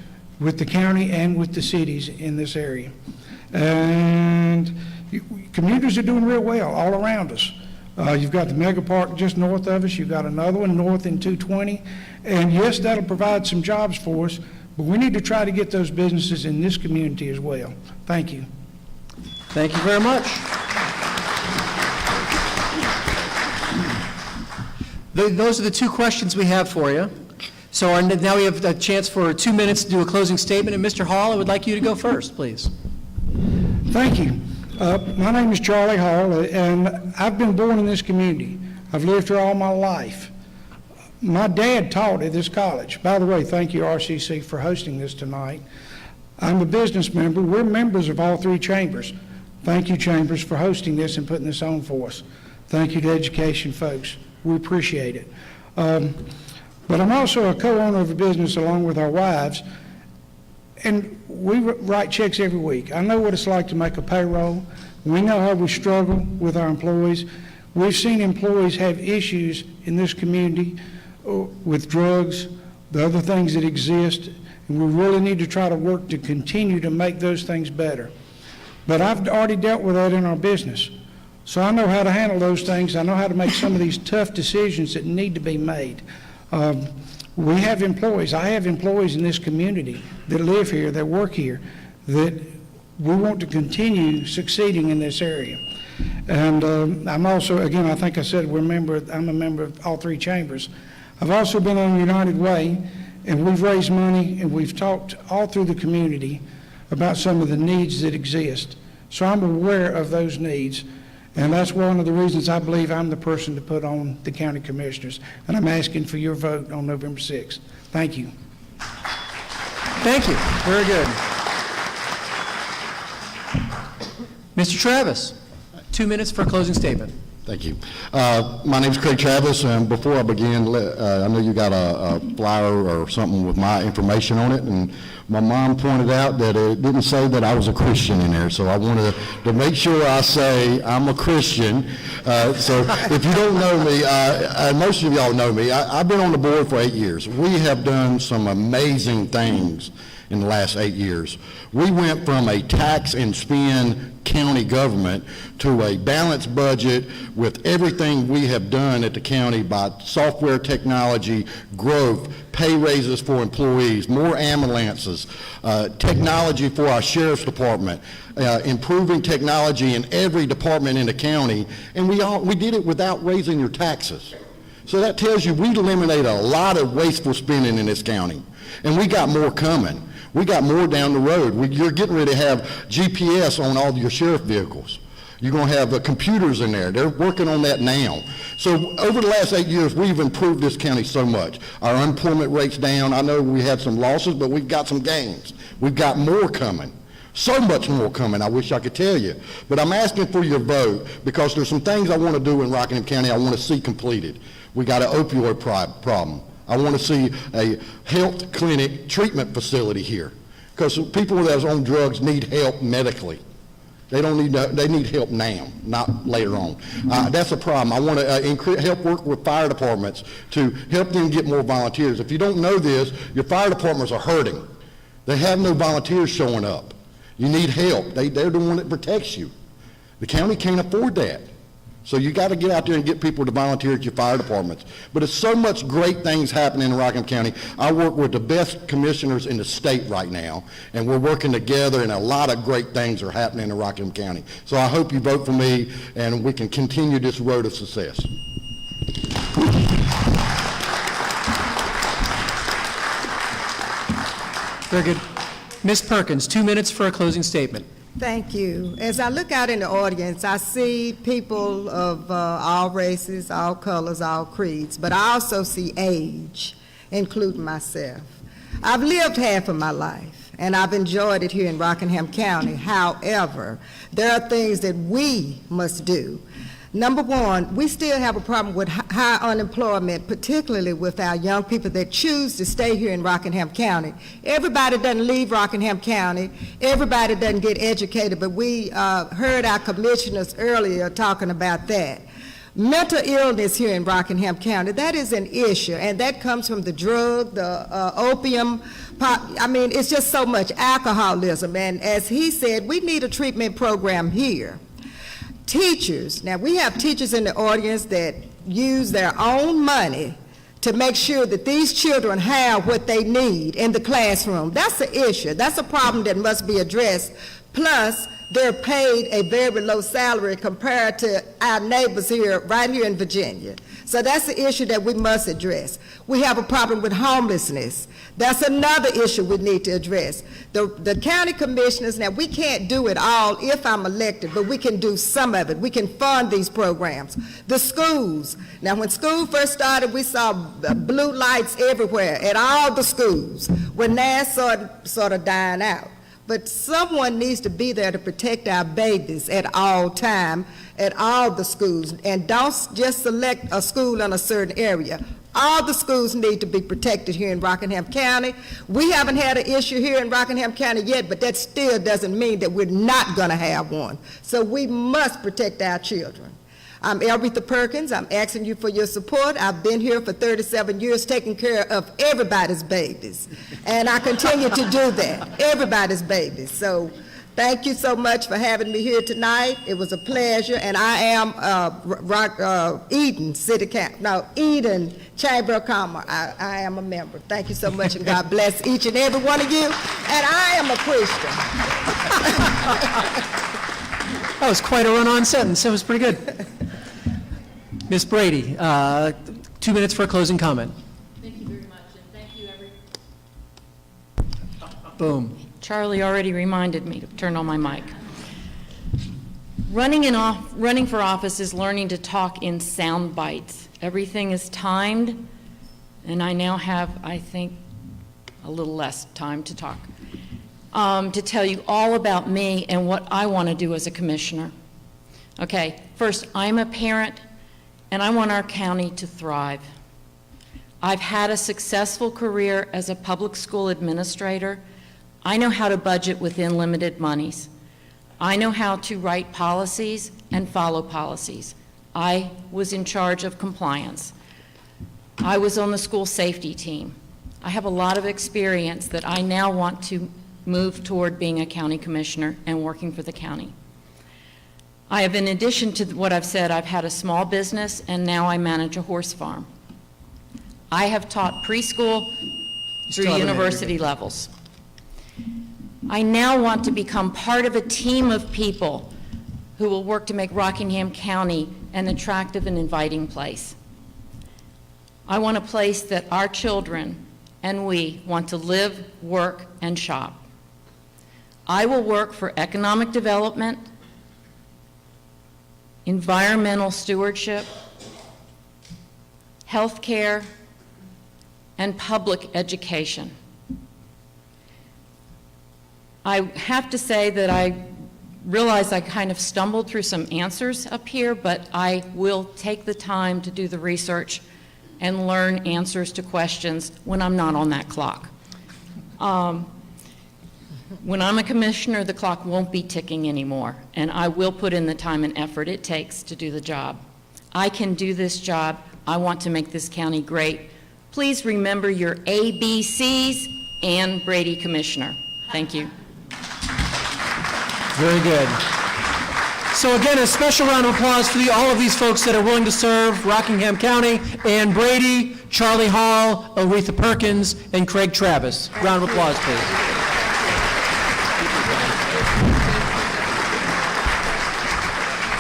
with the county and with the cities in this area. And communities are doing real well all around us. You've got the mega park just north of us. You've got another one north in 220. And yes, that'll provide some jobs for us, but we need to try to get those businesses in this community as well. Thank you. Thank you very much. Those are the two questions we have for you. So now we have a chance for 2 minutes to do a closing statement. And Mr. Hall, I would like you to go first, please. Thank you. My name is Charlie Hall, and I've been born in this community. I've lived here all my life. My dad taught at this college. By the way, thank you, RCC, for hosting this tonight. I'm a business member. We're members of all three chambers. Thank you, chambers, for hosting this and putting this on for us. Thank you to education folks. We appreciate it. But I'm also a co-owner of a business along with our wives, and we write checks every week. I know what it's like to make a payroll. We know how we struggle with our employees. We've seen employees have issues in this community with drugs, the other things that exist, and we really need to try to work to continue to make those things better. But I've already dealt with that in our business. So I know how to handle those things. I know how to make some of these tough decisions that need to be made. We have employees. I have employees in this community that live here, that work here, that we want to continue succeeding in this area. And I'm also, again, I think I said I'm a member of all three chambers. I've also been on United Way, and we've raised money, and we've talked all through the community about some of the needs that exist. So I'm aware of those needs. And that's one of the reasons I believe I'm the person to put on the county commissioners. And I'm asking for your vote on November 6th. Thank you. Thank you. Very good. Mr. Travis, 2 minutes for a closing statement. Thank you. My name's Craig Travis, and before I begin, I know you got a flyer or something with my information on it, and my mom pointed out that it didn't say that I was a Christian in there, so I wanted to make sure I say I'm a Christian. So if you don't know me, most of y'all know me, I've been on the board for 8 years. We have done some amazing things in the last 8 years. We went from a tax and spend county government to a balanced budget with everything we have done at the county by software technology, growth, pay raises for employees, more ambulances, technology for our sheriff's department, improving technology in every department in the county, and we did it without raising your taxes. So that tells you we eliminated a lot of wasteful spending in this county, and we got more coming. We got more down the road. You're getting ready to have GPS on all your sheriff vehicles. You're going to have computers in there. They're working on that now. So over the last 8 years, we've improved this county so much. Our unemployment rate's down. I know we had some losses, but we've got some gains. We've got more coming. So much more coming, I wish I could tell you. But I'm asking for your vote because there's some things I want to do in Rockingham County I want to see completed. We got an opioid problem. I want to see a health clinic treatment facility here because people that are on drugs need help medically. They need help now, not later on. That's a problem. I want to help work with fire departments to help them get more volunteers. If you don't know this, your fire departments are hurting. They have no volunteers showing up. You need help. They're the one that protects you. The county can't afford that. So you got to get out there and get people to volunteer at your fire departments. But it's so much great things happening in Rockingham County. I work with the best commissioners in the state right now, and we're working together, and a lot of great things are happening in Rockingham County. So I hope you vote for me, and we can continue this road of success. Very good. Ms. Perkins, 2 minutes for a closing statement. Thank you. As I look out in the audience, I see people of all races, all colors, all creeds, but I also see age, including myself. I've lived half of my life, and I've enjoyed it here in Rockingham County. However, there are things that we must do. Number one, we still have a problem with high unemployment, particularly with our young people that choose to stay here in Rockingham County. Everybody doesn't leave Rockingham County. Everybody doesn't get educated, but we heard our commissioners earlier talking about that. Mental illness here in Rockingham County, that is an issue, and that comes from the drug, the opium, I mean, it's just so much alcoholism, and as he said, we need a treatment program here. Teachers, now we have teachers in the audience that use their own money to make sure that these children have what they need in the classroom. That's an issue. That's a problem that must be addressed. Plus, they're paid a very low salary compared to our neighbors here, right here in Virginia. So that's the issue that we must address. We have a problem with homelessness. That's another issue we need to address. The county commissioners, now we can't do it all if I'm elected, but we can do some of it. We can fund these programs. The schools, now when school first started, we saw blue lights everywhere at all the schools. We're now sort of dying out. But someone needs to be there to protect our babies at all time, at all the schools. And don't just select a school in a certain area. All the schools need to be protected here in Rockingham County. We haven't had an issue here in Rockingham County yet, but that still doesn't mean that we're not going to have one. So we must protect our children. I'm Aretha Perkins. I'm asking you for your support. I've been here for 37 years taking care of everybody's babies. And I continue to do that, everybody's babies. So thank you so much for having me here tonight. It was a pleasure. And I am Eden Chamber of Commerce. I am a member. Thank you so much, and God bless each and every one of you. And I am a Christian. That was quite a run-on sentence. That was pretty good. Ms. Brady, 2 minutes for a closing comment. Thank you very much, and thank you, Boom. Charlie already reminded me to turn on my mic. Running for office is learning to talk in sound bites. Everything is timed, and I now have, I think, a little less time to talk, to tell you all about me and what I want to do as a commissioner. Okay, first, I'm a parent, and I want our county to thrive. I've had a successful career as a public school administrator. I know how to budget within limited monies. I know how to write policies and follow policies. I was in charge of compliance. I was on the school safety team. I have a lot of experience that I now want to move toward being a county commissioner and working for the county. I have, in addition to what I've said, I've had a small business, and now I manage a horse farm. I have taught preschool through university levels. I now want to become part of a team of people who will work to make Rockingham County an attractive and inviting place. I want a place that our children and we want to live, work, and shop. I will work for economic development, environmental stewardship, health care, and public education. I have to say that I realize I kind of stumbled through some answers up here, but I will take the time to do the research and learn answers to questions when I'm not on that clock. When I'm a commissioner, the clock won't be ticking anymore, and I will put in the time and effort it takes to do the job. I can do this job. I want to make this county great. Please remember your ABCs, Ann Brady, Commissioner. Thank you. Very good. So again, a special round of applause for all of these folks that are willing to serve Rockingham County: Ann Brady, Charlie Hall, Aretha Perkins, and Craig Travis. Round of applause, please.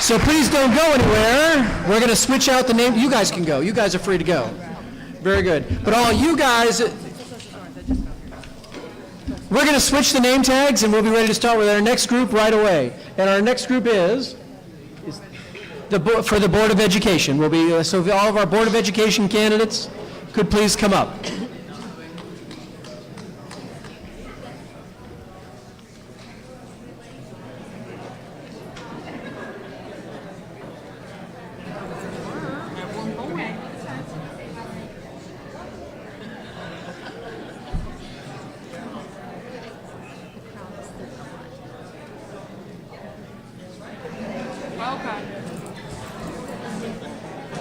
So please don't go anywhere. We're going to switch out the name. You guys can go. You guys are free to go. Very good. But all you guys, we're going to switch the name tags, and we'll be ready to start with our next group right away. And our next group is for the Board of Education. Will be so all of our Board of Education candidates could please come up.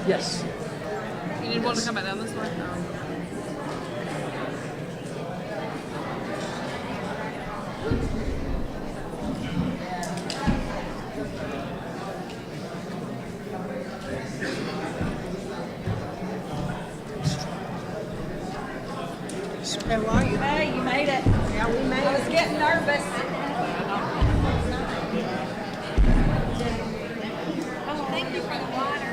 Yes. You didn't want to come back down this way? How are you? Hey, you made it. Yeah, we made it. I was getting nervous. Oh, thank you for the water.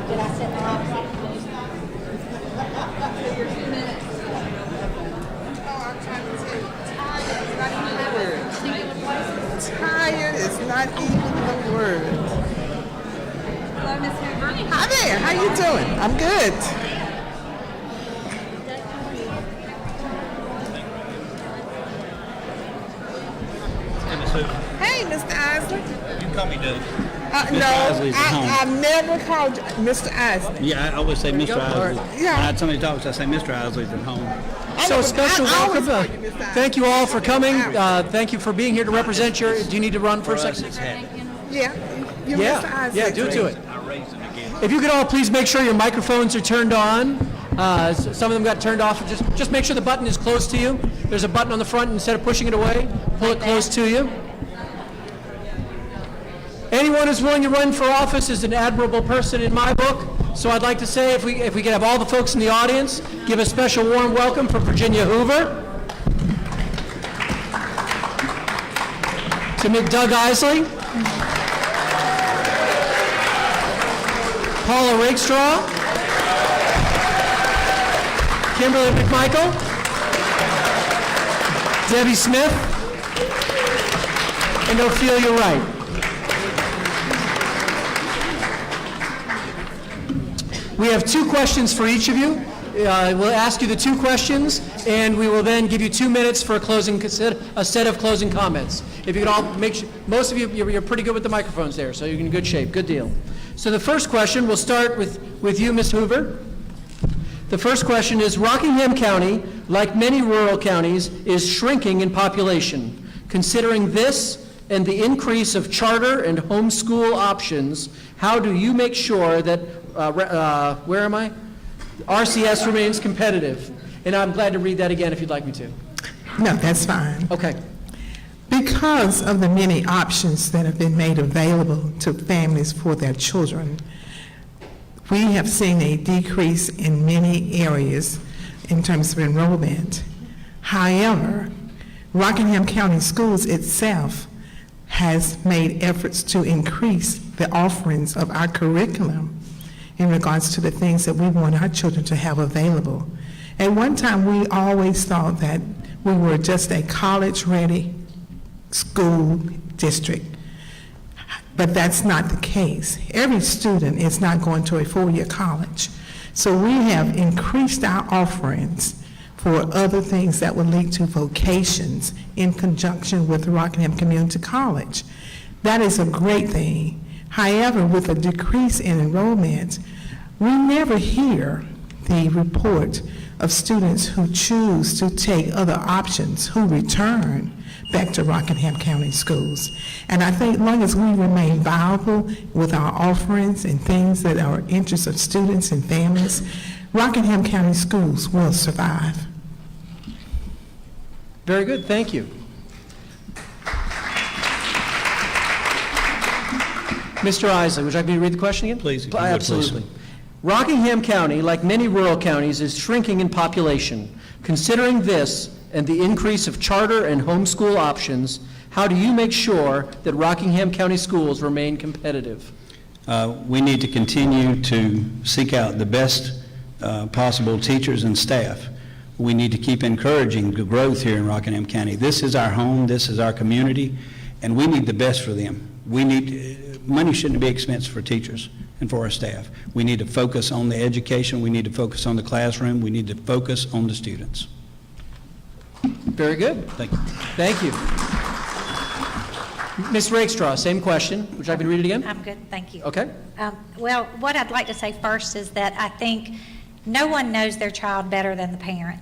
Did I sit down? Tired is not even the word. Hello, Miss Hoover. Hi there, how you doing? I'm good. Hey, Mr. Isley. You can call me Doug. No, Isley's at home. I've never called you Mr. Isley. Yeah, I always say Mr. Go for it. Isley. Yeah. I had somebody talk, so I say Mr. Isley's at home. So special I always welcome. call you Mr. Isley. Thank you all for coming. Thank you for being here to represent your, do you need to run for a second? Yeah, you're Mr. Isley. Yeah, do it. If you could all please make sure your microphones are turned on. Some of them got turned off. Just make sure the button is close to you. There's a button on the front. Instead of pushing it away, pull it close to you. Anyone who's willing to run for office is an admirable person in my book. So I'd like to say, if we could have all the folks in the audience give a special warm welcome for Virginia Hoover, to Doug Isley, Paula Rakestraw, Kimberly McMichael, Debbie Smith, and Ophelia Wright. We have 2 questions for each of you. We'll ask you the 2 questions, and we will then give you 2 minutes for a set of closing comments. If you could all make sure, most of you, you're pretty good with the microphones there, so you're in good shape. Good deal. So the first question, we'll start with you, Ms. Hoover. The first question is, Rockingham County, like many rural counties, is shrinking in population. Considering this and the increase of charter and homeschool options, how do you make sure that where am I? RCS remains competitive. And I'm glad to read that again if you'd like me to. No, that's fine. Okay. Because of the many options that have been made available to families for their children, we have seen a decrease in many areas in terms of enrollment. However, Rockingham County Schools itself has made efforts to increase the offerings of our curriculum in regards to the things that we want our children to have available. At one time, we always thought that we were just a college-ready school district, but that's not the case. Every student is not going to a 4-year college. So we have increased our offerings for other things that will lead to vocations in conjunction with Rockingham Community College. That is a great thing. However, with a decrease in enrollment, we never hear the report of students who choose to take other options, who return back to Rockingham County Schools. And I think as long as we remain viable with our offerings and things that are interests of students and families, Rockingham County Schools will survive. Very good, thank you. Mr. Isley, would you like me to read the question again? Please, if you would, Absolutely. please. Rockingham County, like many rural counties, is shrinking in population. Considering this and the increase of charter and homeschool options, how do you make sure that Rockingham County schools remain competitive? We need to continue to seek out the best possible teachers and staff. We need to keep encouraging the growth here in Rockingham County. This is our home, this is our community, and we need the best for them. Money shouldn't be expense for teachers and for our staff. We need to focus on the education, we need to focus on the classroom, we need to focus on the students. Very good. Thank you. Thank you. Ms. Rakestraw, same question. Would you like me to read it again? I'm good, thank you. Okay. Well, what I'd like to say first is that I think no one knows their child better than the parent.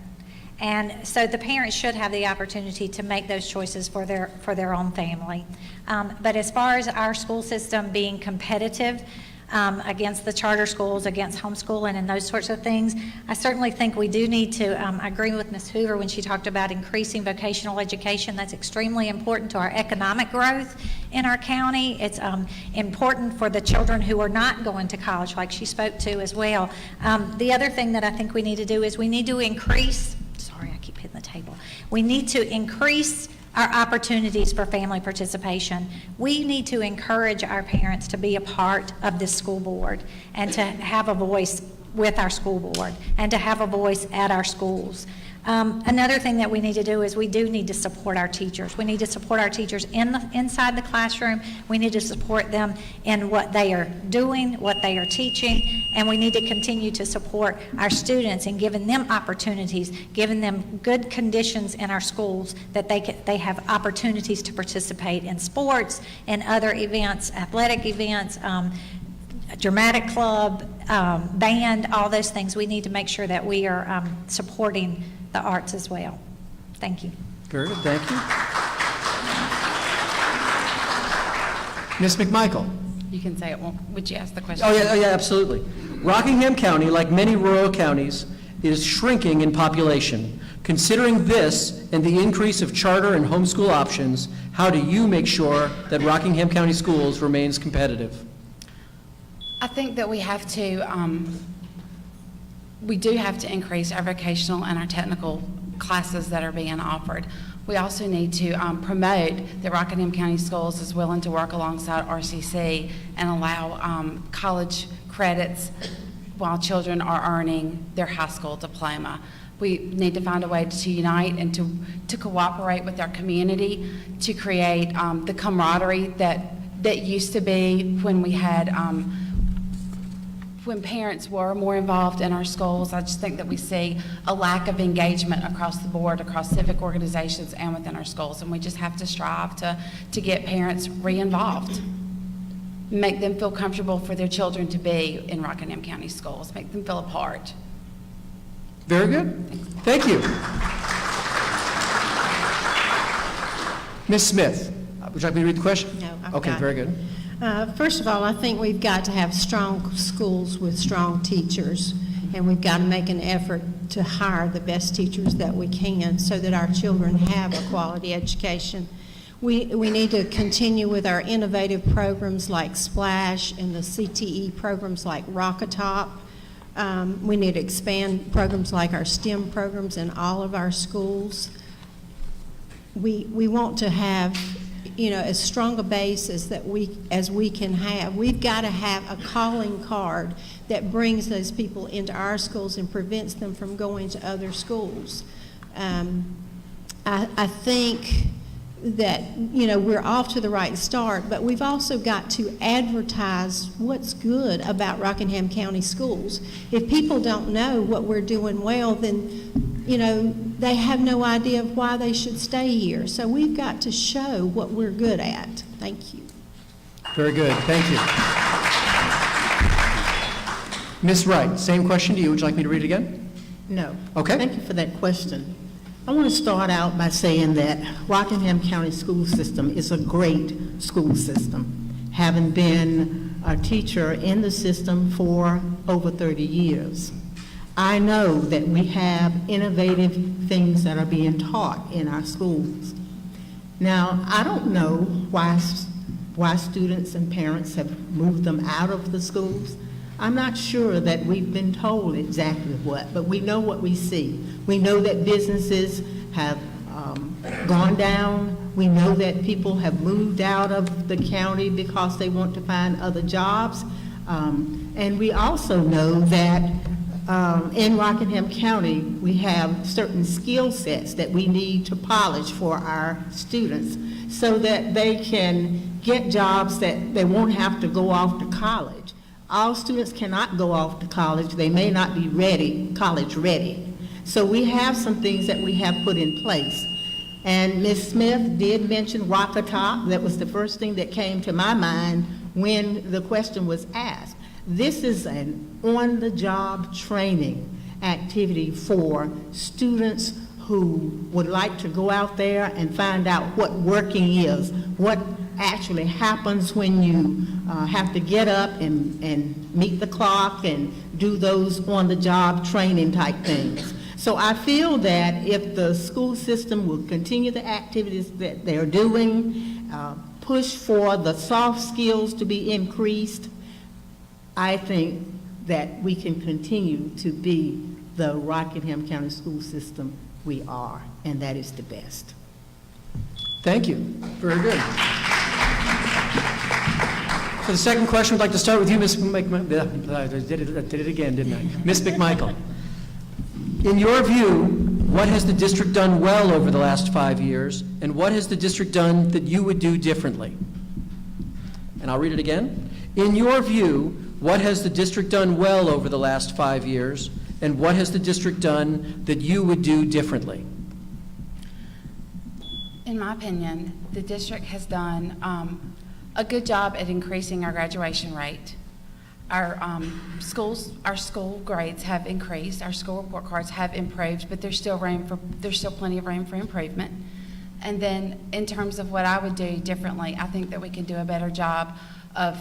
And so the parents should have the opportunity to make those choices for their own family. But as far as our school system being competitive, against the charter schools, against homeschooling and those sorts of things. I certainly think we do need to, I agree with Ms. Hoover when she talked about increasing vocational education. That's extremely important to our economic growth in our county. It's important for the children who are not going to college, like she spoke to as well. The other thing that I think we need to do is we need to increase, sorry, I keep hitting the table. We need to increase our opportunities for family participation. We need to encourage our parents to be a part of this school board and to have a voice with our school board and to have a voice at our schools. Another thing that we need to do is we do need to support our teachers. We need to support our teachers inside the classroom. We need to support them in what they are doing, what they are teaching, and we need to continue to support our students in giving them opportunities, giving them good conditions in our schools that they have opportunities to participate in sports and other events, athletic events, dramatic club, band, all those things. We need to make sure that we are supporting the arts as well. Thank you. Very good, thank you. Ms. McMichael. You can say it. Would you ask the question? Oh, yeah, absolutely. Rockingham County, like many rural counties, is shrinking in population. Considering this and the increase of charter and homeschool options, how do you make sure that Rockingham County Schools remains competitive? I think that we have to, we do have to increase our vocational and our technical classes that are being offered. We also need to promote that Rockingham County Schools is willing to work alongside RCC and allow college credits while children are earning their high school diploma. We need to find a way to unite and to cooperate with our community to create the camaraderie that used to be when we had when parents were more involved in our schools. I just think that we see a lack of engagement across the board, across civic organizations and within our schools, and we just have to strive to get parents re-involved, make them feel comfortable for their children to be in Rockingham County Schools, make them feel a part. Very good. Thank you. Ms. Smith, would you like me to read the question? No, I've Okay, got very good. First of all, I think we've got to have strong schools with strong teachers, and we've got to make an effort to hire the best teachers that we can so that our children have a quality education. We need to continue with our innovative programs like Splash and the CTE programs like Rockatop. We need to expand programs like our STEM programs in all of our schools. We want to have, as strong a base as we can have. We've got to have a calling card that brings those people into our schools and prevents them from going to other schools. I think that, we're off to the right start, but we've also got to advertise what's good about Rockingham County Schools. If people don't know what we're doing well, then, they have no idea of why they should stay here. So we've got to show what we're good at. Thank you. Very good, thank you. Ms. Wright, same question to you. Would you like me to read it again? No. Okay. Thank you for that question. I want to start out by saying that Rockingham County school system is a great school system, having been a teacher in the system for over 30 years. I know that we have innovative things that are being taught in our schools. Now, I don't know why students and parents have moved them out of the schools. I'm not sure that we've been told exactly what, but we know what we see. We know that businesses have gone down. We know that people have moved out of the county because they want to find other jobs. And we also know that in Rockingham County, we have certain skill sets that we need to polish for our students so that they can get jobs that they won't have to go off to college. All students cannot go off to college. They may not be college ready. So we have some things that we have put in place. And Ms. Smith did mention Rockatop. That was the first thing that came to my mind when the question was asked. This is an on-the-job training activity for students who would like to go out there and find out what working is, what actually happens when you have to get up and meet the clock and do those on-the-job training type things. So I feel that if the school system will continue the activities that they're doing, push for the soft skills to be increased, I think that we can continue to be the Rockingham County school system we are, and that is the best. Thank you. Very good. For the second question, we'd like to start with you, Ms. McMichael. I did it again, didn't I? Ms. McMichael. In your view, what has the district done well over the last 5 years, and what has the district done that you would do differently? And I'll read it again. In your view, what has the district done well over the last 5 years, and what has the district done that you would do differently? In my opinion, the district has done a good job at increasing our graduation rate. Our school grades have increased. Our school report cards have improved, but there's still plenty of room for improvement. And then, in terms of what I would do differently, I think that we can do a better job of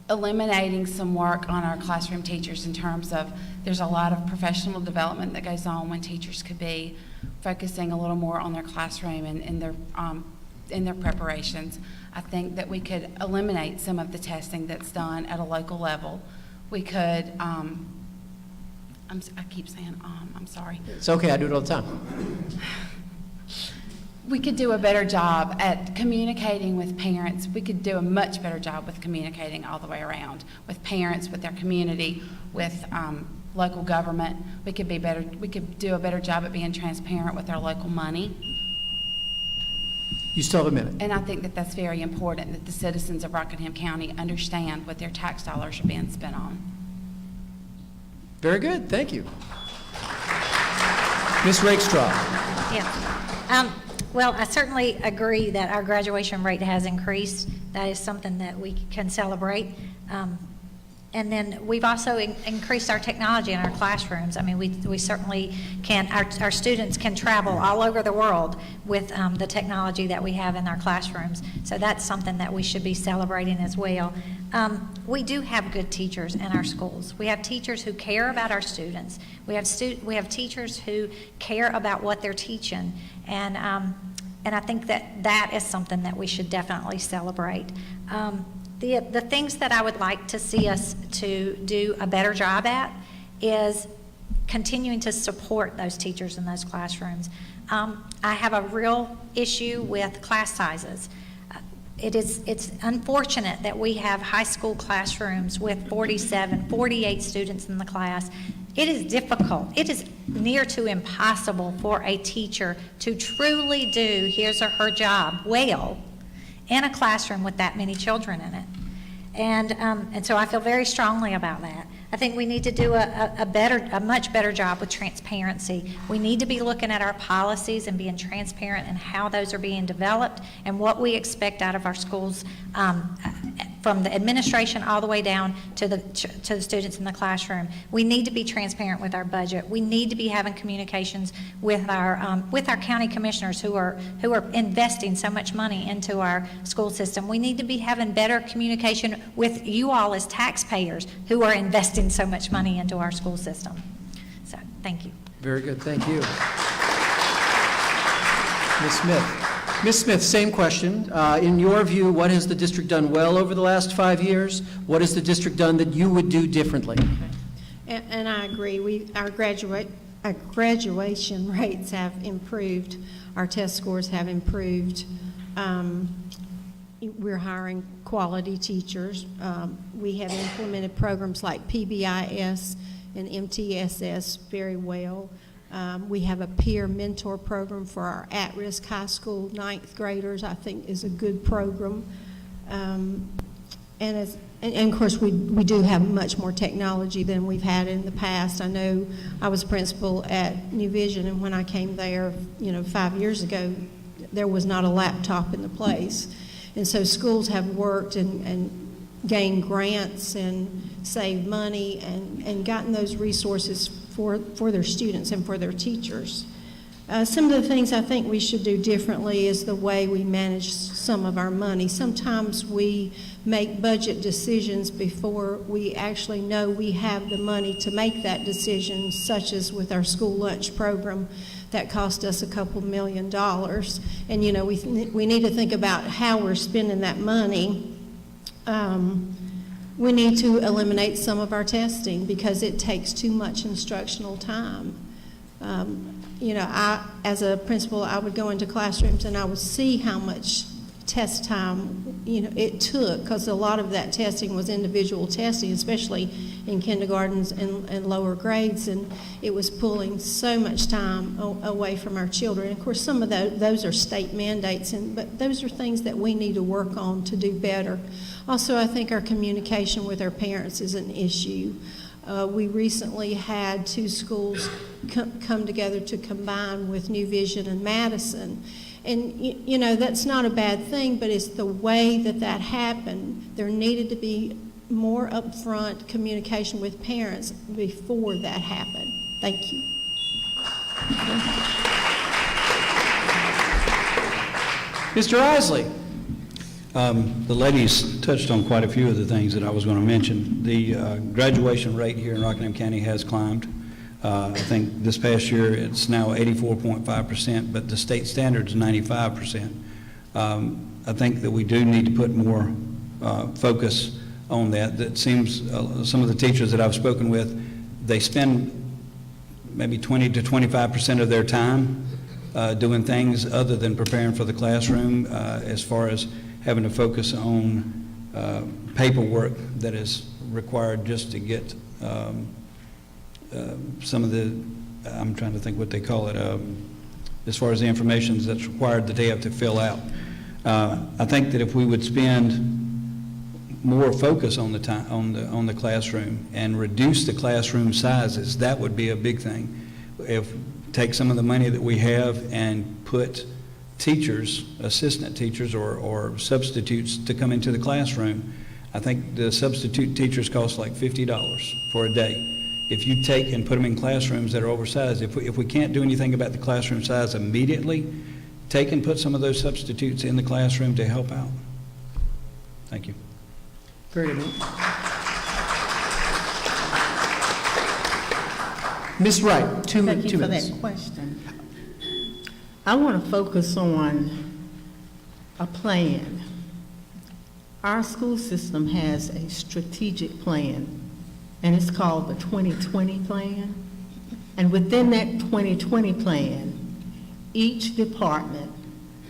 eliminating some work on our classroom teachers in terms of there's a lot of professional development that goes on when teachers could be focusing a little more on their classroom and in their preparations. I think that we could eliminate some of the testing that's done at a local level. We could, I keep saying, I'm sorry. It's okay, I do it all the time. We could do a better job at communicating with parents. We could do a much better job with communicating all the way around, with parents, with their community, with local government. We could do a better job at being transparent with our local money. You still have a minute. And I think that that's very important, that the citizens of Rockingham County understand what their tax dollars are being spent on. Very good, thank you. Ms. Rakestraw. Yeah. Well, I certainly agree that our graduation rate has increased. That is something that we can celebrate. And then we've also increased our technology in our classrooms. I mean, we certainly can, our students can travel all over the world with the technology that we have in our classrooms. So that's something that we should be celebrating as well. We do have good teachers in our schools. We have teachers who care about our students. We have teachers who care about what they're teaching. And I think that is something that we should definitely celebrate. The things that I would like to see us to do a better job at is continuing to support those teachers in those classrooms. I have a real issue with class sizes. It's unfortunate that we have high school classrooms with 47, 48 students in the class. It is difficult. It is near to impossible for a teacher to truly do his or her job well in a classroom with that many children in it. And so I feel very strongly about that. I think we need to do a much better job with transparency. We need to be looking at our policies and being transparent in how those are being developed and what we expect out of our schools, from the administration all the way down to the students in the classroom. We need to be transparent with our budget. We need to be having communications with our county commissioners who are investing so much money into our school system. We need to be having better communication with you all as taxpayers who are investing so much money into our school system. So, thank you. Very good, thank you. Ms. Smith. Ms. Smith, same question. In your view, what has the district done well over the last 5 years? What has the district done that you would do differently? And I agree. Our graduation rates have improved. Our test scores have improved. We're hiring quality teachers. We have implemented programs like PBIS and MTSS very well. We have a peer mentor program for our at-risk high school 9th graders, I think is a good program. And of course, we do have much more technology than we've had in the past. I know I was principal at New Vision, and when I came there, 5 years ago, there was not a laptop in the place. And so schools have worked and gained grants and saved money and gotten those resources for their students and for their teachers. Some of the things I think we should do differently is the way we manage some of our money. Sometimes we make budget decisions before we actually know we have the money to make that decision, such as with our school lunch program that cost us a couple $1 million. And, you know, we need to think about how we're spending that money. We need to eliminate some of our testing because it takes too much instructional time. You know, as a principal, I would go into classrooms and I would see how much test time, you know, it took, because a lot of that testing was individual testing, especially in kindergartens and lower grades, and it was pulling so much time away from our children. And of course, some of those are state mandates, but those are things that we need to work on to do better. Also, I think our communication with our parents is an issue. We recently had 2 schools come together to combine with New Vision and Madison. And, you know, that's not a bad thing, but it's the way that happened. There needed to be more upfront communication with parents before that happened. Thank you. Mr. Isley. The ladies touched on quite a few of the things that I was going to mention. The graduation rate here in Rockingham County has climbed. I think this past year it's now 84.5%, but the state standard is 95%. I think that we do need to put more focus on that. That seems some of the teachers that I've spoken with, they spend maybe 20 to 25% of their time doing things other than preparing for the classroom, as far as having to focus on paperwork that is required just to get some of the, I'm trying to think what they call it, as far as the information that's required that they have to fill out. I think that if we would spend more focus on the time, on the classroom and reduce the classroom sizes, that would be a big thing. If take some of the money that we have and put teachers, assistant teachers or substitutes to come into the classroom, I think the substitute teachers cost like $50 for a day. If you take and put them in classrooms that are oversized, if we can't do anything about the classroom size immediately, take and put some of those substitutes in the classroom to help out. Thank you. Very good. Ms. Wright, two minutes. Thank you for that question. I want to focus on a plan. Our school system has a strategic plan, and it's called the 2020 plan. And within that 2020 plan, each department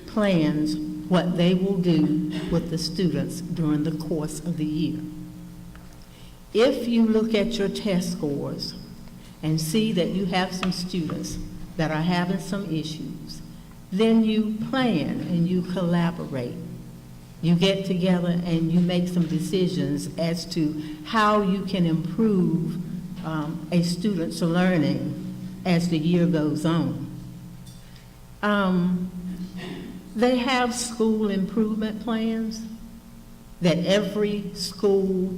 plans what they will do with the students during the course of the year. If you look at your test scores and see that you have some students that are having some issues, then you plan and you collaborate. You get together and you make some decisions as to how you can improve a student's learning as the year goes on. They have school improvement plans that every school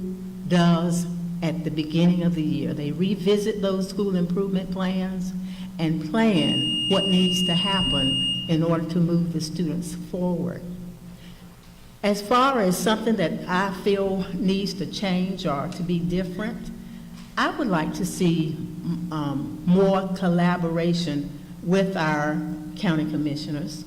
does at the beginning of the year. They revisit those school improvement plans and plan what needs to happen in order to move the students forward. As far as something that I feel needs to change or to be different, I would like to see more collaboration with our county commissioners.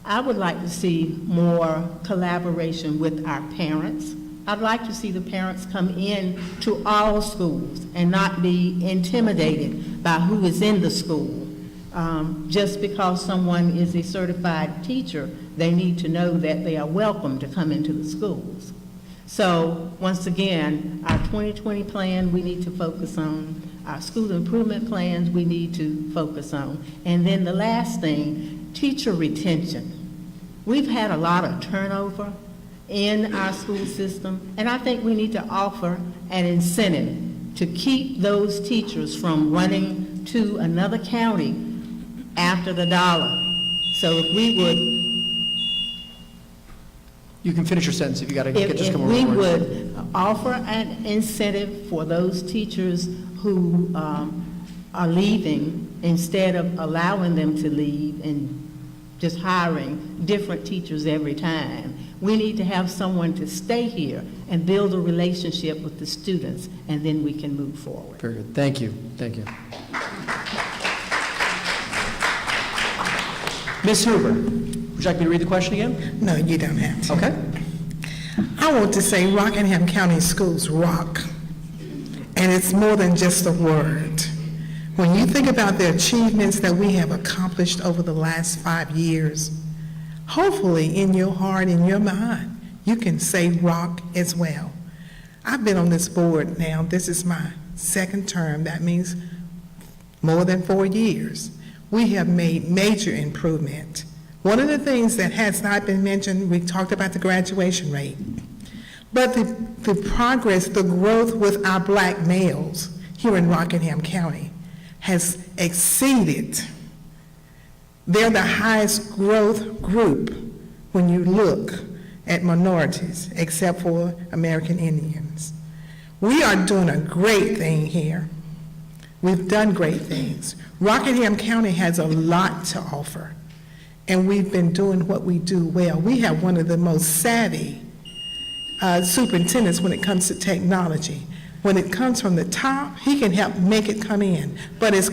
I would like to see more collaboration with our parents. I'd like to see the parents come in to all schools and not be intimidated by who is in the school. Just because someone is a certified teacher, they need to know that they are welcome to come into the schools. So once again, our 2020 plan we need to focus on, our school improvement plans we need to focus on. And then the last thing, teacher retention. We've had a lot of turnover in our school system, and I think we need to offer an incentive to keep those teachers from running to another county after the dollar. So if we would... You can finish your sentence if you got to get just a couple more If we words. would offer an incentive for those teachers who are leaving instead of allowing them to leave and just hiring different teachers every time. We need to have someone to stay here and build a relationship with the students, and then we can move forward. Very good. Thank you. Thank you. Ms. Hoover, would you like me to read the question again? No, you don't have to. Okay. I want to say Rockingham County Schools rock, and it's more than just a word. When you think about the achievements that we have accomplished over the last 5 years, hopefully in your heart, in your mind, you can say rock as well. I've been on this board now, this is my second term, that means more than 4 years. We have made major improvement. One of the things that has not been mentioned, we talked about the graduation rate, but the progress, the growth with our black males here in Rockingham County has exceeded. They're the highest growth group when you look at minorities, except for American Indians. We are doing a great thing here. We've done great things. Rockingham County has a lot to offer, and we've been doing what we do well. We have one of the most savvy superintendents when it comes to technology. When it comes from the top, he can help make it come in. But as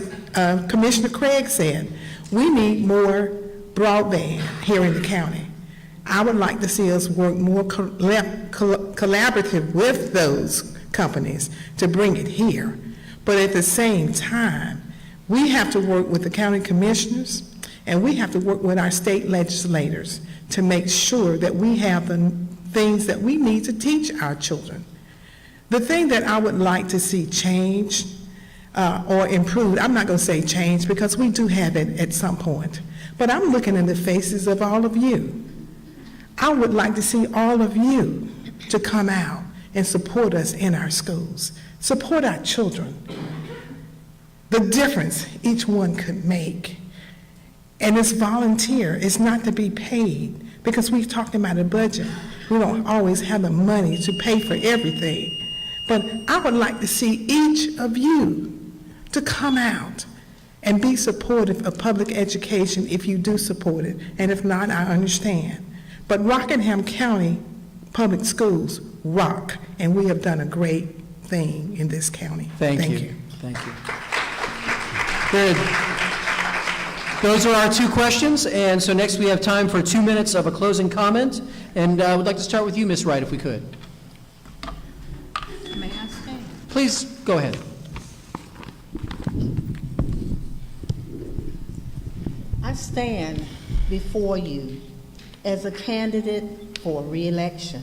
Commissioner Craig said, we need more broadband here in the county. I would like to see us work more collaborative with those companies to bring it here. But at the same time, we have to work with the county commissioners, and we have to work with our state legislators to make sure that we have the things that we need to teach our children. The thing that I would like to see change or improved, I'm not going to say change because we do have it at some point, but I'm looking in the faces of all of you. I would like to see all of you to come out and support us in our schools, support our children. The difference each one could make. And it's volunteer, it's not to be paid, because we've talked about a budget. We don't always have the money to pay for everything. But I would like to see each of you to come out and be supportive of public education if you do support it, and if not, I understand. But Rockingham County Public Schools rock, and we have done a great thing in this county. Thank you. Thank you. Good. Those are our two questions, and so next we have time for 2 minutes of a closing comment, and I would like to start with you, Ms. Wright, if we could. May I stay? Please, go ahead. I stand before you as a candidate for re-election.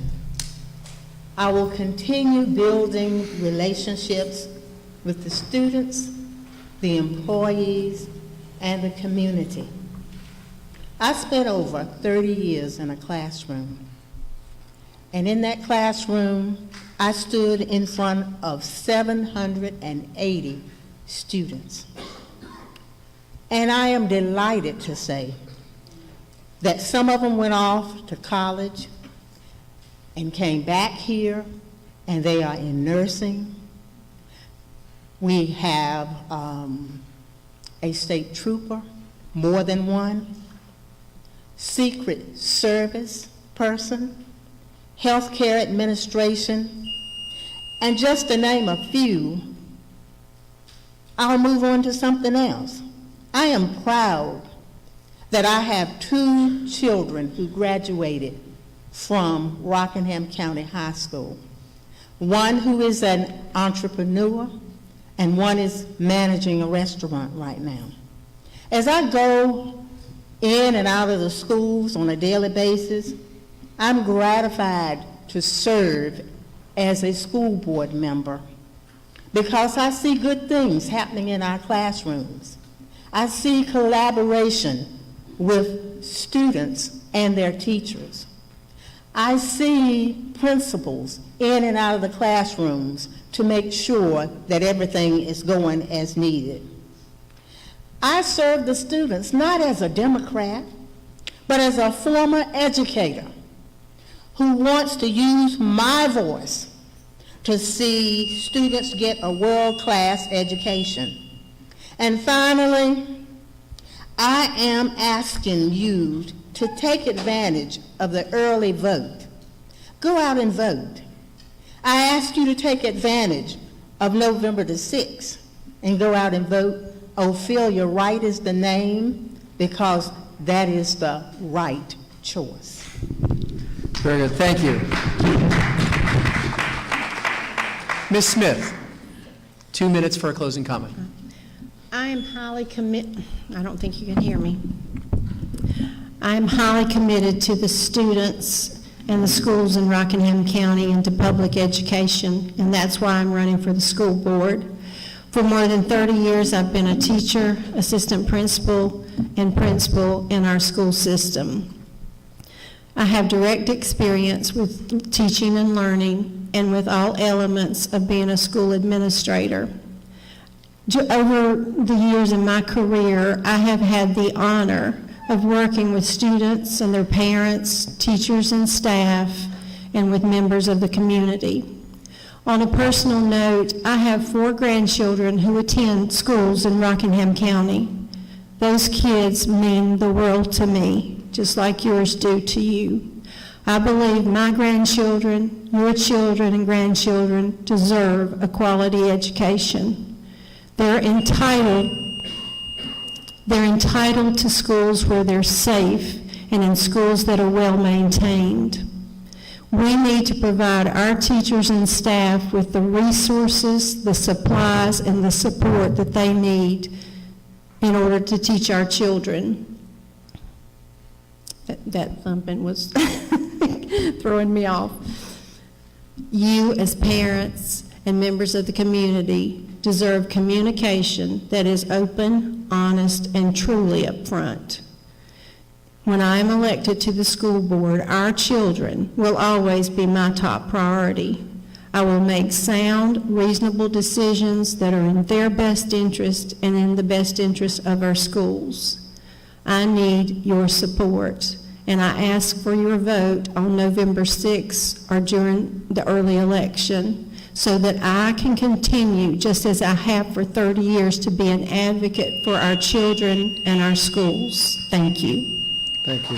I will continue building relationships with the students, the employees, and the community. I spent over 30 years in a classroom, and in that classroom, I stood in front of 780 students. And I am delighted to say that some of them went off to college and came back here, and they are in nursing. We have a state trooper, more than one, Secret Service person, healthcare administration, and just to name a few, I'll move on to something else. I am proud that I have 2 children who graduated from Rockingham County High School. One who is an entrepreneur, and one is managing a restaurant right now. As I go in and out of the schools on a daily basis, I'm gratified to serve as a school board member because I see good things happening in our classrooms. I see collaboration with students and their teachers. I see principals in and out of the classrooms to make sure that everything is going as needed. I serve the students not as a Democrat, but as a former educator who wants to use my voice to see students get a world-class education. And finally, I am asking you to take advantage of the early vote. Go out and vote. I ask you to take advantage of November the 6th and go out and vote. Ophelia Wright is the name, because that is the right choice. Very good, thank you. Ms. Smith, 2 minutes for a closing comment. I am highly committed, I don't think you can hear me. I am highly committed to the students and the schools in Rockingham County and to public education, and that's why I'm running for the school board. For more than 30 years, I've been a teacher, assistant principal, and principal in our school system. I have direct experience with teaching and learning and with all elements of being a school administrator. Over the years in my career, I have had the honor of working with students and their parents, teachers and staff, and with members of the community. On a personal note, I have 4 grandchildren who attend schools in Rockingham County. Those kids mean the world to me, just like yours do to you. I believe my grandchildren, your children and grandchildren deserve a quality education. They're entitled to schools where they're safe and in schools that are well maintained. We need to provide our teachers and staff with the resources, the supplies, and the support that they need in order to teach our children. That thumping was throwing me off. You, as parents and members of the community, deserve communication that is open, honest, and truly upfront. When I am elected to the school board, our children will always be my top priority. I will make sound, reasonable decisions that are in their best interest and in the best interest of our schools. I need your support, and I ask for your vote on November 6th or during the early election so that I can continue, just as I have for 30 years, to be an advocate for our children and our schools. Thank you. Thank you.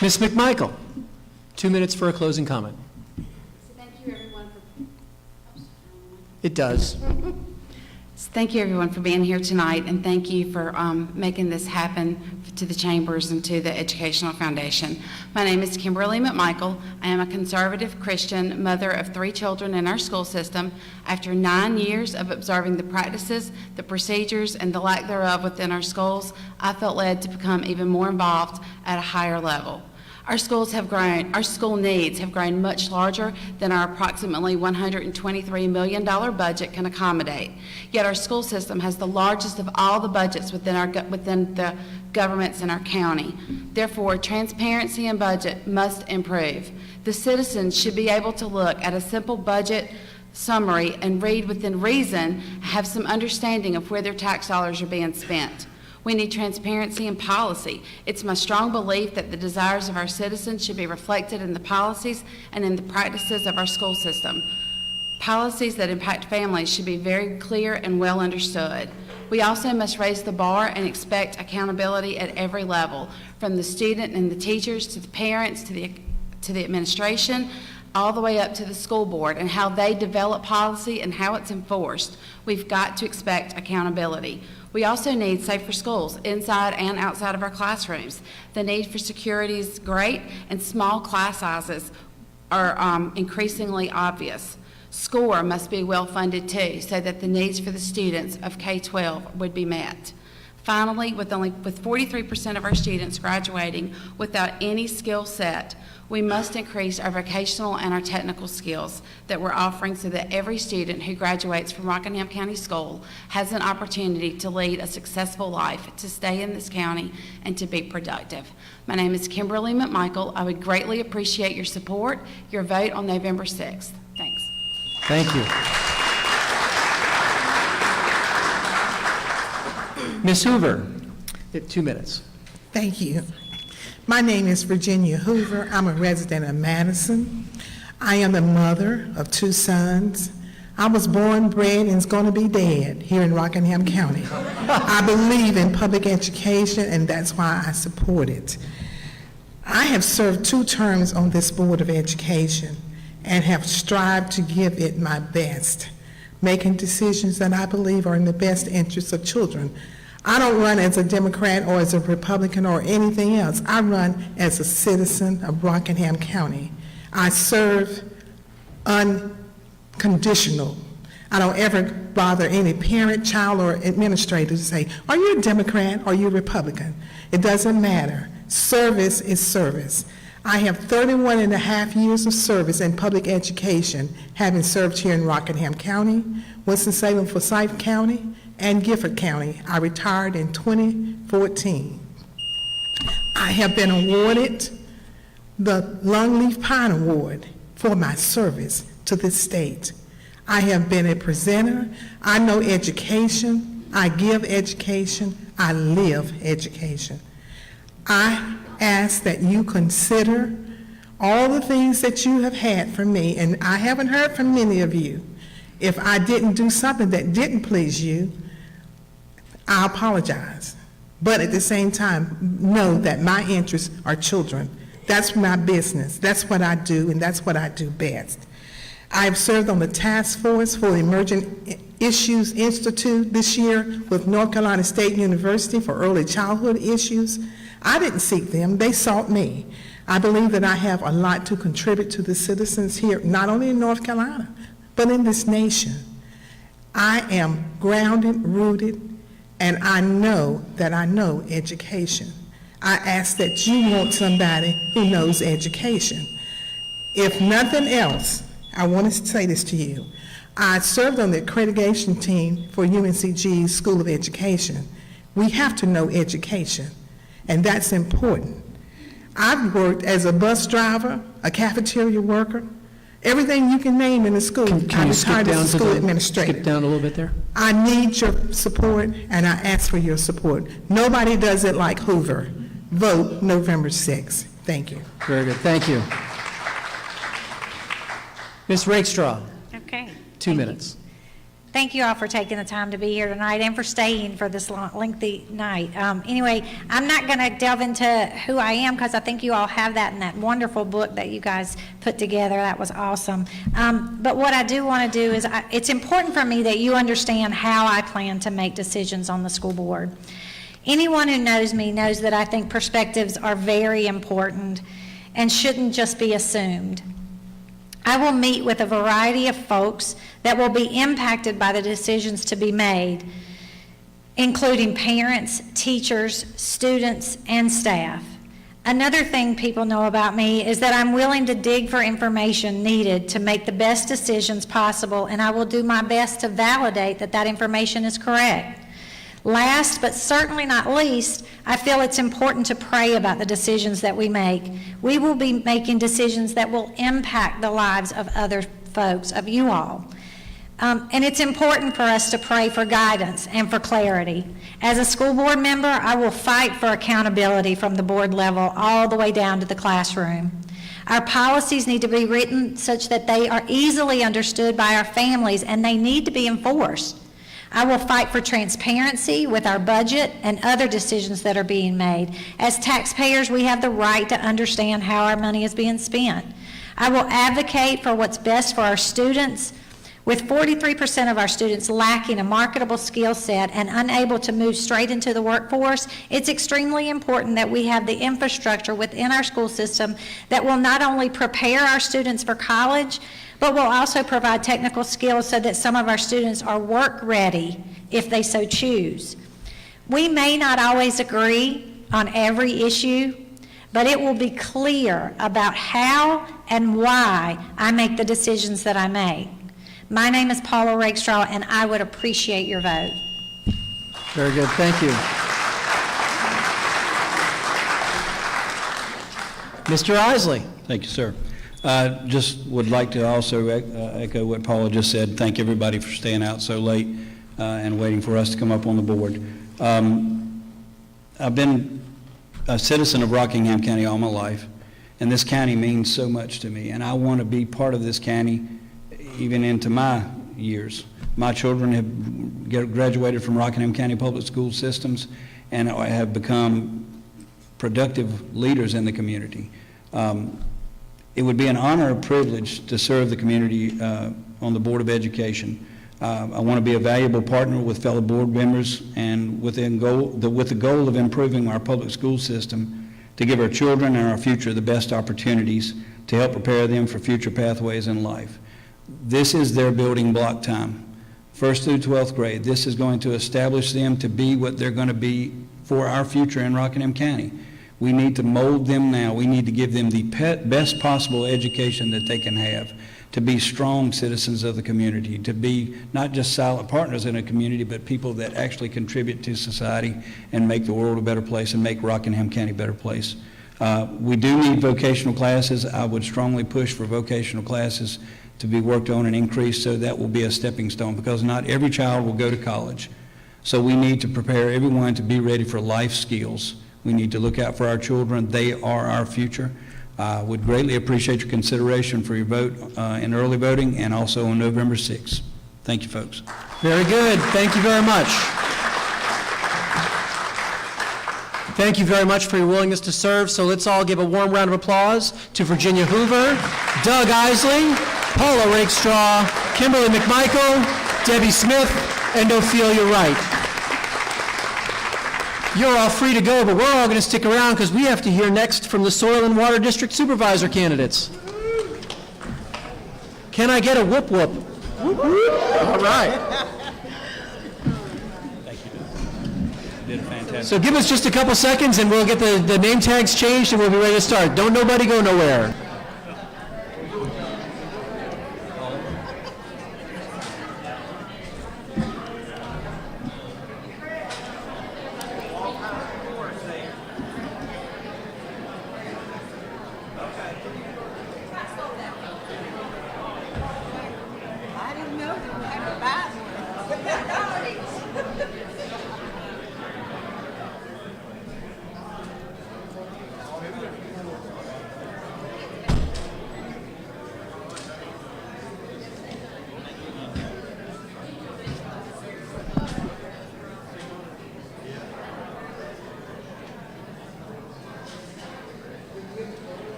Ms. McMichael, 2 minutes for a closing comment. Thank you, everyone. It does. Thank you, everyone, for being here tonight, and thank you for making this happen to the Chambers and to the Educational Foundation. My name is Kimberly McMichael. I am a conservative Christian mother of 3 children in our school system. After 9 years of observing the practices, the procedures, and the lack thereof within our schools, I felt led to become even more involved at a higher level. Our school needs have grown much larger than our approximately $123 million budget can accommodate. Yet our school system has the largest of all the budgets within the governments in our county. Therefore, transparency in budget must improve. The citizens should be able to look at a simple budget summary and read within reason, have some understanding of where their tax dollars are being spent. We need transparency in policy. It's my strong belief that the desires of our citizens should be reflected in the policies and in the practices of our school system. Policies that impact families should be very clear and well understood. We also must raise the bar and expect accountability at every level, from the student and the teachers to the parents to the administration, all the way up to the school board and how they develop policy and how it's enforced. We've got to expect accountability. We also need safer schools inside and outside of our classrooms. The need for security is great, and small class sizes are increasingly obvious. SCORE must be well funded too, so that the needs for the students of K-12 would be met. Finally, with 43% of our students graduating without any skill set, we must increase our vocational and our technical skills that we're offering so that every student who graduates from Rockingham County School has an opportunity to lead a successful life, to stay in this county, and to be productive. My name is Kimberly McMichael. I would greatly appreciate your support, your vote on November 6th. Thanks. Thank you. Ms. Hoover, 2 minutes. Thank you. My name is Virginia Hoover. I'm a resident of Madison. I am the mother of 2 sons. I was born, bred, and is going to be dead here in Rockingham County. I believe in public education, and that's why I support it. I have served 2 terms on this Board of Education and have strived to give it my best, making decisions that I believe are in the best interest of children. I don't run as a Democrat or as a Republican or anything else. I run as a citizen of Rockingham County. I serve unconditional. I don't ever bother any parent, child, or administrator to say, are you a Democrat or are you a Republican? It doesn't matter. Service is service. I have 31 and a half years of service in public education, having served here in Rockingham County, Winston-Salem, Forsyth County, and Gifford County. I retired in 2014. I have been awarded the Longleaf Pine Award for my service to this state. I have been a presenter. I know education. I give education. I live education. I ask that you consider all the things that you have had from me, and I haven't heard from many of you. If I didn't do something that didn't please you, I apologize. But at the same time, know that my interests are children. That's my business. That's what I do, and that's what I do best. I have served on the task force for the Emerging Issues Institute this year with North Carolina State University for early childhood issues. I didn't seek them, they sought me. I believe that I have a lot to contribute to the citizens here, not only in North Carolina, but in this nation. I am grounded, rooted, and I know that I know education. I ask that you want somebody who knows education. If nothing else, I want to say this to you. I served on the accreditation team for UNCG's School of Education. We have to know education, and that's important. I've worked as a bus driver, a cafeteria worker, everything you can name in the school. Can you skip down as a school administrator. Skip down a little bit there? I need your support, and I ask for your support. Nobody does it like Hoover. Vote November 6th. Thank you. Very good, thank you. Ms. Rakestraw, Okay. 2 minutes. Thank you all for taking the time to be here tonight and for staying for this lengthy night. Anyway, I'm not going to delve into who I am because I think you all have that in that wonderful book that you guys put together. That was awesome. But what I do want to do is, it's important for me that you understand how I plan to make decisions on the school board. Anyone who knows me knows that I think perspectives are very important and shouldn't just be assumed. I will meet with a variety of folks that will be impacted by the decisions to be made, including parents, teachers, students, and staff. Another thing people know about me is that I'm willing to dig for information needed to make the best decisions possible, and I will do my best to validate that that information is correct. Last, but certainly not least, I feel it's important to pray about the decisions that we make. We will be making decisions that will impact the lives of other folks, of you all. And it's important for us to pray for guidance and for clarity. As a school board member, I will fight for accountability from the board level all the way down to the classroom. Our policies need to be written such that they are easily understood by our families, and they need to be enforced. I will fight for transparency with our budget and other decisions that are being made. As taxpayers, we have the right to understand how our money is being spent. I will advocate for what's best for our students. With 43% of our students lacking a marketable skill set and unable to move straight into the workforce, it's extremely important that we have the infrastructure within our school system that will not only prepare our students for college, but will also provide technical skills so that some of our students are work ready if they so choose. We may not always agree on every issue, but it will be clear about how and why I make the decisions that I make. My name is Paula Rakestraw, and I would appreciate your vote. Very good, thank you. Mr. Isley. Thank you, sir. Just would like to also echo what Paula just said. Thank everybody for staying out so late and waiting for us to come up on the board. I've been a citizen of Rockingham County all my life, and this county means so much to me, and I want to be part of this county even into my years. My children have graduated from Rockingham County Public School systems and have become productive leaders in the community. It would be an honor and privilege to serve the community on the Board of Education. I want to be a valuable partner with fellow board members and with the goal of improving our public school system to give our children and our future the best opportunities to help prepare them for future pathways in life. This is their building block time. 1st through 12th grade, this is going to establish them to be what they're going to be for our future in Rockingham County. We need to mold them now. We need to give them the best possible education that they can have, to be strong citizens of the community, to be not just silent partners in a community, but people that actually contribute to society and make the world a better place and make Rockingham County a better place. We do need vocational classes. I would strongly push for vocational classes to be worked on and increased, so that will be a stepping stone, because not every child will go to college. So we need to prepare everyone to be ready for life skills. We need to look out for our children. They are our future. Would greatly appreciate your consideration for your vote in early voting and also on November 6th. Thank you, folks. Very good. Thank you very much. Thank you very much for your willingness to serve. So let's all give a warm round of applause to Virginia Hoover, Doug Isley, Paula Rakestraw, Kimberly McMichael, Debbie Smith, and Ophelia Wright. You're all free to go, but we're all going to stick around because we have to hear next from the Soil and Water District Supervisor candidates. Can I get a whoop whoop? All right. Thank you. Did a fantastic. So give us just a couple seconds and we'll get the name tags changed and we'll be ready to start. Don't nobody go nowhere.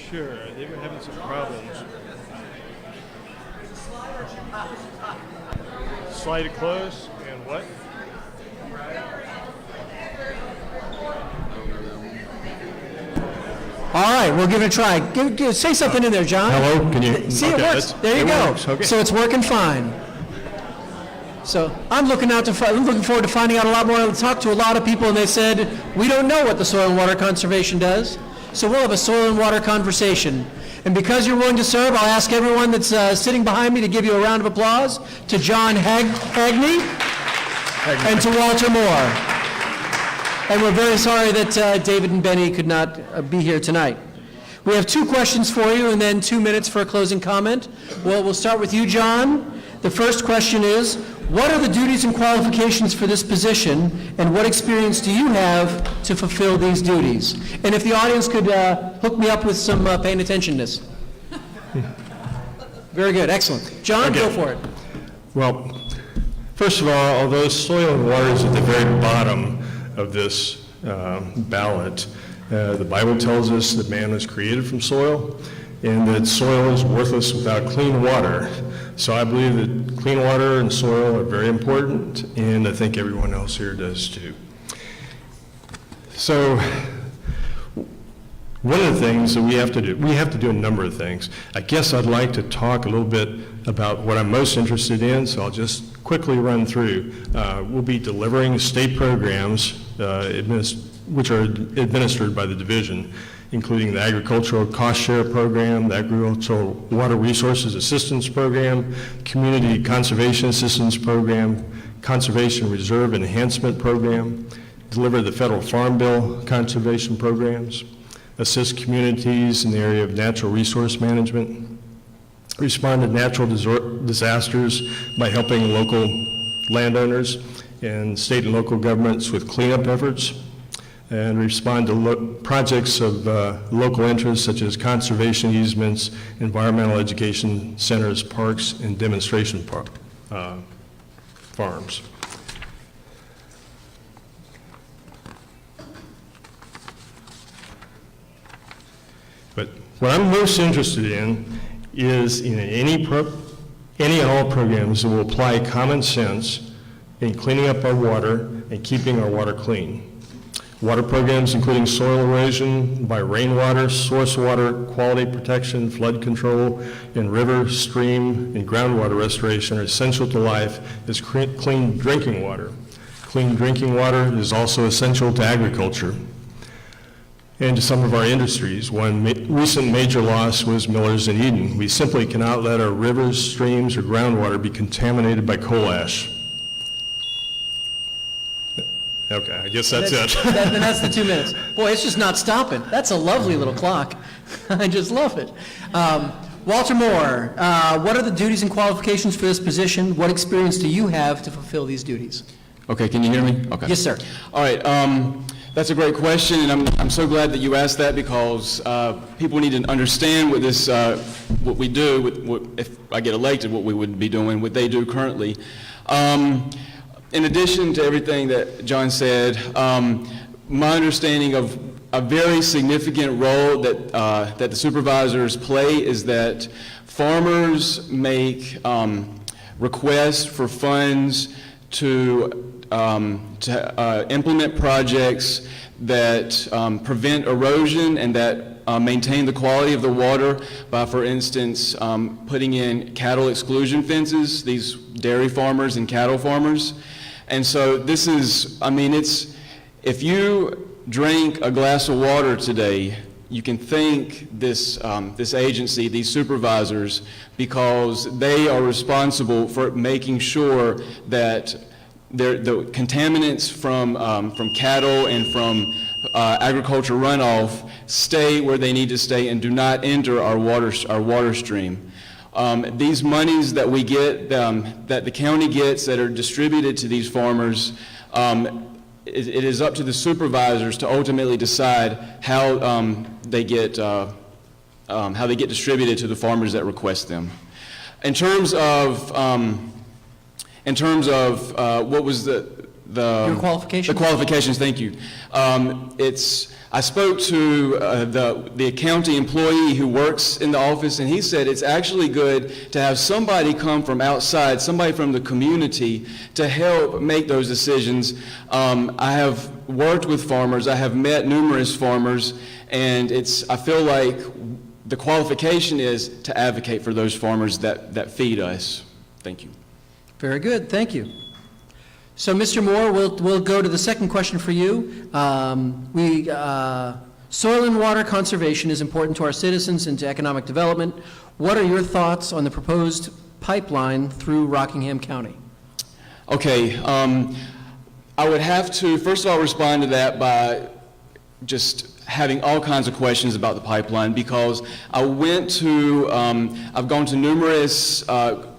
Sure, they were having some problems. Slide it close, and what? All right, we'll give it a try. Say something in there, John. Hello, can you? See, okay, it works. There you go. Okay. So it's working fine. So I'm looking forward to finding out a lot more. I talked to a lot of people, and they said, we don't know what the Soil and Water Conservation does. So we'll have a soil and water conversation. And because you're willing to serve, I'll ask everyone that's sitting behind me to give you a round of applause to John Hagney and to Walter Moore. And we're very sorry that David and Benny could not be here tonight. We have 2 questions for you and then 2 minutes for a closing comment. Well, we'll start with you, John. The first question is, what are the duties and qualifications for this position, and what experience do you have to fulfill these duties? And if the audience could hook me up with some paying attentionness. Very good, excellent. John, Okay. go for it. Well, first of all, although soil and water is at the very bottom of this ballot, the Bible tells us that man was created from soil, and that soil is worthless without clean water. So I believe that clean water and soil are very important, and I think everyone else here does too. So one of the things that we have to do a number of things. I guess I'd like to talk a little bit about what I'm most interested in, so I'll just quickly run through. We'll be delivering state programs which are administered by the division, including the Agricultural Cost Share Program, the Agricultural Water Resources Assistance Program, Community Conservation Assistance Program, Conservation Reserve Enhancement Program, deliver the federal Farm Bill conservation programs, assist communities in the area of natural resource management, respond to natural disasters by helping local landowners and state and local governments with cleanup efforts, and respond to projects of local interest such as conservation easements, environmental education centers, parks, and demonstration farms. But what I'm most interested in is in any and all programs that will apply common sense in cleaning up our water and keeping our water clean. Water programs including soil erosion by rainwater, source water, quality protection, flood control, and river, stream, and groundwater restoration are essential to life as clean drinking water. Clean drinking water is also essential to agriculture and to some of our industries. One recent major loss was Miller's in Eden. We simply cannot let our rivers, streams, or groundwater be contaminated by coal ash. Okay, I guess that's it. Then that's the 2 minutes. Boy, it's just not stopping. That's a lovely little clock. I just love it. Walter Moore, what are the duties and qualifications for this position? What experience do you have to fulfill these duties? Okay, can you hear me? Okay. Yes, sir. All right, that's a great question, and I'm so glad that you asked that because people need to understand what this, what we do, if I get elected, what we would be doing, what they do currently. In addition to everything that John said, my understanding of a very significant role that, that the supervisors play is that farmers make requests for funds to implement projects that prevent erosion and that maintain the quality of the water by, for instance, putting in cattle exclusion fences, these dairy farmers and cattle farmers. And so this is, I mean, it's, if you drink a glass of water today, you can thank this, this agency, these supervisors, because they are responsible for making sure that the contaminants from cattle and from agriculture runoff stay where they need to stay and do not enter our water stream. These monies that we get, that the county gets that are distributed to these farmers, it is up to the supervisors to ultimately decide how they get distributed to the farmers that request them. In terms of what was your qualifications? The qualifications, thank you. I spoke to the county employee who works in the office, and he said it's actually good to have somebody come from outside, somebody from the community, to help make those decisions. I have worked with farmers, I have met numerous farmers, and I feel like the qualification is to advocate for those farmers that feed us. Thank you. Very good, thank you. So, Mr. Moore, we'll go to the second question for you. Soil and water conservation is important to our citizens and to economic development. What are your thoughts on the proposed pipeline through Rockingham County? Okay, I would have to, first of all, respond to that by just having all kinds of questions about the pipeline, because I've gone to numerous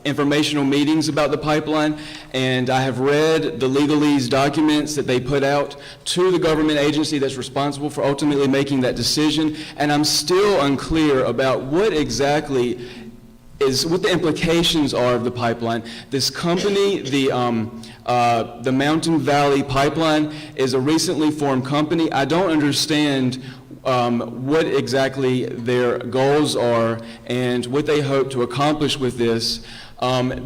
informational meetings about the pipeline, and I have read the legalese documents that they put out to the government agency that's responsible for ultimately making that decision, and I'm still unclear about what exactly what the implications are of the pipeline. This company, the Mountain Valley Pipeline, is a recently formed company. I don't understand what exactly their goals are and what they hope to accomplish with this.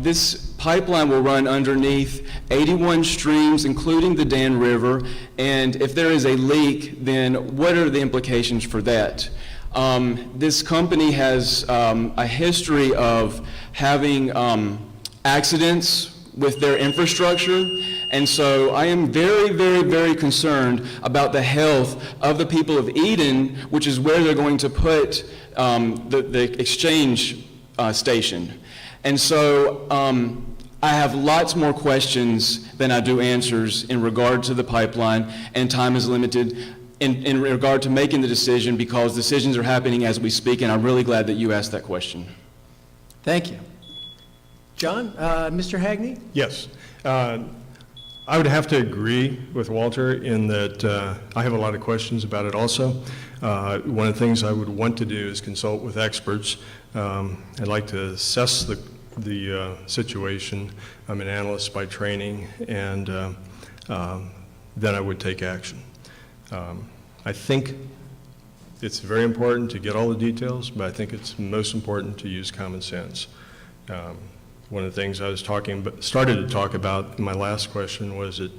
This pipeline will run underneath 81 streams, including the Dan River, and if there is a leak, then what are the implications for that? This company has a history of having accidents with their infrastructure, and so I am very, very, very concerned about the health of the people of Eden, which is where they're going to put the exchange station. And so I have lots more questions than I do answers in regard to the pipeline, and time is limited in regard to making the decision, because decisions are happening as we speak, and I'm really glad that you asked that question. Thank you. John, Mr. Hagney? Yes. I would have to agree with Walter in that I have a lot of questions about it also. One of the things I would want to do is consult with experts. I'd like to assess the situation. I'm an analyst by training, and then I would take action. I think it's very important to get all the details, but I think it's most important to use common sense. One of the things I was started to talk about in my last question was that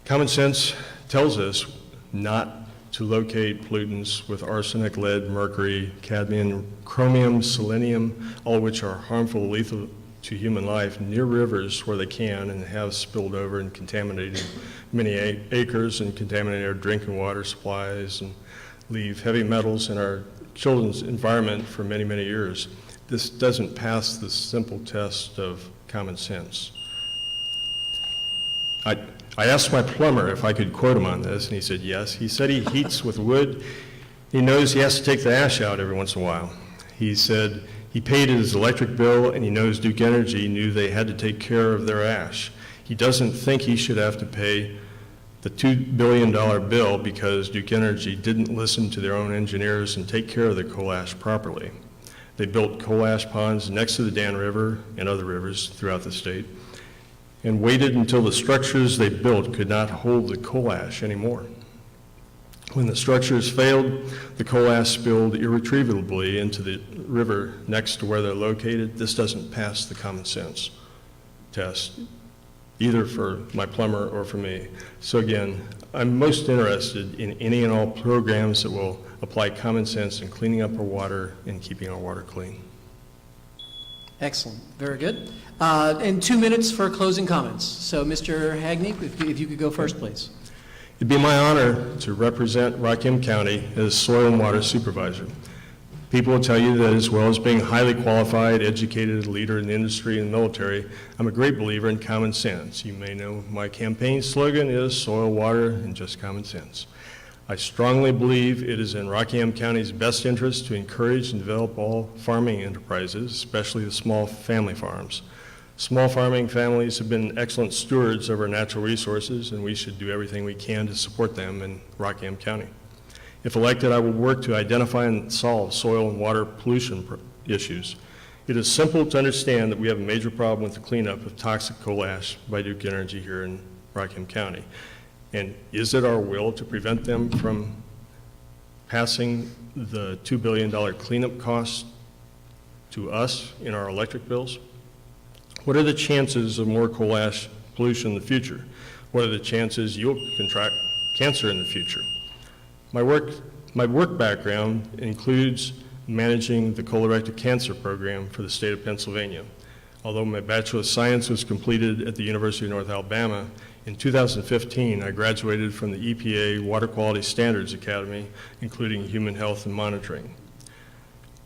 common sense tells us not to locate pollutants with arsenic, lead, mercury, cadmium, chromium, selenium, all of which are harmful, lethal to human life, near rivers where they can and have spilled over and contaminated many acres and contaminated our drinking water supplies and leave heavy metals in our children's environment for many, many years. This doesn't pass the simple test of common sense. I asked my plumber if I could quote him on this, and he said yes. He said he heats with wood. He knows he has to take the ash out every once in a while. He said he paid his electric bill, and he knows Duke Energy knew they had to take care of their ash. He doesn't think he should have to pay the $2 billion bill because Duke Energy didn't listen to their own engineers and take care of the coal ash properly. They built coal ash ponds next to the Dan River and other rivers throughout the state, and waited until the structures they built could not hold the coal ash anymore. When the structures failed, the coal ash spilled irretrievably into the river next to where they're located. This doesn't pass the common sense test, either for my plumber or for me. So again, I'm most interested in any and all programs that will apply common sense in cleaning up our water and keeping our water clean. Excellent, very good. And 2 minutes for closing comments. So Mr. Hagney, if you could go first, please. It'd be my honor to represent Rockingham County as soil and water supervisor. People will tell you that as well as being highly qualified, educated leader in the industry and military, I'm a great believer in common sense. You may know my campaign slogan is soil, water, and just common sense. I strongly believe it is in Rockingham County's best interest to encourage and develop all farming enterprises, especially the small family farms. Small farming families have been excellent stewards of our natural resources, and we should do everything we can to support them in Rockingham County. If elected, I will work to identify and solve soil and water pollution issues. It is simple to understand that we have a major problem with the cleanup of toxic coal ash by Duke Energy here in Rockingham County. And is it our will to prevent them from passing the $2 billion cleanup cost to us in our electric bills? What are the chances of more coal ash pollution in the future? What are the chances you'll contract cancer in the future? My work background includes managing the colorectal cancer program for the state of Pennsylvania. Although my Bachelor of Science was completed at the University of North Alabama, in 2015, I graduated from the EPA Water Quality Standards Academy, including Human Health and Monitoring.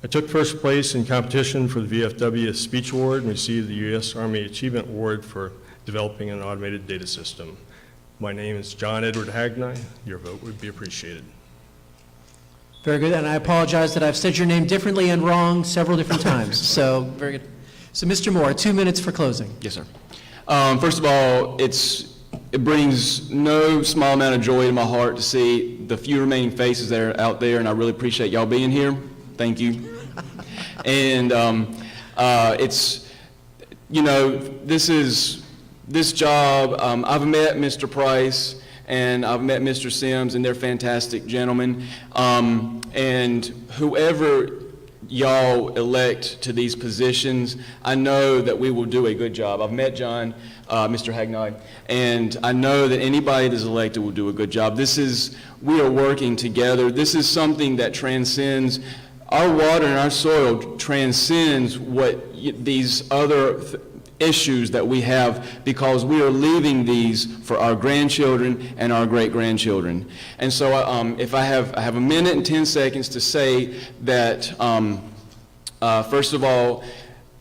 I took first place in competition for the VFW Speech Award and received the U.S. Army Achievement Award for developing an automated data system. My name is John Edward Hagney. Your vote would be appreciated. Very good, and I apologize that I've said your name differently and wrong several different times. So, very good. So, Mr. Moore, 2 minutes for closing. Yes, sir. First of all, it brings no small amount of joy to my heart to see the few remaining faces that are out there, and I really appreciate y'all being here. Thank you. And it's, you know, this job, I've met Mr. Price and I've met Mr. Sims, and they're fantastic gentlemen. And whoever y'all elect to these positions, I know that we will do a good job. I've met John, Mr. Hagney, and I know that anybody that is elected will do a good job. We are working together. This is something that transcends, our water and our soil transcends what these other issues that we have, because we are leaving these for our grandchildren and our great-grandchildren. And so if I have a minute and 10 seconds to say that, first of all,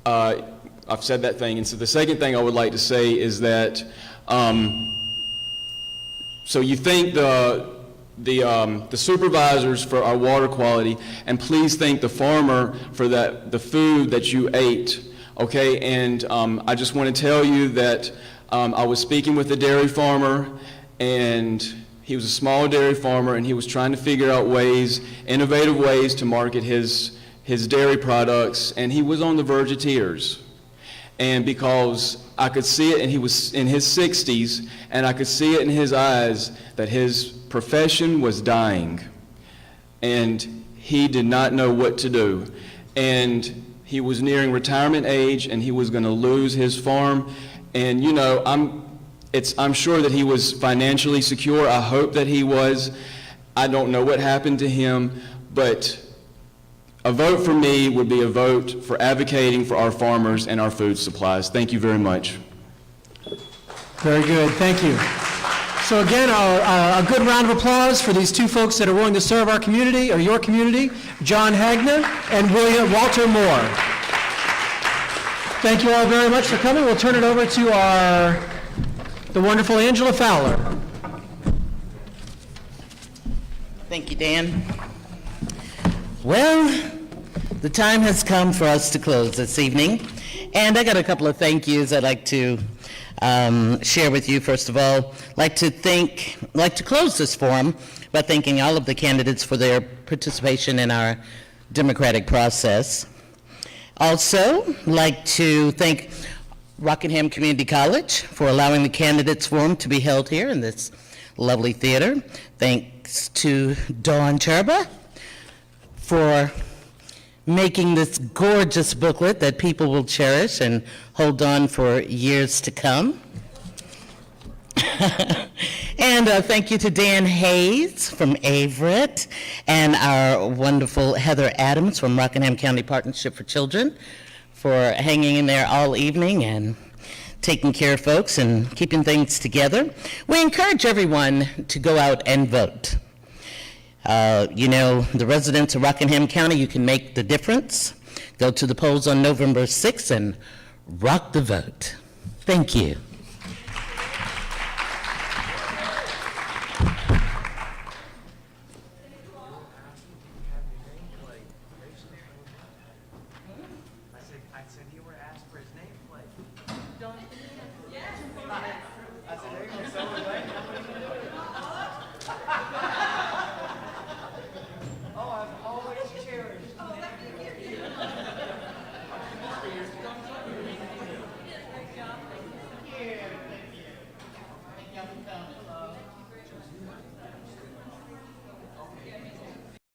I I've said that thing. And so the second thing I would like to say is that, so you thank the supervisors for our water quality, and please thank the farmer for the food that you ate, okay? And I just want to tell you that I was speaking with a dairy farmer, and he was a small dairy farmer, and he was trying to figure out innovative ways to market his dairy products, and he was on the verge of tears. And because I could see it, and he was in his 60s, and I could see it in his eyes that his profession was dying, and he did not know what to do. And he was nearing retirement age, and he was going to lose his farm. And you know, I'm sure that he was financially secure. I hope that he was. I don't know what happened to him, but a vote for me would be a vote for advocating for our farmers and our food supplies. Thank you very much. Very good, thank you. So again, a good round of applause for these two folks that are willing to serve our community, or your community, John Hagner and Walter Moore. Thank you all very much for coming. We'll turn it over to the wonderful Angela Fowler. Thank you, Dan. Well, the time has come for us to close this evening, and I got a couple of thank yous I'd like to share with you. First of all, like to close this forum by thanking all of the candidates for their participation in our democratic process. Also, like to thank Rockingham Community College for allowing the candidates forum to be held here in this lovely theater. Thanks to Dawn Cherba for making this gorgeous booklet that people will cherish and hold on for years to come. And thank you to Dan Hayes from Averett and our wonderful Heather Adams from Rockingham County Partnership for Children for hanging in there all evening and taking care of folks and keeping things together. We encourage everyone to go out and vote. You know, the residents of Rockingham County, you can make the difference. Go to the polls on November 6th and rock the vote. Thank you.